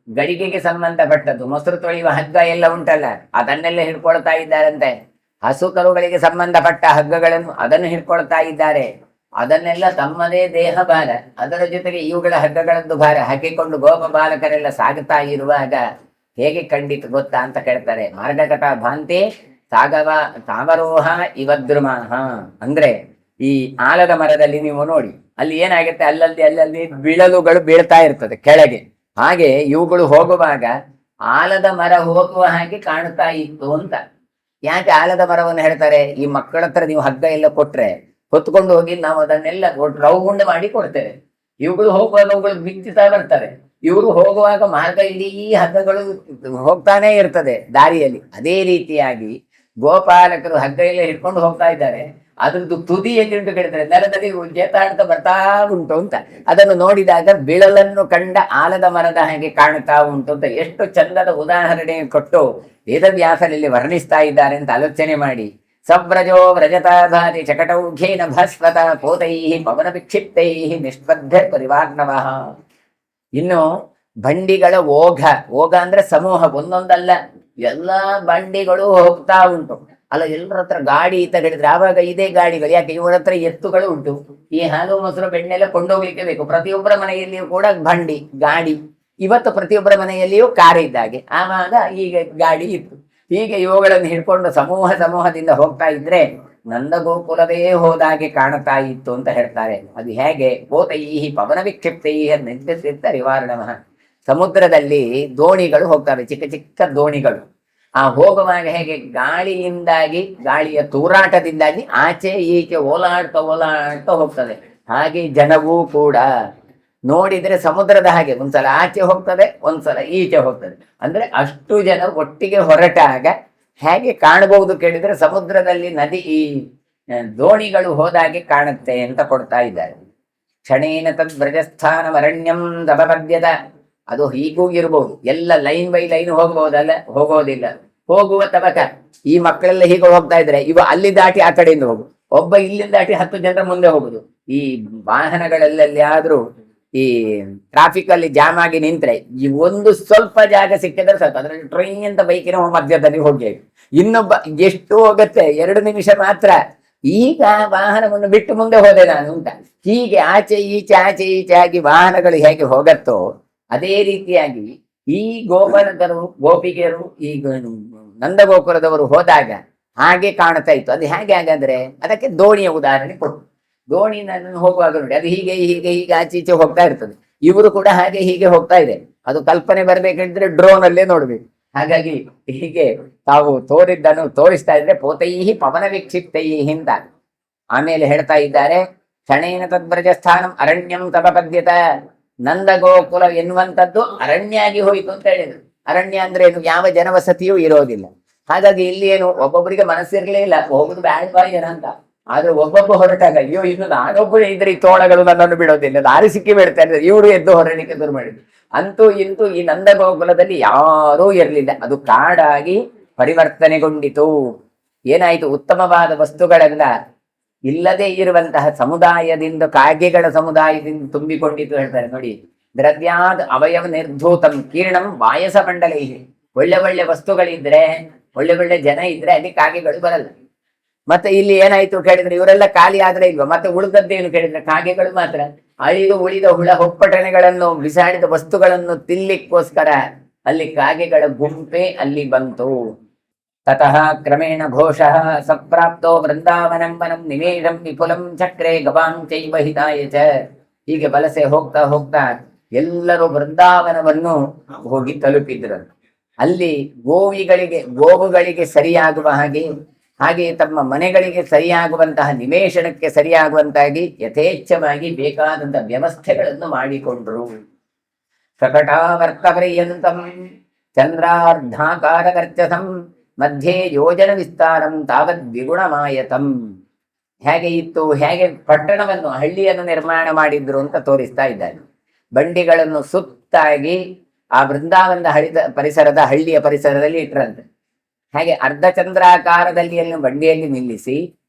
Speaker 1: ಗಡಿಗೆಗೆ ಸಂಬಂಧಪಟ್ಟದ್ದು, ಮೊಸರು ತೊಳೆಯುವ ಹಗ್ಗ ಎಲ್ಲ ಉಂಟಲ್ಲ ಅದನ್ನೆಲ್ಲ ಹಿಡ್ಕೊಳ್ತಾ ಇದ್ದಾರಂತೆ. ಹಸು ಕರುಗಳಿಗೆ ಸಂಬಂಧಪಟ್ಟ ಹಗ್ಗಗಳನ್ನು ಅದನ್ನು ಹಿಡ್ಕೊಳ್ತಾ ಇದ್ದಾರೆ. ಅದನ್ನೆಲ್ಲ ತಮ್ಮದೇ ದೇಹ ಭಾರ, ಅದರ ಜೊತೆಗೆ ಇವುಗಳ ಹಗ್ಗಗಳದ್ದು ಭಾರ ಹಾಕಿಕೊಂಡು ಗೋಪ ಬಾಲಕರೆಲ್ಲ ಸಾಗುತ್ತಾ ಇರುವಾಗ ಹೇಗೆ ಕಂಡಿತು ಗೊತ್ತಾ ಅಂತ ಕೇಳ್ತಾರೆ. ಮಾರ್ಗಗತ ಭಾಂತಿ ಸಾವರೋಹ ಇವದ್ರುಮಾಹ ಅಂದ್ರೆ ಈ ಆಲದ ಮರದಲ್ಲಿ ನೀವು ನೋಡಿ, ಅಲ್ಲಿ ಏನಾಗುತ್ತೆ, ಅಲ್ಲಲ್ಲಿ ಬಿಳಲುಗಳು ಬೀಳ್ತಾ ಇರ್ತದೆ ಕೆಳಗೆ. ಹಾಗೆ ಇವುಗಳು ಹೋಗುವಾಗ ಆಲದ ಮರ ಹೋಗುವ ಹಾಗೆ ಕಾಣ್ತಾ ಇತ್ತು ಅಂತ. ಯಾಕೆ ಆಲದ ಮರವನ್ನು ಹೇಳ್ತಾರೆ? ಈ ಮಕ್ಕಳ ಹತ್ರ ನೀವು ಹಗ್ಗ ಎಲ್ಲ ಕೊಟ್ರೆ ಹೊತ್ಕೊಂಡು ಹೋಗಿ ನಾವು ಅದನ್ನೆಲ್ಲ ರೌಂಡ್ ಮಾಡಿ ಕೊಡ್ತೇವೆ. ಇವುಗಳು ಹೋಗುವಾಗ ಅವುಗಳು ಬಿಚ್ಚುತ್ತಾ ಬರ್ತವೆ. ಇವರು ಹೋಗುವಾಗ ಮಾರ್ಗ ಇಡೀ ಹಗ್ಗಗಳು ಹೋಗ್ತಾನೆ ಇರ್ತದೆ ದಾರಿಯಲ್ಲಿ. ಅದೇ ರೀತಿಯಾಗಿ ಗೋಪಾಲಕರು ಹಗ್ಗ ಎಲ್ಲ ಹಿಡ್ಕೊಂಡು ಹೋಗ್ತಾ ಇದ್ದಾರೆ. ಅದ್ರದ್ದು ತುದಿ ಎಲ್ಲಿ ಉಂಟು ಕೇಳಿದ್ರೆ ನೆಲದಲ್ಲಿ ಜೇತಾಡ್ತಾ ಬರ್ತಾ ಉಂಟು ಅಂತ. ಅದನ್ನು ನೋಡಿದಾಗ ಬಿಳಲನ್ನು ಕಂಡ ಆಲದ ಮರದ ಹಾಗೆ ಕಾಣ್ತಾ ಉಂಟು ಅಂತ ಎಷ್ಟು ಚಂದದ ಉದಾಹರಣೆ ಕೊಟ್ಟು ವೇದವ್ಯಾಸರಲ್ಲಿ ವರ್ಣಿಸ್ತಾ ಇದ್ದಾರೆ ಅಂತ ಆಲೋಚನೆ ಮಾಡಿ. ಸವ್ರಜೋ ವ್ರಜತಾಧಾರಿ ಚಕಟೌಘೇನ ಭಾಸ್ವತ ಪೋತೈ ಪವನ ವಿಕ್ಷಿಪ್ತೈ ನಿಷ್ಪದ್ಧ ಪರಿವಾರ್ಣವಃ. ಇನ್ನು ಬಂಡಿಗಳ ಓಘ. ಓಘ ಅಂದ್ರೆ ಸಮೂಹ, ಒಂದೊಂದಲ್ಲ ಎಲ್ಲಾ ಬಂಡಿಗಳು ಹೋಗ್ತಾ ಉಂಟು. ಅಲ್ಲ, ಎಲ್ಲರ ಹತ್ರ ಗಾಡಿ ಅಂತ ಹೇಳಿದ್ರೆ ಆವಾಗ ಇದೇ ಗಾಡಿಗಳು. ಯಾಕೆ? ಇವರ ಹತ್ರ ಎತ್ತುಗಳು ಉಂಟು. ಈ ಹಾಲು ಮೊಸರು ಬೆಣ್ಣೆಲ್ಲ ಕೊಂಡೋಗ್ಲಿಕ್ಕೆ ಬೇಕು. ಪ್ರತಿಯೊಬ್ಬರ ಮನೆಯಲ್ಲಿಯೂ ಕೂಡ ಬಂಡಿ ಗಾಡಿ. ಇವತ್ತು ಪ್ರತಿಯೊಬ್ಬರ ಮನೆಯಲ್ಲಿಯೂ ಕಾರ್ ಇದ್ದಾಗೆ, ಆವಾಗ ಈಗ ಗಾಡಿ ಇತ್ತು. ಹೀಗೆ ಇವುಗಳನ್ನು ಹಿಡ್ಕೊಂಡು ಸಮೂಹದಿಂದ ಹೋಗ್ತಾ ಇದ್ರೆ ನಂದಗೋಕುಲವೇ ಹೋದಾಗೆ ಕಾಣ್ತಾ ಇತ್ತು ಅಂತ ಹೇಳ್ತಾರೆ. ಅದು ಹೇಗೆ? ಪೋತೈ ಪವನ ವಿಕ್ಷಿಪ್ತೈ ನಿರ್ದಿಷ್ಟ ನಿವಾರಣಮಃ. ಸಮುದ್ರದಲ್ಲಿ ದೋಣಿಗಳು ಹೋಗ್ತವೆ, ಚಿಕ್ಕ ಚಿಕ್ಕ ದೋಣಿಗಳು. ಆ ಹೋಗುವಾಗ ಹೇಗೆ ಗಾಳಿಯಿಂದಾಗಿ, ಗಾಳಿಯ ತೂರಾಟದಿಂದಾಗಿ ಆಚೆ ಈಚೆ ಓಲಾಡ್ತಾ ಹೋಗ್ತದೆ. ಹಾಗೆ ಜನವೂ ಕೂಡ ನೋಡಿದ್ರೆ ಸಮುದ್ರದ ಹಾಗೆ ಒಂದ್ಸಲ ಆಚೆ ಹೋಗ್ತದೆ, ಒಂದ್ಸಲ ಈಚೆ ಹೋಗ್ತದೆ. ಅಂದ್ರೆ ಅಷ್ಟು ಜನ ಒಟ್ಟಿಗೆ ಹೊರಟಾಗ ಹೇಗೆ ಕಾಣಬಹುದು ಕೇಳಿದ್ರೆ ಸಮುದ್ರದಲ್ಲಿ ನದಿ ಈ ದೋಣಿಗಳು ಹೋದಾಗೆ ಕಾಣುತ್ತೆ ಅಂತ ಕೊಡ್ತಾ ಇದ್ದಾರೆ. ಕ್ಷಣೇನ ತದ್ ಬ್ರಜಸ್ಥಾನ ಅರಣ್ಯಂ ದಬಪದ್ಯತ. ಅದು ಹೀಗೂ ಇರ್ಬೋದು, ಎಲ್ಲ ಲೈನ್ ಬೈ ಲೈನ್ ಹೋಗ್ಬಹುದಲ್ಲ, ಹೋಗೋದಿಲ್ಲ. ಹೋಗುವ ತಬಕ ಈ ಮಕ್ಕಳೆಲ್ಲ ಹೀಗೆ ಹೋಗ್ತಾ ಇದ್ರೆ ಇವ ಅಲ್ಲಿ ದಾಟಿ ಆ ಕಡೆಯಿಂದ ಹೋಗು, ಒಬ್ಬ ಇಲ್ಲಿಂದ ದಾಟಿ 10 ಜನರ ಮುಂದೆ ಹೋಗುದು. ಈ ವಾಹನಗಳಲ್ಲಿ ಆದ್ರೂ ಈ ಟ್ರಾಫಿಕ್ ಅಲ್ಲಿ ಜಾಮ್ ಆಗಿ ನಿಂತ್ರೆ ಈ ಒಂದು ಸ್ವಲ್ಪ ಜಾಗ ಸಿಕ್ಕಿದ್ರೆ ಸಾಕು, ಅದ್ರಲ್ಲಿ ಟ್ರೈನ್ ಅಂತ ಬೈಕಿನ ಮಧ್ಯದಲ್ಲಿ ಹೋಗಿ ಇನ್ನೊಬ್ಬ ಎಷ್ಟು ಹೋಗುತ್ತೆ 2 ನಿಮಿಷ ಮಾತ್ರ. ಈಗ ವಾಹನವನ್ನು ಬಿಟ್ಟು ಮುಂದೆ ಹೋದೆ ನಾನು ಅಂತ. ಹೀಗೆ ಆಚೆ ಈಚೆ ಆಗಿ ವಾಹನಗಳು ಹೇಗೆ ಹೋಗತ್ತೋ ಅದೇ ರೀತಿಯಾಗಿ ಈ ಗೋಪಾಲಕರು ಗೋಪಿಕೆಯರು ಈ ನಂದಗೋಪುರದವರು ಹೋದಾಗ ಹಾಗೆ ಕಾಣ್ತಾ ಇತ್ತು. ಅದು ಹೇಗೆ ಹಾಗಾದ್ರೆ ಅದಕ್ಕೆ ದೋಣಿಯ ಉದಾಹರಣೆ ಕೊಟ್ಟು, ದೋಣಿ ನಾನು ಹೋಗುವಾಗ ನೋಡಿ ಅದು ಹೀಗೆ ಹೀಗೆ ಹೀಗೆ ಆಚೆ ಈಚೆ ಹೋಗ್ತಾ ಇರ್ತದೆ. ಇವರು ಕೂಡ ಹಾಗೆ ಹೀಗೆ ಹೋಗ್ತಾ ಇದೆ. ಅದು ಕಲ್ಪನೆ ಬರ್ಬೇಕಂದ್ರೆ ಡ್ರೋನ್ ಅಲ್ಲೇ ನೋಡ್ಬೇಕು. ಹಾಗಾಗಿ ಹೀಗೆ ತಾವು ತೋರಿದ್ದನ್ನು ತೋರಿಸ್ತಾ ಇದ್ರೆ ಪೋತೈಹಿ ಪವನ ವಿಕ್ಷಿಪ್ತೈಹಿ ಅಂತ. ಆಮೇಲೆ ಹೇಳ್ತಾ ಇದ್ದಾರೆ, ಕ್ಷಣೇನ ತದ್ವ್ರಜ ಸ್ಥಾನಂ ಅರಣ್ಯಂ ತಪಪದ್ಯತ. ನಂದ ಗೋಕುಲ ಎನ್ನುವಂಥದ್ದು ಅರಣ್ಯ ಆಗಿ ಹೋಯಿತು ಅಂತ ಹೇಳಿದ್ರು. ಅರಣ್ಯ ಅಂದ್ರೆ ಏನು? ಯಾವ ಜನವಸತಿಯೂ ಇರೋದಿಲ್ಲ. ಹಾಗಾಗಿ ಇಲ್ಲಿ ಏನು ಒಬ್ಬೊಬ್ಬರಿಗೆ ಮನಸ್ಸಿರ್ಲೇ ಇಲ್ಲ, ಹೋಗುದು ಬ್ಯಾಡ ಜನ ಅಂತ. ಆದ್ರೆ ಒಬ್ಬೊಬ್ಬ ಹೊರಟಾಗ, ಅಯ್ಯೋ ಇನ್ನು ನಾನೊಬ್ಬರು ಇದ್ರೆ ಈ ತೋಳಗಳು ನನ್ನನ್ನು ಬಿಡೋದಿಲ್ಲ, ದಾರಿ ಸಿಕ್ಕಿ ಬಿಡ್ತಾ ಇದ್ದಾರೆ, ಇವರು ಎದ್ದು ಹೊರಲಿಕ್ಕೆ ಶುರು ಮಾಡಿದ್ರು. ಅಂತೂ ಇಂತೂ ಈ ನಂದ ಗೋಕುಲದಲ್ಲಿ ಯಾರೂ ಇರಲಿಲ್ಲ, ಅದು ಕಾಡಾಗಿ ಪರಿವರ್ತನೆಗೊಂಡಿತು. ಏನಾಯ್ತು? ಉತ್ತಮವಾದ ವಸ್ತುಗಳೆಲ್ಲ ಇಲ್ಲದೆ ಇರುವಂತಹ ಸಮುದಾಯದಿಂದ, ಕಾಗೆಗಳ ಸಮುದಾಯದಿಂದ ತುಂಬಿಕೊಂಡಿತು ಹೇಳ್ತಾರೆ ನೋಡಿ. ದ್ರವ್ಯಾದ್ ಅವಯವ ನಿರ್ಧೂತಂ ಕೀರ್ಣಂ ವಾಯಸ ಮಂಡಲೈ. ಒಳ್ಳೆ ಒಳ್ಳೆ ವಸ್ತುಗಳಿದ್ರೆ, ಒಳ್ಳೆ ಒಳ್ಳೆ ಜನ ಇದ್ರೆ ಅಲ್ಲಿ ಕಾಗೆಗಳು ಬರಲ್ಲ. ಮತ್ತೆ ಇಲ್ಲಿ ಏನಾಯ್ತು ಕೇಳಿದ್ರೆ, ಇವರೆಲ್ಲ ಖಾಲಿ ಆದ್ರೆ ಇಲ್ವಾ, ಮತ್ತೆ ಉಳಿದದ್ದೇನು ಕೇಳಿದ್ರೆ ಕಾಗೆಗಳು ಮಾತ್ರ. ಉಳಿದ ಹುಳ ಹೊಪ್ಪಟನೆಗಳನ್ನು, ಬಿಸಾಡಿದ ವಸ್ತುಗಳನ್ನು ತಿನ್ಲಿಕ್ಕೋಸ್ಕರ ಅಲ್ಲಿ ಕಾಗೆಗಳ ಗುಂಪೆ ಅಲ್ಲಿ ಬಂತು. ತತಃ ಕ್ರಮೇಣ ಘೋಷಃ ಸಪ್ರಾಪ್ತೋ ವೃಂದಾವನಂ ವನಂ ನಿಮೇಷಂ ವಿಪುಲಂ ಚಕ್ರೆ ಗವಾಂ ಚೈವ ಹಿತಾಯ ಚ. ಹೀಗೆ ವಲಸೆ ಹೋಗ್ತಾ ಹೋಗ್ತಾ ಎಲ್ಲರೂ ವೃಂದಾವನವನ್ನು ಹೋಗಿ ತಲುಪಿದ್ರು. ಅಲ್ಲಿ ಗೋವುಗಳಿಗೆ ಸರಿಯಾಗುವ ಹಾಗೆ ತಮ್ಮ ಮನೆಗಳಿಗೆ ಸರಿಯಾಗುವಂತಹ, ನಿವೇಶನಕ್ಕೆ ಸರಿಯಾಗುವಂತಾಗಿ ಯಥೇಚ್ಛವಾಗಿ ಬೇಕಾದಂತಹ ವ್ಯವಸ್ಥೆಗಳನ್ನು ಮಾಡಿಕೊಂಡ್ರು. ಪ್ರಕಟಾವರ್ತಪರ್ಯಂತಂ ಚಂದ್ರಾರ್ಧಾಕಾರಕರ್ಚಸಂ ಮಧ್ಯೆ ಯೋಜನ ವಿಸ್ತಾರಂ ತಾವದ್ ದ್ವಿಗುಣಮಾಯತಂ. ಹೇಗೆ ಇತ್ತು, ಹೇಗೆ ಪಟ್ಟಣವನ್ನು, ಹಳ್ಳಿಯನ್ನು ನಿರ್ಮಾಣ ಮಾಡಿದ್ರು ಅಂತ ತೋರಿಸ್ತಾ ಇದ್ದಾರೆ. ಬಂಡಿಗಳನ್ನು ಸುತ್ತಾಗಿ ಆ ವೃಂದಾವನದ ಹಳ್ಳಿಯ ಪರಿಸರದಲ್ಲಿ ಇಟ್ರಂತೆ. ಹಾಗೆ ಅರ್ಧಚಂದ್ರಾಕಾರದಲ್ಲಿ ಬಂಡಿಯಲ್ಲಿ ನಿಲ್ಲಿಸಿ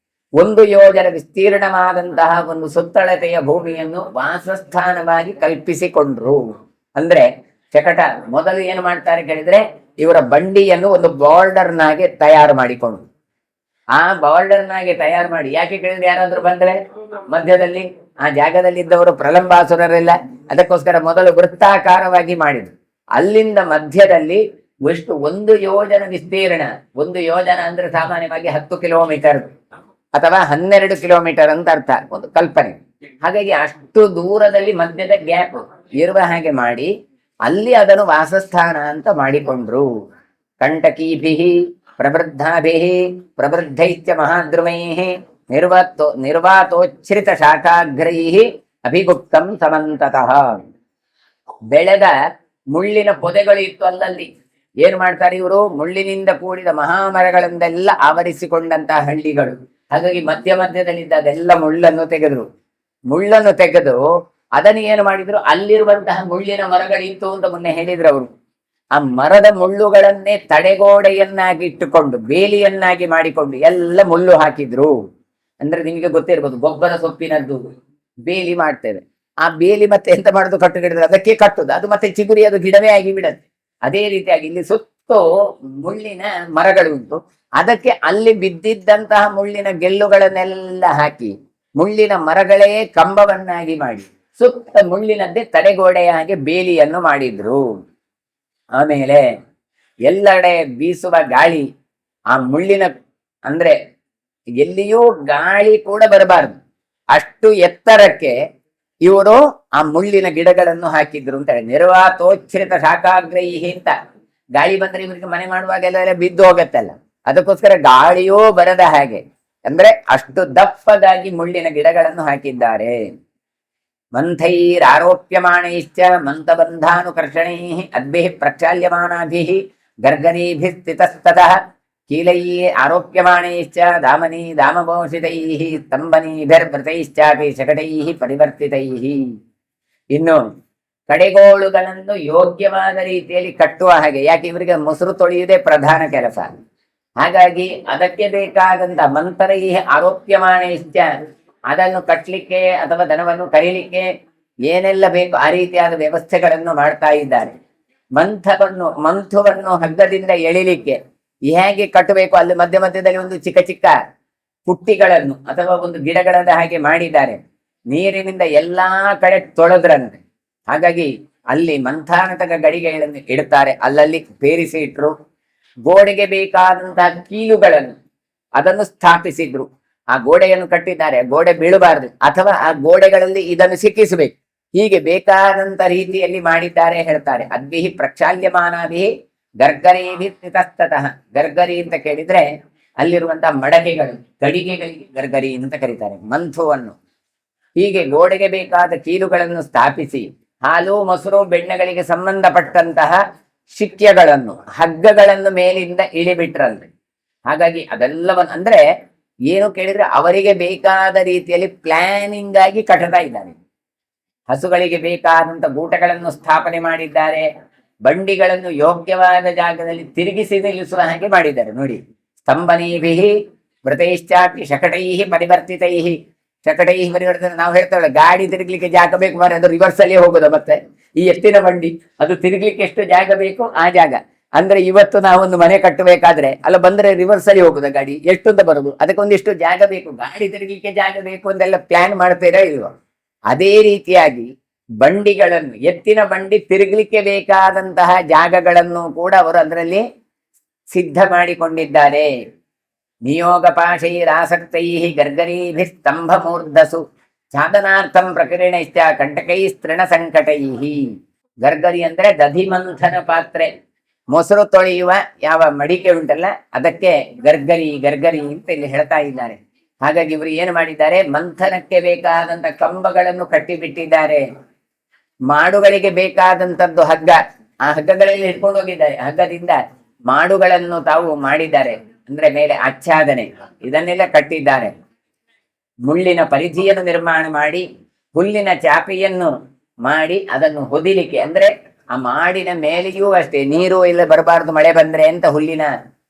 Speaker 1: 1 ಯೋಜನ ವಿಸ್ತೀರ್ಣವಾದಂತಹ ಒಂದು ಸುತ್ತಳತೆಯ ಭೂಮಿಯನ್ನು ವಾಸಸ್ಥಾನವಾಗಿ ಕಲ್ಪಿಸಿಕೊಂಡ್ರು. ಅಂದ್ರೆ ಶಕಟ ಮೊದಲು ಏನು ಮಾಡ್ತಾರೆ ಕೇಳಿದ್ರೆ, ಇವರ ಬಂಡಿಯನ್ನು ಒಂದು ಬಾರ್ಡರ್ನಾಗೆ ತಯಾರು ಮಾಡಿಕೊಂಡು, ಆ ಬಾರ್ಡರ್ನಾಗೆ ತಯಾರು ಮಾಡಿ, ಯಾಕೆ ಕೇಳಿದ್ರೆ ಯಾರಾದ್ರೂ ಬಂದ್ರೆ ಮಧ್ಯದಲ್ಲಿ ಆ ಜಾಗದಲ್ಲಿ ಇದ್ದವರು ಪ್ರಲಂಬಾಸುರರೆಲ್ಲ, ಅದಕ್ಕೋಸ್ಕರ ಮೊದಲು ವೃತ್ತಾಕಾರವಾಗಿ ಮಾಡಿದ್ರು. ಅಲ್ಲಿಂದ ಮಧ್ಯದಲ್ಲಿ ಎಷ್ಟು 1 ಯೋಜನ ವಿಸ್ತೀರ್ಣ. 1 ಯೋಜನ ಅಂದ್ರೆ ಸಾಮಾನ್ಯವಾಗಿ 10 ಕಿಲೋಮೀಟರ್ ಅಥವಾ 12 ಕಿಲೋಮೀಟರ್ ಅಂತ ಅರ್ಥ, ಒಂದು ಕಲ್ಪನೆ. ಹಾಗಾಗಿ ಅಷ್ಟು ದೂರದಲ್ಲಿ ಮಧ್ಯದ ಗ್ಯಾಪ್ ಇರುವ ಹಾಗೆ ಮಾಡಿ ಅಲ್ಲಿ ಅದನ್ನು ವಾಸಸ್ಥಾನ ಅಂತ ಮಾಡಿಕೊಂಡ್ರು. ಕಂಟಕೀಭಿ ಪ್ರವೃದ್ಧಾಭಿ ಪ್ರವೃದ್ಧೈಶ್ಚ ಮಹಾದ್ರುಮೈ ನಿರ್ವಾತೋಚ್ಛ್ರಿತ ಶಾಖಾಗ್ರೈ ಅಭಿಗುಪ್ತಂ ಸಮಂತತಃ. ಬೆಳೆದ ಮುಳ್ಳಿನ ಪೊದೆಗಳು ಇತ್ತು ಅಲ್ಲಲ್ಲಿ. ಏನ್ ಮಾಡ್ತಾರೆ ಇವರು? ಮುಳ್ಳಿನಿಂದ ಕೂಡಿದ ಮಹಾಮರಗಳಿಂದೆಲ್ಲ ಆವರಿಸಿಕೊಂಡಂತಹ ಹಳ್ಳಿಗಳು. ಹಾಗಾಗಿ ಮಧ್ಯದಲ್ಲಿದ್ದ ಅದೆಲ್ಲ ಮುಳ್ಳನ್ನು ತೆಗೆದು ಅದನ್ನು ಏನು ಮಾಡಿದ್ರು, ಅಲ್ಲಿರುವಂತಹ ಮುಳ್ಳಿನ ಮರಗಳಿತ್ತು ಅಂತ ಮೊನ್ನೆ ಹೇಳಿದ್ರು ಅವರು. ಆ ಮರದ ಮುಳ್ಳುಗಳನ್ನೇ ತಡೆಗೋಡೆಯನ್ನಾಗಿ ಇಟ್ಟುಕೊಂಡು, ಬೇಲಿಯನ್ನಾಗಿ ಮಾಡಿಕೊಂಡು ಎಲ್ಲ ಮುಳ್ಳು ಹಾಕಿದ್ರು. ಅಂದ್ರೆ ನಿಮಗೆ ಗೊತ್ತಿರ್ಬೋದು, ಗೊಬ್ಬರ ಸೊಪ್ಪಿನದ್ದು ಬೇಲಿ ಮಾಡ್ತೇವೆ. ಆ ಬೇಲಿ ಮತ್ತೆ ಎಂತ ಮಾಡುದು? ಕಟ್ಟುಗಿಡದ ಅದಕ್ಕೆ ಕಟ್ಟುದು, ಅದು ಮತ್ತೆ ಚಿಗುರಿ ಅದು ಗಿಡವೇ ಆಗಿ ಬಿಡತ್ತೆ. ಅದೇ ರೀತಿಯಾಗಿ ಇಲ್ಲಿ ಸುತ್ತು ಮುಳ್ಳಿನ ಮರಗಳು ಉಂಟು, ಅದಕ್ಕೆ ಅಲ್ಲಿ ಬಿದ್ದಿದ್ದಂತಹ ಮುಳ್ಳಿನ ಗೆಲ್ಲುಗಳನ್ನೆಲ್ಲ ಹಾಕಿ ಮುಳ್ಳಿನ ಮರಗಳೇ ಕಂಬವನ್ನಾಗಿ ಮಾಡಿ ಸುತ್ತ ಮುಳ್ಳಿನದ್ದೇ ತಡೆಗೋಡೆಯ ಹಾಗೆ ಬೇಲಿಯನ್ನು ಮಾಡಿದ್ರು. ಆಮೇಲೆ ಎಲ್ಲೆಡೆ ಬೀಸುವ ಗಾಳಿ, ಆ ಮುಳ್ಳಿನ ಅಂದ್ರೆ ಎಲ್ಲಿಯೂ ಗಾಳಿ ಕೂಡ ಬರಬಾರದು ಅಷ್ಟು ಎತ್ತರಕ್ಕೆ ಇವರು ಆ ಮುಳ್ಳಿನ ಗಿಡಗಳನ್ನು ಹಾಕಿದ್ರು ಅಂತ ಹೇಳಿ. ನಿರ್ವಾತೋಚ್ಛ್ರಿತ ಶಾಖಾಗ್ರಹಿ ಅಂತ, ಗಾಳಿ ಬಂದ್ರೆ ಇವರಿಗೆ ಮನೆ ಮಾಡುವಾಗೆಲ್ಲ ಬಿದ್ದು ಹೋಗತ್ತಲ್ಲ, ಅದಕ್ಕೋಸ್ಕರ ಗಾಳಿಯೂ ಬರದ ಹಾಗೆ ಅಂದ್ರೆ ಅಷ್ಟು ದಪ್ಪದಾಗಿ ಮುಳ್ಳಿನ ಗಿಡಗಳನ್ನು ಹಾಕಿದ್ದಾರೆ. ಮಂಥೈರಾರೋಪ್ಯಮಾಣೈಶ್ಚ ಮಂತಬಂಧಾನುಕರ್ಷಣೈ ಅದ್ಭಿಃ ಪ್ರಕ್ಷಾಲ್ಯಮಾನಾಭಿಃ ಗರ್ಗರೀಭಿಃ ಸ್ಥಿತಸ್ತತಃ ಕೀಲೈ ಆರೋಪ್ಯಮಾಣೈಶ್ಚ ದಾಮನಿ ದಾಮಭೂಷಿತೈಃ ಸ್ತಂಭನೀಭಿರ್ವೃತೈಶ್ಚಾಪಿ ಶಕಟೈಃ ಪರಿವರ್ತಿತೈಃ. ಇನ್ನು ಕಡೆಗೋಳುಗಳನ್ನು ಯೋಗ್ಯವಾದ ರೀತಿಯಲ್ಲಿ ಕಟ್ಟುವ ಹಾಗೆ, ಯಾಕೆ ಇವರಿಗೆ ಮೊಸರು ತೊಳೆಯುವುದೇ ಪ್ರಧಾನ ಕೆಲಸ. ಹಾಗಾಗಿ ಅದಕ್ಕೆ ಬೇಕಾದಂತ ಮಂತರೈಃ ಆರೋಪ್ಯಮಾಣೈಶ್ಚ, ಅದನ್ನು ಕಟ್ಟಲಿಕ್ಕೆ ಅಥವಾ ದನವನ್ನು ಕರೀಲಿಕ್ಕೆ ಏನೆಲ್ಲ ಬೇಕು ಆ ರೀತಿಯಾದ ವ್ಯವಸ್ಥೆಗಳನ್ನು ಮಾಡ್ತಾ ಇದ್ದಾರೆ. ಮಂಥುವನ್ನು ಹಗ್ಗದಿಂದ ಎಳಿಲಿಕ್ಕೆ ಹೇಗೆ ಕಟ್ಟಬೇಕು, ಅಲ್ಲಿ ಮಧ್ಯದಲ್ಲಿ ಒಂದು ಚಿಕ್ಕ ಚಿಕ್ಕ ಪುಟ್ಟಿಗಳನ್ನು ಅಥವಾ ಒಂದು ಗಿಡಗಳನ್ನ ಹಾಗೆ ಮಾಡಿದ್ದಾರೆ. ನೀರಿನಿಂದ ಎಲ್ಲಾ ಕಡೆ ತೊಳೆದ್ರಂತೆ. ಹಾಗಾಗಿ ಅಲ್ಲಿ ಮಂಥಾನತಕ ಗಡಿಗೆಗಳನ್ನು ಇಡುತ್ತಾರೆ, ಅಲ್ಲಲ್ಲಿ ಪೇರಿಸಿ ಇಟ್ರು. ಗೋಡೆಗೆ ಬೇಕಾದಂತಹ ಕೀಲುಗಳನ್ನು ಅದನ್ನು ಸ್ಥಾಪಿಸಿದ್ರು. ಆ ಗೋಡೆಯನ್ನು ಕಟ್ಟಿದ್ದಾರೆ, ಗೋಡೆ ಬೀಳಬಾರದು, ಅಥವಾ ಆ ಗೋಡೆಗಳಲ್ಲಿ ಇದನ್ನು ಸಿಕ್ಕಿಸಬೇಕು. ಹೀಗೆ ಬೇಕಾದಂತ ರೀತಿಯಲ್ಲಿ ಮಾಡಿದ್ದಾರೆ ಹೇಳ್ತಾರೆ. ಅದ್ಭಿಃ ಪ್ರಕ್ಷಾಲ್ಯಮಾನಾಭಿಃ ಗರ್ಗರೀಭಿಃ ಸ್ಥಿತಸ್ತತಃ. ಗರ್ಗರಿ ಅಂತ ಕೇಳಿದ್ರೆ ಅಲ್ಲಿರುವಂತಹ ಮಡಕೆಗಳು, ಗಡಿಗೆಗಳಿಗೆ ಗರ್ಗರಿ ಅಂತ ಕರೀತಾರೆ, ಮಂಥುವನ್ನು. ಹೀಗೆ ಗೋಡೆಗೆ ಬೇಕಾದ ಕೀಲುಗಳನ್ನು ಸ್ಥಾಪಿಸಿ ಹಾಲು ಮೊಸರು ಬೆಣ್ಣೆಗಳಿಗೆ ಸಂಬಂಧಪಟ್ಟಂತಹ ಶಿಕ್ಯಗಳನ್ನು, ಹಗ್ಗಗಳನ್ನು ಮೇಲಿಂದ ಇಳಿಬಿಟ್ರಲ್ರಿ. ಹಾಗಾಗಿ ಅದೆಲ್ಲವನ್ನು ಅಂದ್ರೆ ಏನು ಕೇಳಿದ್ರೆ ಅವರಿಗೆ ಬೇಕಾದ ರೀತಿಯಲ್ಲಿ ಪ್ಲಾನಿಂಗ್ ಆಗಿ ಕಟ್ಟತಾ ಇದ್ದಾರೆ. ಹಸುಗಳಿಗೆ ಬೇಕಾದಂತ ಗೂಟಗಳನ್ನು ಸ್ಥಾಪನೆ ಮಾಡಿದ್ದಾರೆ, ಬಂಡಿಗಳನ್ನು ಯೋಗ್ಯವಾದ ಜಾಗದಲ್ಲಿ ತಿರುಗಿಸಿ ನಿಲ್ಲಿಸುವ ಹಾಗೆ ಮಾಡಿದ್ದಾರೆ ನೋಡಿ. ಸ್ತಂಭನೀಭಿ ವೃತೈಶ್ಚಾಪಿ ಶಕಟೈ ಪರಿವರ್ತಿತೈ. ಶಕಟೈ ಪರಿವರ್ತಿತ ನಾವು ಹೇಳ್ತೇವೆ ಗಾಡಿ ತಿರುಗ್ಲಿಕ್ಕೆ ಜಾಗ ಬೇಕು ಮಾರೆ, ಅದು ರಿವರ್ಸ್ ಅಲ್ಲಿ ಹೋಗುದು. ಮತ್ತೆ ಈ ಎತ್ತಿನ ಬಂಡಿ ಅದು ತಿರುಗ್ಲಿಕ್ಕೆ ಎಷ್ಟು ಜಾಗ ಬೇಕು ಆ ಜಾಗ. ಅಂದ್ರೆ ಇವತ್ತು ನಾವೊಂದು ಮನೆ ಕಟ್ಟಬೇಕಾದ್ರೆ ಅಲ್ಲ ಬಂದ್ರೆ ರಿವರ್ಸ್ ಅಲ್ಲಿ ಹೋಗುದ ಗಾಡಿ, ಎಷ್ಟು ಅಂತ ಬರುದು, ಅದಕ್ಕೊಂದಿಷ್ಟು ಜಾಗ ಬೇಕು, ಗಾಡಿ ತಿರುಗ್ಲಿಕ್ಕೆ ಜಾಗ ಬೇಕು ಅಂತೆಲ್ಲ ಪ್ಲಾನ್ ಮಾಡ್ತೀರಾ ಇಲ್ವಾ? ಅದೇ ರೀತಿಯಾಗಿ ಬಂಡಿಗಳನ್ನು, ಎತ್ತಿನ ಬಂಡಿ ತಿರುಗ್ಲಿಕ್ಕೆ ಬೇಕಾದಂತಹ ಜಾಗಗಳನ್ನು ಕೂಡ ಅವರು ಅದರಲ್ಲಿ ಸಿದ್ಧ ಮಾಡಿಕೊಂಡಿದ್ದಾರೆ. ನಿಯೋಗ ಪಾಶೈರಾಸಕ್ತೈ ಗರ್ಗರೀಭಿ ಸ್ತಂಭ ಮೂರ್ಧಸು ಸಾಧನಾರ್ಥಂ ಪ್ರಕರಣೈಶ್ಚ ಕಂಟಕೈ ತೃಣ ಸಂಕಟೈ. ಗರ್ಗರಿ ಅಂದ್ರೆ ದಧಿಮಂಥನ ಪಾತ್ರೆ, ಮೊಸರು ತೊಳೆಯುವ ಯಾವ ಮಡಿಕೆ ಉಂಟಲ್ಲ ಅದಕ್ಕೆ ಗರ್ಗರಿ ಗರ್ಗರಿ ಅಂತ ಇಲ್ಲಿ ಹೇಳ್ತಾ ಇದ್ದಾರೆ. ಹಾಗಾಗಿ ಇವರು ಏನು ಮಾಡಿದ್ದಾರೆ, ಮಂಥನಕ್ಕೆ ಬೇಕಾದಂತ ಕಂಬಗಳನ್ನು ಕಟ್ಟಿಬಿಟ್ಟಿದ್ದಾರೆ. ಮಾಡುಗಳಿಗೆ ಬೇಕಾದಂತದ್ದು ಹಗ್ಗ, ಆ ಹಗ್ಗಗಳಲ್ಲಿ ಹಿಡ್ಕೊಂಡು ಹೋಗಿದ್ದಾರೆ. ಹಗ್ಗದಿಂದ ಮಾಡುಗಳನ್ನು ತಾವು ಮಾಡಿದ್ದಾರೆ, ಅಂದ್ರೆ ಮೇಲೆ ಆಚ್ಛಾದನೆ ಇದನ್ನೆಲ್ಲ ಕಟ್ಟಿದ್ದಾರೆ. ಮುಳ್ಳಿನ ಪರಿಧಿಯನ್ನು ನಿರ್ಮಾಣ ಮಾಡಿ ಹುಲ್ಲಿನ ಚಾಪೆಯನ್ನು ಮಾಡಿ ಅದನ್ನು ಹೊದಿಲಿಕ್ಕೆ, ಅಂದ್ರೆ ಆ ಮಾಡಿನ ಮೇಲೆಯೂ ಅಷ್ಟೇ ನೀರು ಇಲ್ಲ ಬರಬಾರದು ಮಳೆ ಬಂದ್ರೆ ಅಂತ ಹುಲ್ಲಿನ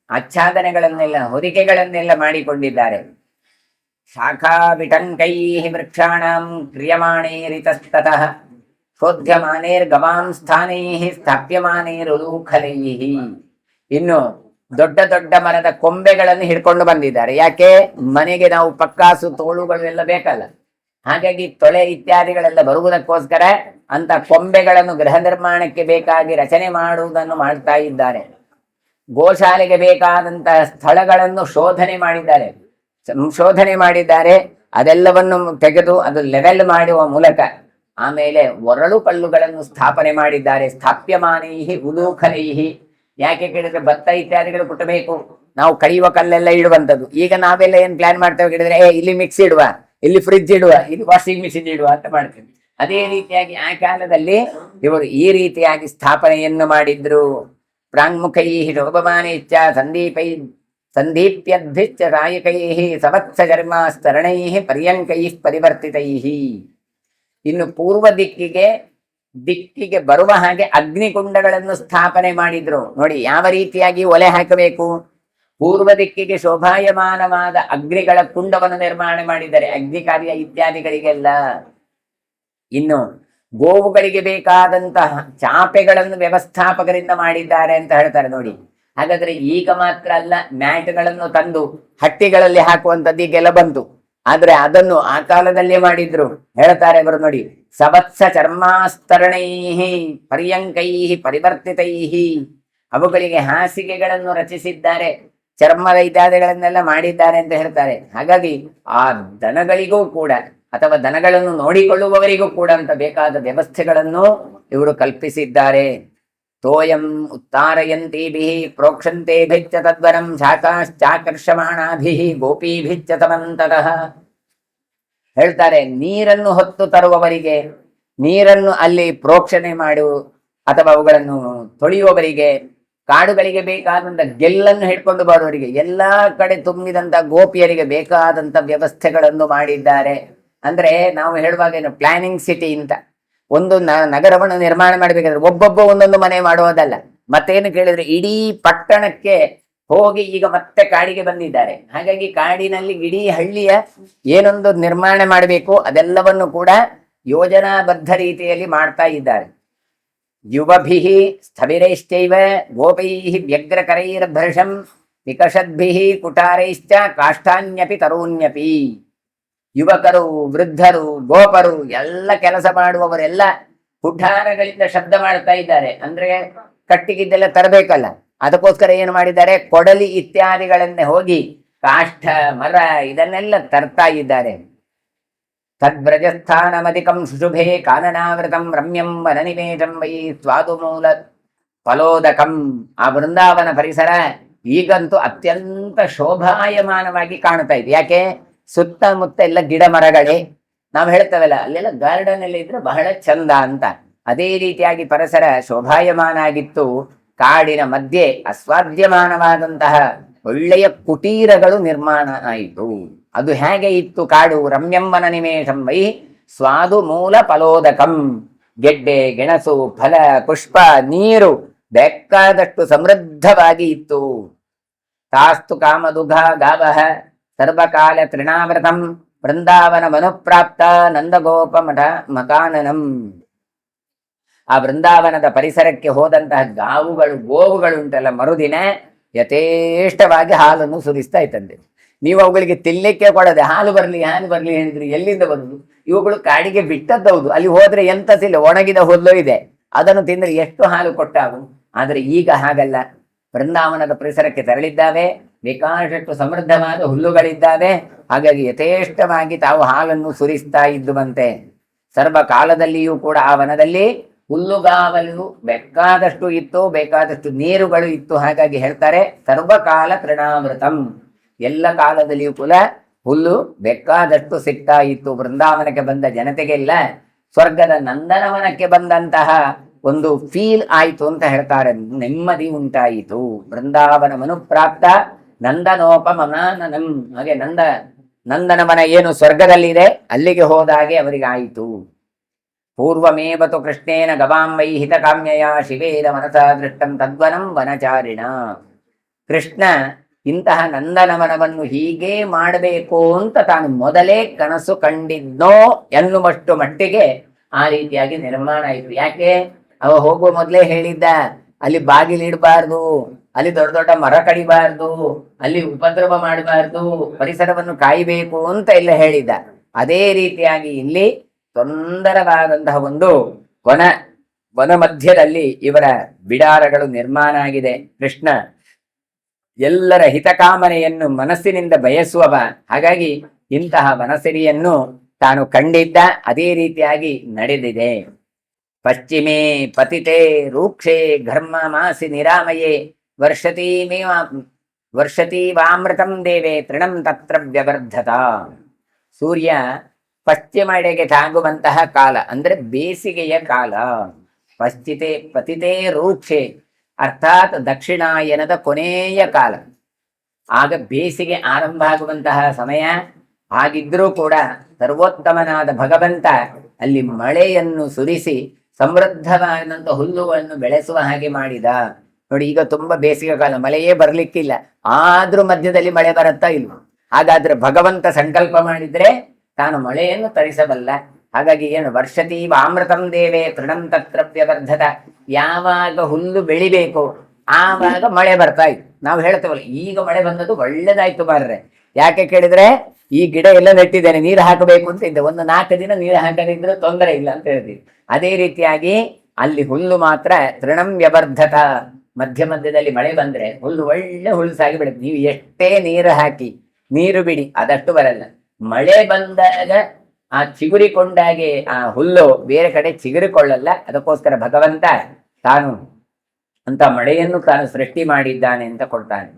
Speaker 1: ಆಚ್ಛಾದನೆಗಳನ್ನೆಲ್ಲ ಹೊದಿಕೆಗಳನ್ನೆಲ್ಲ ಮಾಡಿಕೊಂಡಿದ್ದಾರೆ. ಶಾಖಾ ವಿಟಂಕೈ ವೃಕ್ಷಾಣಂ ಕ್ರಿಯಮಾಣೈರಿತಸ್ತತಃ ಶೋಧ್ಯಮಾನೇರ್ಗವಾಂ ಸ್ಥಾನೈ ಸ್ಥಾಪ್ಯಮಾನೇರುಲೂಖಲೈ. ಇನ್ನು ದೊಡ್ಡ ದೊಡ್ಡ ಮರದ ಕೊಂಬೆಗಳನ್ನು ಹಿಡ್ಕೊಂಡು ಬಂದಿದ್ದಾರೆ. ಯಾಕೆ? ಮನೆಗೆ ನಾವು ಪಕ್ಕಾಸು ತೋಳುಗಳು ಎಲ್ಲ ಬೇಕಲ್ಲ, ಹಾಗಾಗಿ ತೊಳೆ ಇತ್ಯಾದಿಗಳೆಲ್ಲ ಬರುವುದಕ್ಕೋಸ್ಕರ ಅಂತ ಕೊಂಬೆಗಳನ್ನು ಗೃಹ ನಿರ್ಮಾಣಕ್ಕೆ ಬೇಕಾಗಿ ರಚನೆ ಮಾಡುವುದನ್ನು ಮಾಡ್ತಾ ಇದ್ದಾರೆ. ಗೋಶಾಲೆಗೆ ಬೇಕಾದಂತಹ ಸ್ಥಳಗಳನ್ನು ಶೋಧನೆ ಮಾಡಿದ್ದಾರೆ. ಅದೆಲ್ಲವನ್ನು ತೆಗೆದು ಅದು ಲೆವೆಲ್ ಮಾಡುವ ಮೂಲಕ ಆಮೇಲೆ ಒರಳು ಕಲ್ಲುಗಳನ್ನು ಸ್ಥಾಪನೆ ಮಾಡಿದ್ದಾರೆ. ಸ್ಥಾಪ್ಯಮಾನೈಹಿ ಉಲೂಖಲೈಹಿ. ಯಾಕೆ ಕೇಳಿದ್ರೆ ಭತ್ತ ಇತ್ಯಾದಿಗಳು ಕುಟ್ಟಬೇಕು, ನಾವು ಕಡಿಯುವ ಕಲ್ಲೆಲ್ಲ ಇಡುವಂಥದ್ದು. ಈಗ ನಾವೆಲ್ಲ ಏನ್ ಪ್ಲಾನ್ ಮಾಡ್ತೇವೆ ಕೇಳಿದ್ರೆ, ಇಲ್ಲಿ ಮಿಕ್ಸಿ ಇಡುವ, ಇಲ್ಲಿ ಫ್ರಿಡ್ಜ್ ಇಡುವ, ಇಲ್ಲಿ ವಾಷಿಂಗ್ ಮಿಷಿನ್ ಇಡುವ ಅಂತ ಮಾಡ್ತೇವೆ. ಅದೇ ರೀತಿಯಾಗಿ ಆ ಕಾಲದಲ್ಲಿ ಇವರು ಈ ರೀತಿಯಾಗಿ ಸ್ಥಾಪನೆಯನ್ನು ಮಾಡಿದ್ರು. ಪ್ರಾಂಗ್ಮುಖೈ ಶೋಭಮಾನೈಶ್ಚ ಸಂದೀಪ್ಯದ್ಭಿಶ್ಚ ರಾಯಕೈ ಸವತ್ಸ ಚರ್ಮ ಸ್ತರಣೈ ಪರ್ಯಂಕೈ ಪರಿವರ್ತಿತೈ. ಇನ್ನು ಪೂರ್ವ ದಿಕ್ಕಿಗೆ ಬರುವ ಹಾಗೆ ಅಗ್ನಿಕುಂಡಗಳನ್ನು ಸ್ಥಾಪನೆ ಮಾಡಿದ್ರು. ನೋಡಿ ಯಾವ ರೀತಿಯಾಗಿ ಒಲೆ ಹಾಕಬೇಕು, ಪೂರ್ವ ದಿಕ್ಕಿಗೆ ಶೋಭಾಯಮಾನವಾದ ಅಗ್ನಿಗಳ ಕುಂಡವನ್ನು ನಿರ್ಮಾಣ ಮಾಡಿದ್ದಾರೆ, ಅಗ್ನಿ ಕಾರ್ಯ ಇತ್ಯಾದಿಗಳಿಗೆಲ್ಲ. ಇನ್ನು ಗೋವುಗಳಿಗೆ ಬೇಕಾದಂತಹ ಚಾಪೆಗಳನ್ನು ವ್ಯವಸ್ಥಾಪಕರಿಂದ ಮಾಡಿದ್ದಾರೆ ಅಂತ ಹೇಳ್ತಾರೆ ನೋಡಿ. ಹಾಗಾದ್ರೆ ಈಗ ಮಾತ್ರ ಅಲ್ಲ, ಮ್ಯಾಟ್ಗಳನ್ನು ತಂದು ಹಟ್ಟಿಗಳಲ್ಲಿ ಹಾಕುವಂಥದ್ದು ಈಗೆಲ್ಲ ಬಂತು, ಆದ್ರೆ ಅದನ್ನು ಆ ಕಾಲದಲ್ಲೇ ಮಾಡಿದ್ರು. ಹೇಳ್ತಾರೆ ಅವರು ನೋಡಿ, ಸವತ್ಸ ಚರ್ಮಾಸ್ತರಣೈ ಪರ್ಯಂಕೈ ಪರಿವರ್ತಿತೈ. ಅವುಗಳಿಗೆ ಹಾಸಿಗೆಗಳನ್ನು ರಚಿಸಿದ್ದಾರೆ, ಚರ್ಮದ ಇತ್ಯಾದಿಗಳನ್ನೆಲ್ಲ ಮಾಡಿದ್ದಾರೆ ಅಂತ ಹೇಳ್ತಾರೆ. ಹಾಗಾಗಿ ಆ ದನಗಳಿಗೂ ಕೂಡ ಅಥವಾ ದನಗಳನ್ನು ನೋಡಿಕೊಳ್ಳುವವರಿಗೂ ಕೂಡ ಅಂತ ಬೇಕಾದ ವ್ಯವಸ್ಥೆಗಳನ್ನು ಇವರು ಕಲ್ಪಿಸಿದ್ದಾರೆ. ತೋಯಂ ಉತ್ತಾರಯಂತೀಭಿ ಪ್ರೋಕ್ಷಂತೇಭಿಚ್ಚ ತದ್ವರಂ ಶಾಖಾಶ್ಚಾಕರ್ಷಮಾಣಾಭಿ ಗೋಪೀಭಿಚ್ಚ ತಮಂತತಃ. ಹೇಳ್ತಾರೆ, ನೀರನ್ನು ಹೊತ್ತು ತರುವವರಿಗೆ, ನೀರನ್ನು ಅಲ್ಲಿ ಪ್ರೋಕ್ಷಣೆ ಮಾಡು ಅಥವಾ ಅವುಗಳನ್ನು ತೊಳೆಯುವವರಿಗೆ, ಕಾಡುಗಳಿಗೆ ಬೇಕಾದಂತ ಗೆಲ್ಲನ್ನು ಹಿಡ್ಕೊಂಡು ಬರುವವರಿಗೆ, ಎಲ್ಲಾ ಕಡೆ ತುಂಬಿದಂತ ಗೋಪಿಯರಿಗೆ ಬೇಕಾದಂತ ವ್ಯವಸ್ಥೆಗಳನ್ನು ಮಾಡಿದ್ದಾರೆ. ಅಂದ್ರೆ ನಾವು ಹೇಳುವಾಗ ಏನು ಪ್ಲಾನಿಂಗ್ ಸಿಟಿ ಅಂತ ಒಂದು ನಗರವನ್ನು ನಿರ್ಮಾಣ ಮಾಡಬೇಕಾದ್ರೆ ಒಬ್ಬೊಬ್ಬ ಒಂದೊಂದು ಮನೆ ಮಾಡುವುದಲ್ಲ. ಮತ್ತೇನು ಕೇಳಿದ್ರೆ ಇಡೀ ಪಟ್ಟಣಕ್ಕೆ ಹೋಗಿ ಈಗ ಮತ್ತೆ ಕಾಡಿಗೆ ಬಂದಿದ್ದಾರೆ. ಹಾಗಾಗಿ ಕಾಡಿನಲ್ಲಿ ಇಡೀ ಹಳ್ಳಿಯ ಏನೊಂದು ನಿರ್ಮಾಣ ಮಾಡಬೇಕು ಅದೆಲ್ಲವನ್ನು ಕೂಡ ಯೋಜನಾಬದ್ಧ ರೀತಿಯಲ್ಲಿ ಮಾಡ್ತಾ ಇದ್ದಾರೆ. ಯುವಭಿಃ ಸ್ಥವಿರೈಶ್ಚೈವ ಗೋಪೈಃ ವ್ಯಗ್ರಕರೈರ್ಭೃಶಂ ನಿಕಷದ್ಭಿಃ ಕುಟಾರೈಶ್ಚ ಕಾಷ್ಠಾನ್ಯಪಿ ತರೂನ್ಯಪಿ. ಯುವಕರು, ವೃದ್ಧರು, ಗೋಪರು ಎಲ್ಲ ಕೆಲಸ ಮಾಡುವವರೆಲ್ಲ ಕುಠಾರಗಳಿಂದ ಶಬ್ದ ಮಾಡ್ತಾ ಇದ್ದಾರೆ. ಅಂದ್ರೆ ಕಟ್ಟಿಗಿದ್ದೆಲ್ಲ ತರಬೇಕಲ್ಲ, ಅದಕ್ಕೋಸ್ಕರ ಏನು ಮಾಡಿದ್ದಾರೆ, ಕೊಡಲಿ ಇತ್ಯಾದಿಗಳನ್ನೇ ಹೋಗಿ ಕಾಷ್ಠ, ಮರ ಇದನ್ನೆಲ್ಲ ತರ್ತಾ ಇದ್ದಾರೆ. ತದ್ವ್ರಜಸ್ಥಾನಮಧಿಕಂ ಶುಶುಭೆ ಕಾನನಾವೃತಂ ರಮ್ಯಂ ವನನಿವೇಶಂ ವೈ ಸ್ವಾದುಮೂಲ ಫಲೋದಕಂ. ಆ ಬೃಂದಾವನ ಪರಿಸರ ಈಗಂತೂ ಅತ್ಯಂತ ಶೋಭಾಯಮಾನವಾಗಿ ಕಾಣ್ತಾ ಇದೆ. ಯಾಕೆ? ಸುತ್ತಮುತ್ತ ಎಲ್ಲ ಗಿಡ ಮರಗಳೇ. ನಾವು ಹೇಳ್ತೇವಲ್ಲ, ಅಲ್ಲೆಲ್ಲ ಗಾರ್ಡನ್ ಎಲ್ಲ ಇದ್ರೆ ಬಹಳ ಚಂದ ಅಂತ. ಅದೇ ರೀತಿಯಾಗಿ ಪರಿಸರ ಶೋಭಾಯಮಾನ ಆಗಿತ್ತು. ಕಾಡಿನ ಮಧ್ಯೆ ಅಸ್ವಾದ್ಯಮಾನವಾದಂತಹ ಒಳ್ಳೆಯ ಕುಟೀರಗಳು ನಿರ್ಮಾಣ ಆಯಿತು. ಅದು ಹೇಗೆ ಇತ್ತು ಕಾಡು? ರಮ್ಯಂಬನ ನಿಮೇಶಂ ವೈ ಸ್ವಾದು ಮೂಲ ಫಲೋದಕಂ. ಗೆಡ್ಡೆ, ಗೆಣಸು, ಫಲ, ಪುಷ್ಪ, ನೀರು ಬೇಕಾದಷ್ಟು ಸಮೃದ್ಧವಾಗಿ ಇತ್ತು. ತಾಸ್ತು ಕಾಮದುಘ ಗಾವಹ ಸರ್ವಕಾಲ ತೃಣಾವೃತಂ ವೃಂದಾವನ ಮನುಪ್ರಾಪ್ತ ನಂದಗೋಪ ಮಠ ಮಕಾನನಂ. ಆ ವೃಂದಾವನದ ಪರಿಸರಕ್ಕೆ ಹೋದಂತಹ ಗೋವುಗಳು ಉಂಟಲ್ಲ, ಮರುದಿನ ಯಥೇಷ್ಟವಾಗಿ ಹಾಲನ್ನು ಸುರಿಸ್ತಾ ಇತ್ತಂತೆ. ನೀವು ಅವುಗಳಿಗೆ ತಿನ್ನಲಿಕ್ಕೆ ಕೊಡದೆ ಹಾಲು ಬರ್ಲಿ ಹೇಳಿದ್ರಿ, ಎಲ್ಲಿಂದ ಬರುದು? ಇವುಗಳು ಕಾಡಿಗೆ ಬಿಟ್ಟದ್ದೌದು. ಅಲ್ಲಿ ಹೋದ್ರೆ ಎಂತ ಸಿಲ್ಲ, ಒಣಗಿದ ಹುಲ್ಲು ಇದೆ, ಅದನ್ನು ತಿಂದ್ರೆ ಎಷ್ಟು ಹಾಲು ಕೊಟ್ಟಾವು. ಆದ್ರೆ ಈಗ ಹಾಗಲ್ಲ. ವೃಂದಾವನದ ಪರಿಸರಕ್ಕೆ ತೆರಳಿದ್ದಾವೆ, ಬೇಕಾದಷ್ಟು ಸಮೃದ್ಧವಾದ ಹುಲ್ಲುಗಳಿದ್ದಾವೆ. ಹಾಗಾಗಿ ಯಥೇಷ್ಟವಾಗಿ ತಾವು ಹಾಲನ್ನು ಸುರಿಸ್ತಾ ಇದ್ದುವಂತೆ. ಸರ್ವ ಕಾಲದಲ್ಲಿಯೂ ಕೂಡ ಆ ವನದಲ್ಲಿ ಹುಲ್ಲುಗಾವಲು ಬೇಕಾದಷ್ಟು ಇತ್ತು, ಬೇಕಾದಷ್ಟು ನೀರುಗಳು ಇತ್ತು. ಹಾಗಾಗಿ ಹೇಳ್ತಾರೆ ಸರ್ವಕಾಲ ತೃಣಾಮೃತಂ. ಎಲ್ಲ ಕಾಲದಲ್ಲಿಯೂ ಕೂಡ ಹುಲ್ಲು ಬೇಕಾದಷ್ಟು ಸಿಗ್ತಾ ಇತ್ತು. ವೃಂದಾವನಕ್ಕೆ ಬಂದ ಜನತೆಗೆಲ್ಲ ಸ್ವರ್ಗದ ನಂದನವನಕ್ಕೆ ಬಂದಂತಹ ಒಂದು ಫೀಲ್ ಆಯಿತು ಅಂತ ಹೇಳ್ತಾರೆ. ನೆಮ್ಮದಿ ಉಂಟಾಯಿತು. ವೃಂದಾವನ ಮನುಪ್ರಾಪ್ತ ನಂದನೋಪಮನಾನನಂ. ಹಾಗೆ ನಂದನವನ ಏನು ಸ್ವರ್ಗದಲ್ಲಿದೆ ಅಲ್ಲಿಗೆ ಹೋದಾಗೆ ಅವರಿಗೆ ಆಯಿತು. ಪೂರ್ವಮೇವತು ಕೃಷ್ಣೇನ ಗವಾಂ ವೈ ಹಿತಕಾಮ್ಯಯ ಶಿವೇದ ಮನಸ ದೃಷ್ಟಂ ತದ್ವನಂ ವನಚಾರಿಣ. ಕೃಷ್ಣ ಇಂತಹ ನಂದನವನವನ್ನು ಹೀಗೆ ಮಾಡಬೇಕು ಅಂತ ತಾನು ಮೊದಲೇ ಕನಸು ಕಂಡಿದ್ನೋ ಎನ್ನುವಷ್ಟು ಮಟ್ಟಿಗೆ ಆ ರೀತಿಯಾಗಿ ನಿರ್ಮಾಣ ಆಯಿತು. ಯಾಕೆ? ಅವ ಹೋಗುವ ಮೊದಲೇ ಹೇಳಿದ್ದ, ಅಲ್ಲಿ ಬಾಗಿಲಿಡಬಾರ್ದು, ಅಲ್ಲಿ ದೊಡ್ಡ ದೊಡ್ಡ ಮರ ಕಡಿಬಾರ್ದು, ಅಲ್ಲಿ ಉಪದ್ರವ ಮಾಡಬಾರ್ದು, ಪರಿಸರವನ್ನು ಕಾಯಬೇಕು ಅಂತ ಎಲ್ಲ ಹೇಳಿದ್ದ. ಅದೇ ರೀತಿಯಾಗಿ ಇಲ್ಲಿ ಸುಂದರವಾದಂತಹ ಒಂದು ವನ ಮಧ್ಯದಲ್ಲಿ ಇವರ ಬಿಡಾರಗಳು ನಿರ್ಮಾಣ ಆಗಿದೆ. ಕೃಷ್ಣ ಎಲ್ಲರ ಹಿತಕಾಮನೆಯನ್ನು ಮನಸ್ಸಿನಿಂದ ಬಯಸುವವ. ಹಾಗಾಗಿ ಇಂತಹ ವನಸಿರಿಯನ್ನು ತಾನು ಕಂಡಿದ್ದ. ಅದೇ ರೀತಿಯಾಗಿ ನಡೆದಿದೆ. ಪಶ್ಚಿಮೇ ಪತಿತೆ ರೂಕ್ಷೇ ಘರ್ಮ ಮಾಸಿ ನಿರಾಮಯೇ ವರ್ಷತೀವಾಮೃತಂ ದೇವೆ ತೃಣಂ ತತ್ರ ವ್ಯವರ್ಧತ. ಸೂರ್ಯ ಪಶ್ಚಿಮೆಡೆಗೆ ತಾಗುವಂತಹ ಕಾಲ ಅಂದ್ರೆ ಬೇಸಿಗೆಯ ಕಾಲ. ಪತಿತೆ ರೂಕ್ಷೆ ಅರ್ಥಾತ್ ದಕ್ಷಿಣಾಯನದ ಕೊನೆಯ ಕಾಲ. ಆಗ ಬೇಸಿಗೆ ಆರಂಭ ಆಗುವಂತಹ ಸಮಯ. ಹಾಗಿದ್ರೂ ಕೂಡ ಸರ್ವೋತ್ತಮನಾದ ಭಗವಂತ ಅಲ್ಲಿ ಮಳೆಯನ್ನು ಸುರಿಸಿ ಸಮೃದ್ಧವಾದಂತ ಹುಲ್ಲುಗಳನ್ನು ಬೆಳೆಸುವ ಹಾಗೆ ಮಾಡಿದ. ನೋಡಿ, ಈಗ ತುಂಬಾ ಬೇಸಿಗೆ ಕಾಲ, ಮಳೆಯೇ ಬರ್ಲಿಕ್ಕಿಲ್ಲ, ಆದ್ರೂ ಮಧ್ಯದಲ್ಲಿ ಮಳೆ ಬರುತ್ತಾ ಇಲ್ಲ. ಹಾಗಾದ್ರೆ ಭಗವಂತ ಸಂಕಲ್ಪ ಮಾಡಿದ್ರೆ ತಾನು ಮಳೆಯನ್ನು ತರಿಸಬಲ್ಲ. ಹಾಗಾಗಿ ಏನು ವರ್ಷತೀವ ಅಮೃತಂ ದೇವೆ ತೃಣಂ ತತ್ರ ವ್ಯವರ್ಧತ. ಯಾವಾಗ ಹುಲ್ಲು ಬೆಳಿಬೇಕು ಆವಾಗ ಮಳೆ ಬರ್ತಾ ಇತ್ತು. ನಾವು ಹೇಳ್ತೇವಲ್ಲ, ಈಗ ಮಳೆ ಬಂದದ್ದು ಒಳ್ಳೇದಾಯ್ತು ಮಾರ್ರೆ. ಯಾಕೆ ಕೇಳಿದ್ರೆ ಈ ಗಿಡ ಎಲ್ಲ ನೆಟ್ಟಿದ್ದೇನೆ, ನೀರು ಹಾಕಬೇಕು ಅಂತ ಇದ್ದೆ, ಒಂದು 4 ದಿನ ನೀರು ಹಾಕದಿದ್ರೆ ತೊಂದರೆ ಇಲ್ಲ ಅಂತ ಹೇಳ್ತೀವಿ. ಅದೇ ರೀತಿಯಾಗಿ ಅಲ್ಲಿ ಹುಲ್ಲು ಮಾತ್ರ ತೃಣಂ ವ್ಯವರ್ಧತ. ಮಧ್ಯ ಮಧ್ಯದಲ್ಲಿ ಮಳೆ ಬಂದ್ರೆ ಹುಲ್ಲು ಒಳ್ಳೆ ಹುಲ್ಸಾಗಿ ಬೆಳೆಯುತ್ತೆ. ನೀವು ಎಷ್ಟೇ ನೀರು ಹಾಕಿ ನೀರು ಬಿಡಿ ಅದಷ್ಟು ಬರಲ್ಲ. ಮಳೆ ಬಂದಾಗ ಆ ಚಿಗುರಿಕೊಂಡಾಗೆ ಆ ಹುಲ್ಲು ಬೇರೆ ಕಡೆ ಚಿಗುರಿಕೊಳ್ಳಲ್ಲ. ಅದಕ್ಕೋಸ್ಕರ ಭಗವಂತ ತಾನು ಅಂತ ಮಳೆಯನ್ನು ತಾನು ಸೃಷ್ಟಿ ಮಾಡಿದ್ದಾನೆ ಅಂತ ಕೊಡ್ತಾನೆ.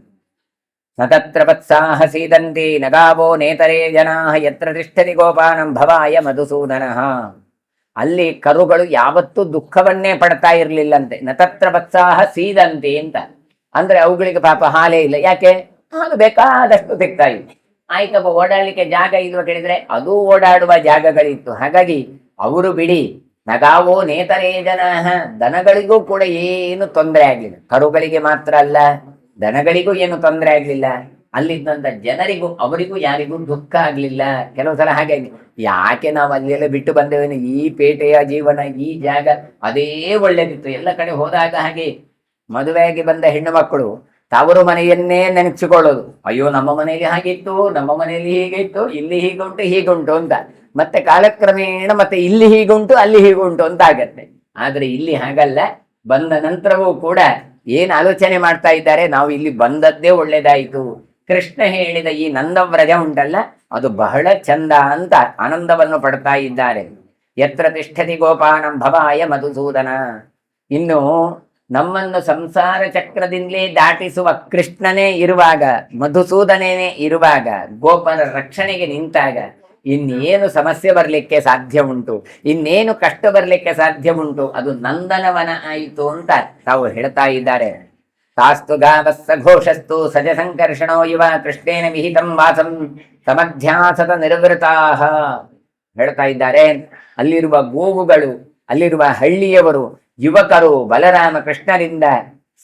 Speaker 1: ನತತ್ರ ವತ್ಸಾಹ ಸೀದಂತಿ ನಗಾವೋ ನೇತರೇ ಜನಾ ಯತ್ರ ತಿಷ್ಠತಿ ಗೋಪಾನಂ ಭವಾಯ ಮಧುಸೂದನಃ. ಅಲ್ಲಿ ಕರುಗಳು ಯಾವತ್ತೂ ದುಃಖವನ್ನೇ ಪಡ್ತಾ ಇರ್ಲಿಲ್ಲಂತೆ. ನತತ್ರ ವತ್ಸಾಹ ಸೀದಂತಿ ಅಂತ ಅಂದ್ರೆ ಅವುಗಳಿಗೆ ಪಾಪ ಹಾಲೇ ಇಲ್ಲ. ಯಾಕೆ? ಹಾಲು ಬೇಕಾದಷ್ಟು ಸಿಗ್ತಾ ಇತ್ತು. ಆಯ್ತಪ್ಪ, ಓಡಾಡ್ಲಿಕ್ಕೆ ಜಾಗ ಇಲ್ವ ಕೇಳಿದ್ರೆ ಅದು ಓಡಾಡುವ ಜಾಗಗಳಿತ್ತು. ಹಾಗಾಗಿ ಅವರು ಬಿಡಿ. ನಗಾವೋ ನೇತರೇ ಜನಃ. ದನಗಳಿಗೂ ಕೂಡ ಏನು ತೊಂದರೆ ಆಗ್ಲಿಲ್ಲ. ಕರುಗಳಿಗೆ ಮಾತ್ರ ಅಲ್ಲ, ದನಗಳಿಗೂ ಏನು ತೊಂದರೆ ಆಗ್ಲಿಲ್ಲ. ಅಲ್ಲಿದ್ದಂತ ಜನರಿಗೂ ಅವರಿಗೂ ಯಾರಿಗೂ ದುಃಖ ಆಗ್ಲಿಲ್ಲ. ಕೆಲವು ಸಲ ಹಾಗೆ ಯಾಕೆ ನಾವು ಅಲ್ಲೆಲ್ಲ ಬಿಟ್ಟು ಬಂದೇವೇನು, ಈ ಪೇಟೆಯ ಜೀವನ, ಈ ಜಾಗ ಅದೇ ಒಳ್ಳೇದಿತ್ತು. ಎಲ್ಲ ಕಡೆ ಹೋದಾಗ ಹಾಗೆ ಮದುವೆಯಾಗಿ ಬಂದ ಹೆಣ್ಣು ಮಕ್ಕಳು ತವರು ಮನೆಯನ್ನೇ ನೆನೆಸಿಕೊಳ್ಳೋದು. ಅಯ್ಯೋ, ನಮ್ಮ ಮನೆಯಲ್ಲಿ ಹಾಗಿತ್ತು, ನಮ್ಮ ಮನೆಯಲ್ಲಿ ಹೀಗೆ ಇತ್ತು, ಇಲ್ಲಿ ಹೀಗುಂಟು ಅಂತ. ಮತ್ತೆ ಕಾಲಕ್ರಮೇಣ ಮತ್ತೆ ಇಲ್ಲಿ ಹೀಗುಂಟು, ಅಲ್ಲಿ ಹೀಗುಂಟು ಅಂತ ಆಗತ್ತೆ. ಆದ್ರೆ ಇಲ್ಲಿ ಹಾಗಲ್ಲ. ಬಂದ ನಂತರವೂ ಕೂಡ ಏನ್ ಆಲೋಚನೆ ಮಾಡ್ತಾ ಇದ್ದಾರೆ, ನಾವು ಇಲ್ಲಿ ಬಂದದ್ದೇ ಒಳ್ಳೇದಾಯಿತು. ಕೃಷ್ಣ ಹೇಳಿದ ಈ ನಂದವ್ರಜ ಉಂಟಲ್ಲ, ಅದು ಬಹಳ ಚಂದ ಅಂತ ಆನಂದವನ್ನು ಪಡ್ತಾ ಇದ್ದಾರೆ. ಯತ್ರ ತಿಷ್ಠತಿ ಗೋಪಾನಂ ಭವಾಯ ಮಧುಸೂದನ. ಇನ್ನು ನಮ್ಮನ್ನು ಸಂಸಾರ ಚಕ್ರದಿಂದಲೇ ದಾಟಿಸುವ ಕೃಷ್ಣನೇ ಇರುವಾಗ, ಮಧುಸೂದನೇ ಇರುವಾಗ, ಗೋಪರ ರಕ್ಷಣೆಗೆ ನಿಂತಾಗ ಇನ್ನೇನು ಸಮಸ್ಯೆ ಬರಲಿಕ್ಕೆ ಸಾಧ್ಯ ಉಂಟು, ಇನ್ನೇನು ಕಷ್ಟ ಬರಲಿಕ್ಕೆ ಸಾಧ್ಯ ಉಂಟು? ಅದು ನಂದನವನ ಆಯಿತು ಅಂತ ತಾವು ಹೇಳ್ತಾ ಇದ್ದಾರೆ. ತಾಸ್ತು ಗಾವಸ್ಸ ಘೋಷಸ್ತು ಸಜ ಸಂಕರ್ಷಣೋ ಯುವ ಕೃಷ್ಣೇನ ವಿಹಿತಂ ವಾಸಂ ಸಮಧ್ಯಾಸದ ನಿರ್ವೃತಾಹ ಹೇಳ್ತಾ ಇದ್ದಾರೆ. ಅಲ್ಲಿರುವ ಗೋವುಗಳು, ಅಲ್ಲಿರುವ ಹಳ್ಳಿಯವರು, ಯುವಕರು ಬಲರಾಮ ಕೃಷ್ಣರಿಂದ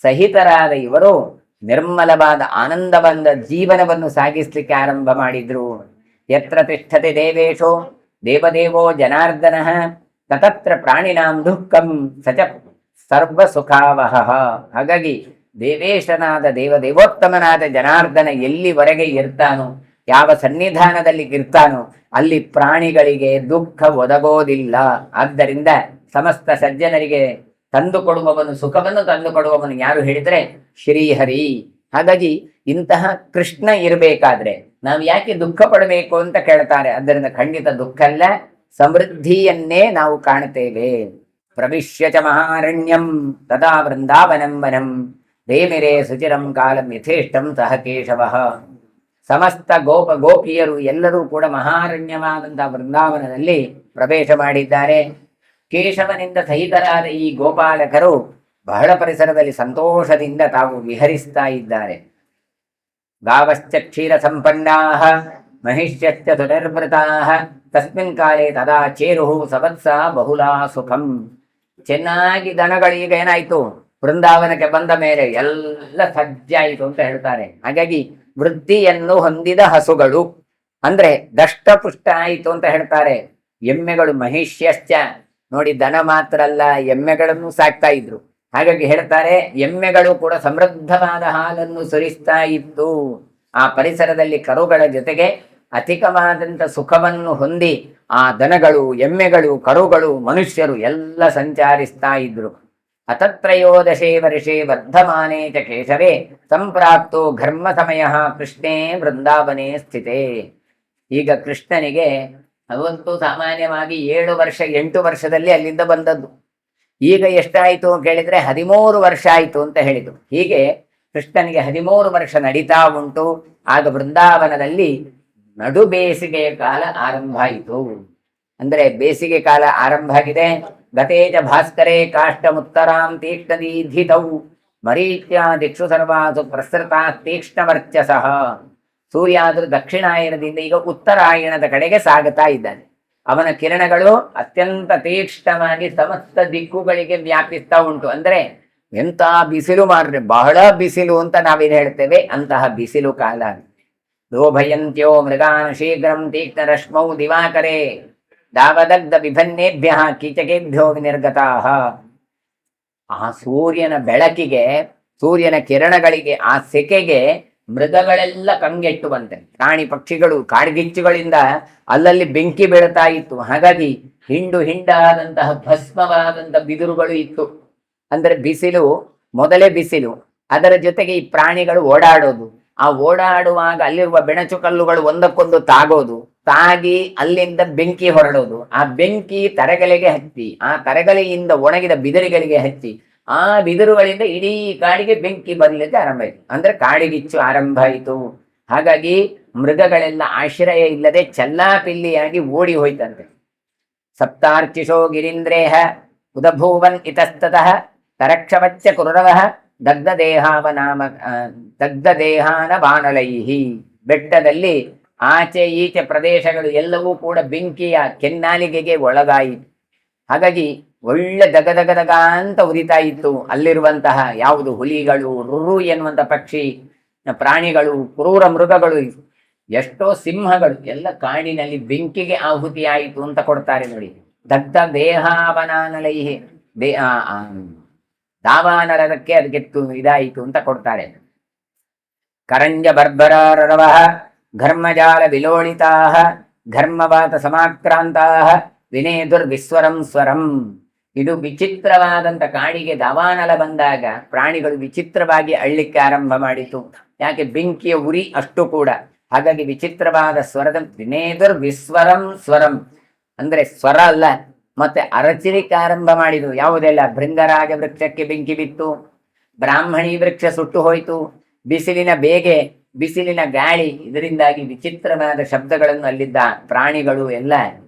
Speaker 1: ಸಹಿತರಾದ ಇವರು ನಿರ್ಮಲವಾದ ಆನಂದವಾದ ಜೀವನವನ್ನು ಸಾಗಿಸ್ಲಿಕ್ಕೆ ಆರಂಭ ಮಾಡಿದ್ರು. ಯತ್ರ ತಿಷ್ಠತೆ ದೇವೇಶೋ ದೇವದೇವೋ ಜನಾರ್ದನಃ ತತತ್ರ ಪ್ರಾಣಿನಾಂ ದುಃಖಂ ಸಚ ಸರ್ವ ಸುಖಾವಹ. ಹಾಗಾಗಿ ದೇವೇಶನಾದ ದೇವದೇವೋತ್ತಮನಾದ ಜನಾರ್ದನ ಎಲ್ಲಿವರೆಗೆ ಇರ್ತಾನೋ, ಯಾವ ಸನ್ನಿಧಾನದಲ್ಲಿ ಇರ್ತಾನೋ ಅಲ್ಲಿ ಪ್ರಾಣಿಗಳಿಗೆ ದುಃಖ ಒದಗೋದಿಲ್ಲ. ಆದ್ದರಿಂದ ಸಮಸ್ತ ಸಜ್ಜನರಿಗೆ ತಂದುಕೊಡುವವನು, ಸುಖವನ್ನು ತಂದುಕೊಡುವವನು ಯಾರು ಹೇಳಿದ್ರೆ ಶ್ರೀಹರಿ. ಹಾಗಾಗಿ ಇಂತಹ ಕೃಷ್ಣ ಇರಬೇಕಾದ್ರೆ ನಾವು ಯಾಕೆ ದುಃಖ ಪಡಬೇಕು ಅಂತ ಕೇಳ್ತಾರೆ. ಆದ್ದರಿಂದ ಖಂಡಿತ ದುಃಖ ಅಲ್ಲ, ಸಮೃದ್ಧಿಯನ್ನೇ ನಾವು ಕಾಣುತ್ತೇವೆ. ಪ್ರವಿಶ್ಯ ಚ ಮಹಾರಣ್ಯಂ ತದಾ ವೃಂದಾವನಂ ವನಂ ರೇಮಿರೇ ಸುಚಿರಂ ಕಾಲಂ ಯಥೇಷ್ಟಂ ಸಹ ಕೇಶವ. ಸಮಸ್ತ ಗೋಪಿಯರು ಎಲ್ಲರೂ ಕೂಡ ಮಹಾರಣ್ಯವಾದಂತಹ ವೃಂದಾವನದಲ್ಲಿ ಪ್ರವೇಶ ಮಾಡಿದ್ದಾರೆ. ಕೇಶವನಿಂದ ಸಹಿತರಾದ ಈ ಗೋಪಾಲಕರು ಬಹಳ ಪರಿಸರದಲ್ಲಿ ಸಂತೋಷದಿಂದ ತಾವು ವಿಹರಿಸ್ತಾ ಇದ್ದಾರೆ. ಗಾವಶ್ಚ ಕ್ಷೀರ ಸಂಪನ್ನಾಃ ಮಹಿಷ್ಯಶ್ಚ ಸುನಿರ್ವೃತಾಃ ತಸ್ಮಿನ್ ಕಾಲೇ ತದಾ ಚೇರುಹು ಸವತ್ಸ ಬಹುಲಾ ಸುಖಂ. ಚೆನ್ನಾಗಿ ದನಗಳೀಗ ಏನಾಯ್ತು, ವೃಂದಾವನಕ್ಕೆ ಬಂದ ಮೇಲೆ ಎಲ್ಲ ಸಜ್ಜಾಯಿತು ಅಂತ ಹೇಳ್ತಾರೆ. ಹಾಗಾಗಿ ವೃದ್ಧಿಯನ್ನು ಹೊಂದಿದ ಹಸುಗಳು ಅಂದ್ರೆ ದಷ್ಟಪುಷ್ಟ ಆಯಿತು ಅಂತ ಹೇಳ್ತಾರೆ. ಎಮ್ಮೆಗಳು ಮಹಿಷ್ಯಶ್ಚ, ನೋಡಿ ದನ ಮಾತ್ರ ಅಲ್ಲ ಎಮ್ಮೆಗಳನ್ನು ಸಾಕ್ತಾ ಇದ್ರು. ಹಾಗಾಗಿ ಹೇಳ್ತಾರೆ ಎಮ್ಮೆಗಳು ಕೂಡ ಸಮೃದ್ಧವಾದ ಹಾಲನ್ನು ಸುರಿಸ್ತಾ ಇತ್ತು. ಆ ಪರಿಸರದಲ್ಲಿ ಕರುಗಳ ಜೊತೆಗೆ ಅಧಿಕವಾದಂಥ ಸುಖವನ್ನು ಹೊಂದಿ ಆ ದನಗಳು, ಎಮ್ಮೆಗಳು, ಕರುಗಳು, ಮನುಷ್ಯರು ಎಲ್ಲ ಸಂಚಾರಿಸ್ತಾ ಇದ್ರು. ಅತತ್ರಯೋದಶೇ ವರ್ಷೇ ವರ್ಧಮಾನೇ ಚ ಕೇಶವೇ ಸಂಪ್ರಾಪ್ತೋ ಘರ್ಮ ಸಮಯ ಕೃಷ್ಣೇ ವೃಂದಾವನೇ ಸ್ಥಿತೇ. ಈಗ ಕೃಷ್ಣನಿಗೆ ಅವಂತೂ ಸಾಮಾನ್ಯವಾಗಿ 7 ವರ್ಷ 8 ವರ್ಷದಲ್ಲಿ ಅಲ್ಲಿಂದ ಬಂದದ್ದು. ಈಗ ಎಷ್ಟಾಯಿತು ಕೇಳಿದ್ರೆ 13 ವರ್ಷ ಆಯಿತು ಅಂತ ಹೇಳಿತು. ಹೀಗೆ ಕೃಷ್ಣನಿಗೆ 13 ವರ್ಷ ನಡೀತಾ ಉಂಟು. ಆಗ ವೃಂದಾವನದಲ್ಲಿ ನಡು ಬೇಸಿಗೆಯ ಕಾಲ ಆರಂಭ ಆಯಿತು. ಅಂದ್ರೆ ಬೇಸಿಗೆ ಕಾಲ ಆರಂಭ ಆಗಿದೆ. ಗತೇಜ ಭಾಸ್ಕರೇ ಕಾಷ್ಟಮುತ್ತರಾಂ ತೀಕ್ಷ್ಣದೀಧಿತೌ ಮರೀಚ್ಯ ದಿಕ್ಷು ಸರ್ವಾಸು ಪ್ರಸೃತಾ ತೀಕ್ಷ್ಣವರ್ಚಸಃ. ಸೂರ್ಯ ಆದರೂ ದಕ್ಷಿಣಾಯನದಿಂದ ಈಗ ಉತ್ತರಾಯಣದ ಕಡೆಗೆ ಸಾಗುತ್ತಾ ಇದ್ದಾನೆ. ಅವನ ಕಿರಣಗಳು ಅತ್ಯಂತ ತೀಕ್ಷ್ಣವಾಗಿ ಸಮಸ್ತ ದಿಕ್ಕುಗಳಿಗೆ ವ್ಯಾಪಿಸ್ತಾ ಉಂಟು. ಅಂದ್ರೆ ಎಂಥ ಬಿಸಿಲು ಮಾರ್ರೆ, ಬಹಳ ಬಿಸಿಲು ಅಂತ ನಾವೇನು ಹೇಳ್ತೇವೆ, ಅಂತಹ ಬಿಸಿಲು ಕಾಲ. ಲೋಭಯಂತ್ಯೋ ಮೃಗಾನ್ ಶೀಘ್ರಂ ತೀಕ್ಷ್ಣ ರಶ್ಮೌ ದಿವಾಕರೇ ದಾವದಗ್ಧ ವಿಭನ್ನೇಭ್ಯ ಕೀಚಕೇಭ್ಯೋ ವಿನಿರ್ಗತಾಃ. ಆ ಸೂರ್ಯನ ಬೆಳಕಿಗೆ, ಸೂರ್ಯನ ಕಿರಣಗಳಿಗೆ, ಆ ಸೆಕೆಗೆ ಮೃಗಗಳೆಲ್ಲ ಕಂಗೆಟ್ಟು ಬಂತೆ. ಪ್ರಾಣಿ ಪಕ್ಷಿಗಳು ಕಾಡ್ಗಿಚ್ಚುಗಳಿಂದ ಅಲ್ಲಲ್ಲಿ ಬೆಂಕಿ ಬೀಳ್ತಾ ಇತ್ತು. ಹಾಗಾಗಿ ಹಿಂಡು ಹಿಂಡಾದಂತಹ ಭಸ್ಮವಾದಂತಹ ಬಿದಿರುಗಳು ಇತ್ತು. ಅಂದ್ರೆ ಬಿಸಿಲು, ಮೊದಲೇ ಬಿಸಿಲು, ಅದರ ಜೊತೆಗೆ ಈ ಪ್ರಾಣಿಗಳು ಓಡಾಡೋದು. ಆ ಓಡಾಡುವಾಗ ಅಲ್ಲಿರುವ ಬೆಣಚು ಕಲ್ಲುಗಳು ಒಂದಕ್ಕೊಂದು ತಾಗೋದು, ತಾಗಿ ಅಲ್ಲಿಂದ ಬೆಂಕಿ ಹೊರಡೋದು. ಆ ಬೆಂಕಿ ತರಗಲೆಗೆ ಹಚ್ಚಿ, ಆ ತರಗಲೆಯಿಂದ ಒಣಗಿದ ಬಿದಿರುಗಳಿಗೆ ಹಚ್ಚಿ, ಆ ಬಿದಿರುಗಳಿಂದ ಇಡೀ ಕಾಡಿಗೆ ಬೆಂಕಿ ಬರಲಿಕ್ಕೆ ಆರಂಭ ಆಯಿತು. ಅಂದ್ರೆ ಕಾಡಿಗಿಚ್ಚು ಆರಂಭ ಆಯಿತು. ಹಾಗಾಗಿ ಮೃಗಗಳೆಲ್ಲ ಆಶ್ರಯ ಇಲ್ಲದೆ ಚಲ್ಲಾಪಿಲ್ಲಿಯಾಗಿ ಓಡಿ ಹೋಯ್ತಂತೆ. ಸಪ್ತಾರ್ಚಿಷೋ ಗಿರೀಂದ್ರೇಹ ಉದಭೂವನ್ ಇತಸ್ತತಃ ತರಕ್ಷವಚ್ಚ ಕುರುರವಃ ದಗ್ಧದೇಹಾನ ಬಾಣಲೈಹಿ. ಬೆಟ್ಟದಲ್ಲಿ ಆಚೆ ಈಚೆ ಪ್ರದೇಶಗಳು ಎಲ್ಲವೂ ಕೂಡ ಬೆಂಕಿಯ ಕೆನ್ನಾಲಿಗೆಗೆ ಒಳಗಾಯಿತು. ಹಾಗಾಗಿ ಒಳ್ಳೆ ದಗದಗದಗ ಅಂತ ಉರಿತಾ ಇತ್ತು. ಅಲ್ಲಿರುವಂತಹ ಯಾವುದು ಹುಲಿಗಳು, ರುರು ಎನ್ನುವಂಥ ಪಕ್ಷಿ, ಪ್ರಾಣಿಗಳು, ಕ್ರೂರ ಮೃಗಗಳು, ಎಷ್ಟೋ ಸಿಂಹಗಳು ಎಲ್ಲ ಕಾಡಿನಲ್ಲಿ ಬೆಂಕಿಗೆ ಆಹುತಿ ಆಯಿತು ಅಂತ ಕೊಡ್ತಾರೆ ನೋಡಿ. ದಗ್ಧ ದೇಹಾವನಾನಲೈಹಿ, ದಾವಾನರದಕ್ಕೆ ಅದಕ್ಕೆ ಇದಾಯಿತು ಅಂತ ಕೊಡ್ತಾರೆ. ಕರಂಜ ಬರ್ಬರರವ ಘರ್ಮಜಾಲ ವಿಲೋಳಿತಾ ಘರ್ಮವಾತ ಸಮಾಕ್ರಾಂತಾ ವಿನೇದುರ್ವಿಸ್ವರಂ ಸ್ವರಂ. ಇದು ವಿಚಿತ್ರವಾದಂಥ ಕಾಡಿಗೆ ದಾವಾನಲ ಬಂದಾಗ ಪ್ರಾಣಿಗಳು ವಿಚಿತ್ರವಾಗಿ ಅಳ್ಳಿಕ್ಕೆ ಆರಂಭ ಮಾಡಿತು. ಯಾಕೆ? ಬೆಂಕಿಯ ಉರಿ ಅಷ್ಟು ಕೂಡ. ಹಾಗಾಗಿ ವಿಚಿತ್ರವಾದ ಸ್ವರದ ವಿನೇದುರ್ವಿಸ್ವರಂ ಸ್ವರಂ ಅಂದ್ರೆ ಸ್ವರ ಅಲ್ಲ, ಮತ್ತೆ ಅರಚಲಿಕ್ಕೆ ಆರಂಭ ಮಾಡಿದ್ರು. ಯಾವುದೆಲ್ಲ? ಭೃಂಗರಾಜ ವೃಕ್ಷಕ್ಕೆ ಬೆಂಕಿ ಬಿತ್ತು, ಬ್ರಾಹ್ಮಣಿ ವೃಕ್ಷ ಸುಟ್ಟು ಹೋಯಿತು, ಬಿಸಿಲಿನ ಬೇಗೆ, ಬಿಸಿಲಿನ ಗಾಳಿ, ಇದರಿಂದಾಗಿ ವಿಚಿತ್ರವಾದ ಶಬ್ದಗಳನ್ನು ಅಲ್ಲಿದ್ದ ಪ್ರಾಣಿಗಳು ಎಲ್ಲ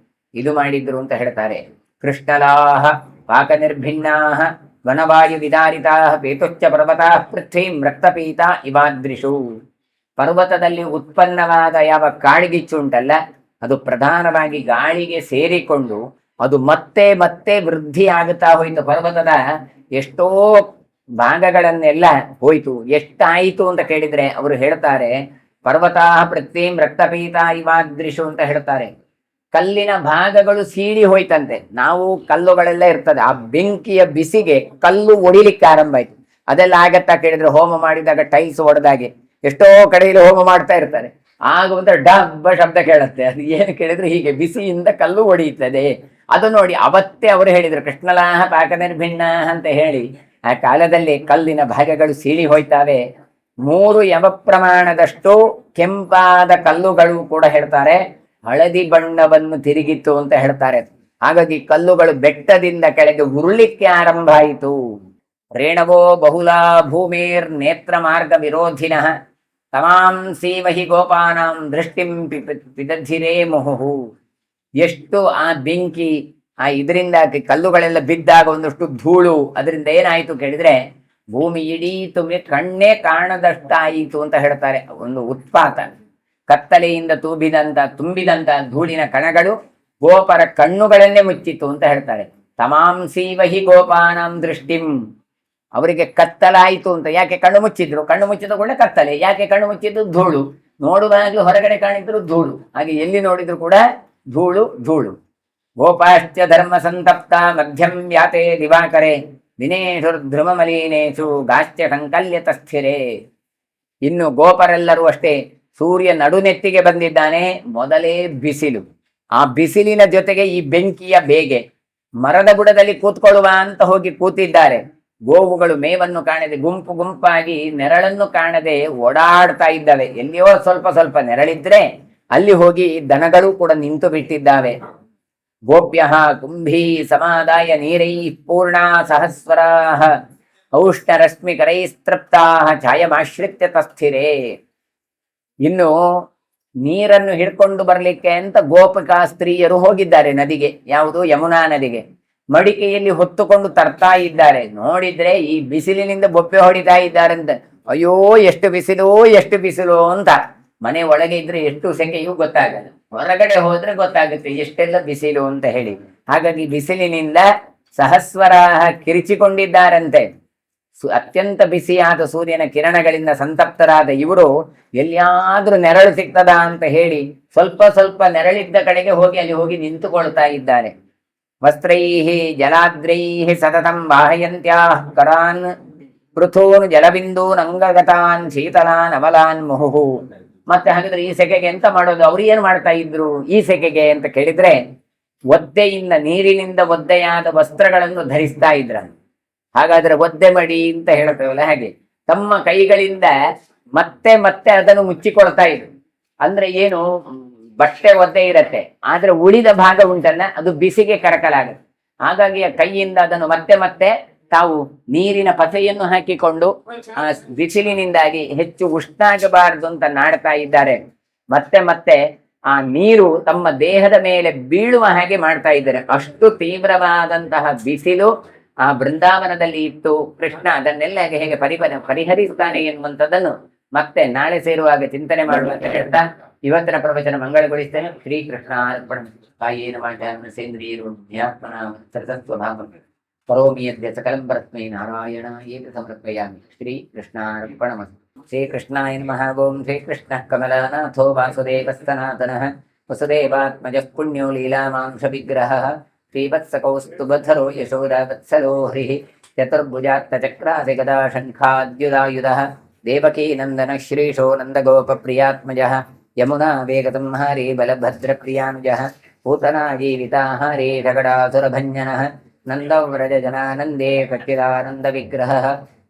Speaker 1: ಇದು ಮಾಡಿದ್ರು ಅಂತ ಹೇಳ್ತಾರೆ. ಕೃಷ್ಣಲಾಹ ಪಾಕ ನಿರ್ಭಿನ್ನಾಹ ವನವಾಯು ವಿದಾರಿತಾ ಪೇತುಚ್ಚ ಪರ್ವತಾ ಪೃಥ್ವೀಂ ರಕ್ತಪೀತ ಇವಾದೃಶು. ಪರ್ವತದಲ್ಲಿ ಉತ್ಪನ್ನವಾದ ಯಾವ ಕಾಡ್ಗಿಚ್ಚು ಉಂಟಲ್ಲ, ಅದು ಪ್ರಧಾನವಾಗಿ ಗಾಳಿಗೆ ಸೇರಿಕೊಂಡು ಅದು ಮತ್ತೆ ಮತ್ತೆ ವೃದ್ಧಿ ಆಗುತ್ತಾ ಹೋಯಿತು. ಪರ್ವತದ ಎಷ್ಟೋ ಭಾಗಗಳನ್ನೆಲ್ಲ ಹೋಯ್ತು. ಎಷ್ಟಾಯಿತು ಅಂತ ಕೇಳಿದ್ರೆ ಅವರು ಹೇಳ್ತಾರೆ, ಪರ್ವತಾ ಪೃಥ್ವೀಂ ರಕ್ತಪೀತ ಇವಾದೃಶು ಅಂತ ಹೇಳ್ತಾರೆ. ಕಲ್ಲಿನ ಭಾಗಗಳು ಸೀಳಿ ಹೋಯ್ತಂತೆ. ನಾವು ಕಲ್ಲುಗಳೆಲ್ಲ ಇರ್ತದೆ, ಆ ಬೆಂಕಿಯ ಬಿಸಿಗೆ ಕಲ್ಲು ಒಡಿಲಿಕ್ಕೆ ಆರಂಭ ಆಯ್ತು. ಅದೆಲ್ಲ ಆಗತ್ತಾ ಕೇಳಿದ್ರೆ, ಹೋಮ ಮಾಡಿದಾಗ ಟೈಲ್ಸ್ ಒಡೆದಾಗೆ ಎಷ್ಟೋ ಕಡೆಯಲ್ಲಿ ಹೋಮ ಮಾಡ್ತಾ ಇರ್ತಾರೆ, ಆಗ ಒಂದು ಡಬ್ಬ ಶಬ್ದ ಕೇಳುತ್ತೆ. ಅದು ಏನು ಕೇಳಿದ್ರೆ ಹೀಗೆ ಬಿಸಿಯಿಂದ ಕಲ್ಲು ಒಡೆಯುತ್ತದೆ. ಅದು ನೋಡಿ ಅವತ್ತೇ ಅವರು ಹೇಳಿದ್ರು ಕೃಷ್ಣಲಾಹ ಪಾಕ ನಿರ್ಭಿನ್ನ ಅಂತ ಹೇಳಿ. ಆ ಕಾಲದಲ್ಲಿ ಕಲ್ಲಿನ ಭಾಗಗಳು ಸೀಳಿ ಹೋಯ್ತಾವೆ. 3 ಯಮ ಪ್ರಮಾಣದಷ್ಟು ಕೆಂಪಾದ ಕಲ್ಲುಗಳು ಕೂಡ ಹೇಳ್ತಾರೆ ಹಳದಿ ಬಣ್ಣವನ್ನು ತಿರುಗಿತ್ತು ಅಂತ ಹೇಳ್ತಾರೆ. ಹಾಗಾಗಿ ಕಲ್ಲುಗಳು ಬೆಟ್ಟದಿಂದ ಕೆಳಗೆ ಉರುಳಿಕ್ಕೆ ಆರಂಭ ಆಯಿತು. ರೇಣವೋ ಬಹುಲಾ ಭೂಮಿರ್ ನೇತ್ರ ಮಾರ್ಗ ವಿರೋಧಿನಃ ತಮಾಂ ಸೀಮಹಿ ಗೋಪಾನಾಂ ದೃಷ್ಟಿಂ ಪಿದಧಿರೇ ಮುಹುಹು. ಎಷ್ಟು ಆ ಬೆಂಕಿ, ಆ ಇದರಿಂದ ಕಲ್ಲುಗಳೆಲ್ಲ ಬಿದ್ದಾಗ ಒಂದಷ್ಟು ಧೂಳು, ಅದರಿಂದ ಏನಾಯಿತು ಕೇಳಿದ್ರೆ ಭೂಮಿ ಇಡೀ ಕಣ್ಣೇ ಕಾಣದಷ್ಟಾಯಿತು ಅಂತ ಹೇಳ್ತಾರೆ. ಒಂದು ಉತ್ಪಾತ, ಕತ್ತಲೆಯಿಂದ ತುಂಬಿದಂತ ಧೂಳಿನ ಕಣಗಳು ಗೋಪರ ಕಣ್ಣುಗಳನ್ನೇ ಮುಚ್ಚಿತ್ತು ಅಂತ ಹೇಳ್ತಾರೆ. ತಮಾಂಸೀವಹಿ ಗೋಪಾನಾಂ ದೃಷ್ಟಿಂ, ಅವರಿಗೆ ಕತ್ತಲಾಯಿತು ಅಂತ. ಯಾಕೆ ಕಣ್ಣು ಮುಚ್ಚಿದ್ರು? ಕಣ್ಣು ಮುಚ್ಚಿದ ಕೂಡ ಕತ್ತಲೆ. ಯಾಕೆ ಕಣ್ಣು ಮುಚ್ಚಿದ್ದು? ಧೂಳು. ನೋಡುವಾಗಲೂ ಹೊರಗಡೆ ಕಾಣಿದ್ರು ಧೂಳು, ಹಾಗೆ ಎಲ್ಲಿ ನೋಡಿದ್ರು ಕೂಡ ಧೂಳು ಧೂಳು. ಗೋಪಾಶ್ಚ ಧರ್ಮ ಸಂತಪ್ತ ಮಧ್ಯಂ ಯಾತೆ ದಿವಾಕರೆ ದಿನೇಶುರ್ಧ್ರುಮ ಮಲೀನೇಶು ಗಾಶ್ಚ ಸಂಕಲ್ಯತ ಸ್ಥಿರೇ. ಇನ್ನು ಗೋಪರೆಲ್ಲರೂ ಅಷ್ಟೇ, ಸೂರ್ಯ ನಡುನೆತ್ತಿಗೆ ಬಂದಿದ್ದಾನೆ, ಮೊದಲೇ ಬಿಸಿಲು, ಆ ಬಿಸಿಲಿನ ಜೊತೆಗೆ ಈ ಬೆಂಕಿಯ ಬೇಗೆ. ಮರದ ಬುಡದಲ್ಲಿ ಕೂತ್ಕೊಳ್ಳುವ ಅಂತ ಹೋಗಿ ಕೂತಿದ್ದಾರೆ. ಗೋವುಗಳು ಮೇವನ್ನು ಕಾಣದೆ ಗುಂಪು ಗುಂಪಾಗಿ ನೆರಳನ್ನು ಕಾಣದೆ ಓಡಾಡ್ತಾ ಇದ್ದಾವೆ. ಎಲ್ಲಿಯೋ ಸ್ವಲ್ಪ ಸ್ವಲ್ಪ ನೆರಳಿದ್ರೆ ಅಲ್ಲಿ ಹೋಗಿ ದನಗಳು ಕೂಡ ನಿಂತು ಬಿಟ್ಟಿದ್ದಾವೆ. ಗೋಪ್ಯ ಕುಂಭೀ ಸಮಾದಾಯ ನೀರೈ ಪೂರ್ಣ ಸಹಸ್ವರಾ ಔಷ್ಣರಶ್ಮಿಕರೈಸ್ತೃಪ್ತಾ ಛಾಯಮಾಶ್ರಿತ್ಯ ತಸ್ಥಿರೇ. ಇನ್ನು ನೀರನ್ನು ಹಿಡ್ಕೊಂಡು ಬರ್ಲಿಕ್ಕೆ ಅಂತ ಗೋಪಿಕಾ ಸ್ತ್ರೀಯರು ಹೋಗಿದ್ದಾರೆ ನದಿಗೆ. ಯಾವುದು? ಯಮುನಾ ನದಿಗೆ. ಮಡಿಕೆಯಲ್ಲಿ ಹೊತ್ತುಕೊಂಡು ತರ್ತಾ ಇದ್ದಾರೆ. ನೋಡಿದ್ರೆ ಈ ಬಿಸಿಲಿನಿಂದ ಬೊಪ್ಪೆ ಹೊಡಿತಾ ಇದ್ದಾರೆ ಅಂತ. ಅಯ್ಯೋ ಎಷ್ಟು ಬಿಸಿಲು, ಎಷ್ಟು ಬಿಸಿಲು ಅಂತ. ಮನೆ ಒಳಗೆ ಇದ್ರೆ ಎಷ್ಟು ಸೆಕೆಯೂ ಗೊತ್ತಾಗಲ್ಲ, ಹೊರಗಡೆ ಹೋದ್ರೆ ಗೊತ್ತಾಗುತ್ತೆ ಎಷ್ಟೆಲ್ಲ ಬಿಸಿಲು ಅಂತ ಹೇಳಿ. ಹಾಗಾಗಿ ಬಿಸಿಲಿನಿಂದ ಸಹಸ್ವರಾಹ ಕಿರಿಚಿಕೊಂಡಿದ್ದಾರಂತೆ. ಅತ್ಯಂತ ಬಿಸಿಯಾದ ಸೂರ್ಯನ ಕಿರಣಗಳಿಂದ ಸಂತಪ್ತರಾದ ಇವರು ಎಲ್ಲಿಯಾದ್ರೂ ನೆರಳು ಸಿಗ್ತದಾ ಅಂತ ಹೇಳಿ ಸ್ವಲ್ಪ ಸ್ವಲ್ಪ ನೆರಳಿದ್ದ ಕಡೆಗೆ ಅಲ್ಲಿ ಹೋಗಿ ನಿಂತುಕೊಳ್ತಾ ಇದ್ದಾರೆ. ವಸ್ತ್ರೈಹಿ ಜಲಾದ್ರೈಹಿ ಸತತಂ ಬಾಹಯಂತ್ಯಾಃ ಕರಾನ್ ಪೃಥೂನ್ ಜಲಬಿಂದೂನ್ ಅಂಗಗತಾನ್ ಶೀತಲಾನ್ ಅಮಲಾನ್ ಮುಹುಹು. ಮತ್ತೆ ಹಾಗಿದ್ರೆ ಈ ಸೆಕೆಗೆ ಎಂತ ಮಾಡೋದು? ಅವ್ರು ಏನ್ ಮಾಡ್ತಾ ಇದ್ರು ಈ ಸೆಕೆಗೆ ಅಂತ ಕೇಳಿದ್ರೆ, ಒದ್ದೆಯಿಂದ, ನೀರಿನಿಂದ ಒದ್ದೆಯಾದ ವಸ್ತ್ರಗಳನ್ನು ಧರಿಸ್ತಾ ಇದ್ರ. ಹಾಗಾದ್ರೆ ಒದ್ದೆ ಮಡಿ ಅಂತ ಹೇಳ್ತೇವಲ್ಲ, ಹಾಗೆ ತಮ್ಮ ಕೈಗಳಿಂದ ಮತ್ತೆ ಮತ್ತೆ ಅದನ್ನು ಮುಚ್ಚಿಕೊಳ್ತಾ ಇದ್ರು. ಅಂದ್ರೆ ಏನು? ಬಟ್ಟೆ ಒದ್ದೆ ಇರತ್ತೆ, ಆದ್ರೆ ಉಳಿದ ಭಾಗ ಉಂಟಲ್ಲ ಅದು ಬಿಸಿಗೆ ಕರಕಲಾಗುತ್ತೆ. ಹಾಗಾಗಿ ಆ ಕೈಯಿಂದ ಅದನ್ನು ಮತ್ತೆ ಮತ್ತೆ ತಾವು ನೀರಿನ ಪಸೆಯನ್ನು ಹಾಕಿಕೊಂಡು ಆ ಬಿಸಿಲಿನಿಂದಾಗಿ ಹೆಚ್ಚು ಉಷ್ಣ ಆಗಬಾರದು ಅಂತ ನಾಡ್ತಾ ಇದ್ದಾರೆ. ಮತ್ತೆ ಮತ್ತೆ ಆ ನೀರು ತಮ್ಮ ದೇಹದ ಮೇಲೆ ಬೀಳುವ ಹಾಗೆ ಮಾಡ್ತಾ ಇದ್ದಾರೆ. ಅಷ್ಟು ತೀವ್ರವಾದಂತಹ ಬಿಸಿಲು ಆ ಬೃಂದಾವನದಲ್ಲಿ ಇತ್ತು. ಕೃಷ್ಣ ಅದನ್ನೆಲ್ಲ ಹೇಗೆ ಪರಿಹರಿಸ್ತಾನೆ ಎನ್ನುವಂಥದ್ದನ್ನು ಮತ್ತೆ ನಾಳೆ ಸೇರುವಾಗ ಚಿಂತನೆ ಮಾಡುವಂತ ಹೇಳ್ತಾ ಇವತ್ತಿನ ಪ್ರವಚನ ಮಂಗಳಗೊಳಿಸ್ತೇನೆ. ಶ್ರೀಕೃಷ್ಣ ಅರ್ಪಣ. ಕಾಯೇನ ವಾಚಾನ ಸೇಂದ್ರಿಯೇರ್ಧ್ಯಾತ್ಮನ ಸರಸತ್ವಭಾವಂ ಕರೋಮಿ ಯದ್ಯ ಸಕಲಂ ಪರಸ್ಮೈ ನಾರಾಯಣ ಏಕ ಸಮರ್ಪಯಾಮಿ. ಶ್ರೀಕೃಷ್ಣಾರ್ಪಣಮಸ್ತು. ಶ್ರೀಕೃಷ್ಣಾಯ ನಮಃ. ಓಂ ಶ್ರೀಕೃಷ್ಣ ಕಮಲನಾಥೋ ವಾಸುದೇವಸ್ತನಾತನಃ ವಸುದೇವಾತ್ಮಜಃ ಪುಣ್ಯೋ ಲೀಲಾಮಾಂಶ ವಿಗ್ರಹಃ ಶ್ರೀವತ್ಸಕೌಸ್ತುಭಧರೋ ಯಶೋದವತ್ಸಲೋ ಹರಿಃ ಚತುರ್ಭುಜಾತ್ತಚಕ್ರಾಸಿ ಗದಾ ಶಂಖಾದ್ಯುಧಾಯುಧಃ ದೇವಕೀ ನಂದನ ಶ್ರೀಶೋ ನಂದಗೋಪಪ್ರಿಯಾತ್ಮಜಃ ಯಮುನಾ ವೇಗತಂಹಾರಿ ಬಲಭದ್ರಪ್ರಿಯಾನುಜಃ ಪೂತನಾ ಜೀವಿತಾಹಾರಿ ಜಗಡಾಸುರಭಂಜನಃ ನಂದವ್ರಜ ಜನಾನಂದೇ ಕಟ್ಟಿದಾನಂದ ವಿಗ್ರಹಃ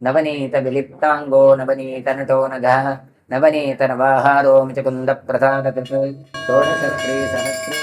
Speaker 1: ನವನೀತ ವಿಲಿಪ್ತಾಂಗೋ ನವನೀತ ನಟೋ ನಘಃ ನವನೀತ ನವಾಹಾರೋ ಮುಚಕುಂದ ಪ್ರಸಾದ ಷೋಡಶ ಶ್ರೀ ಸಹಸ್ರೀ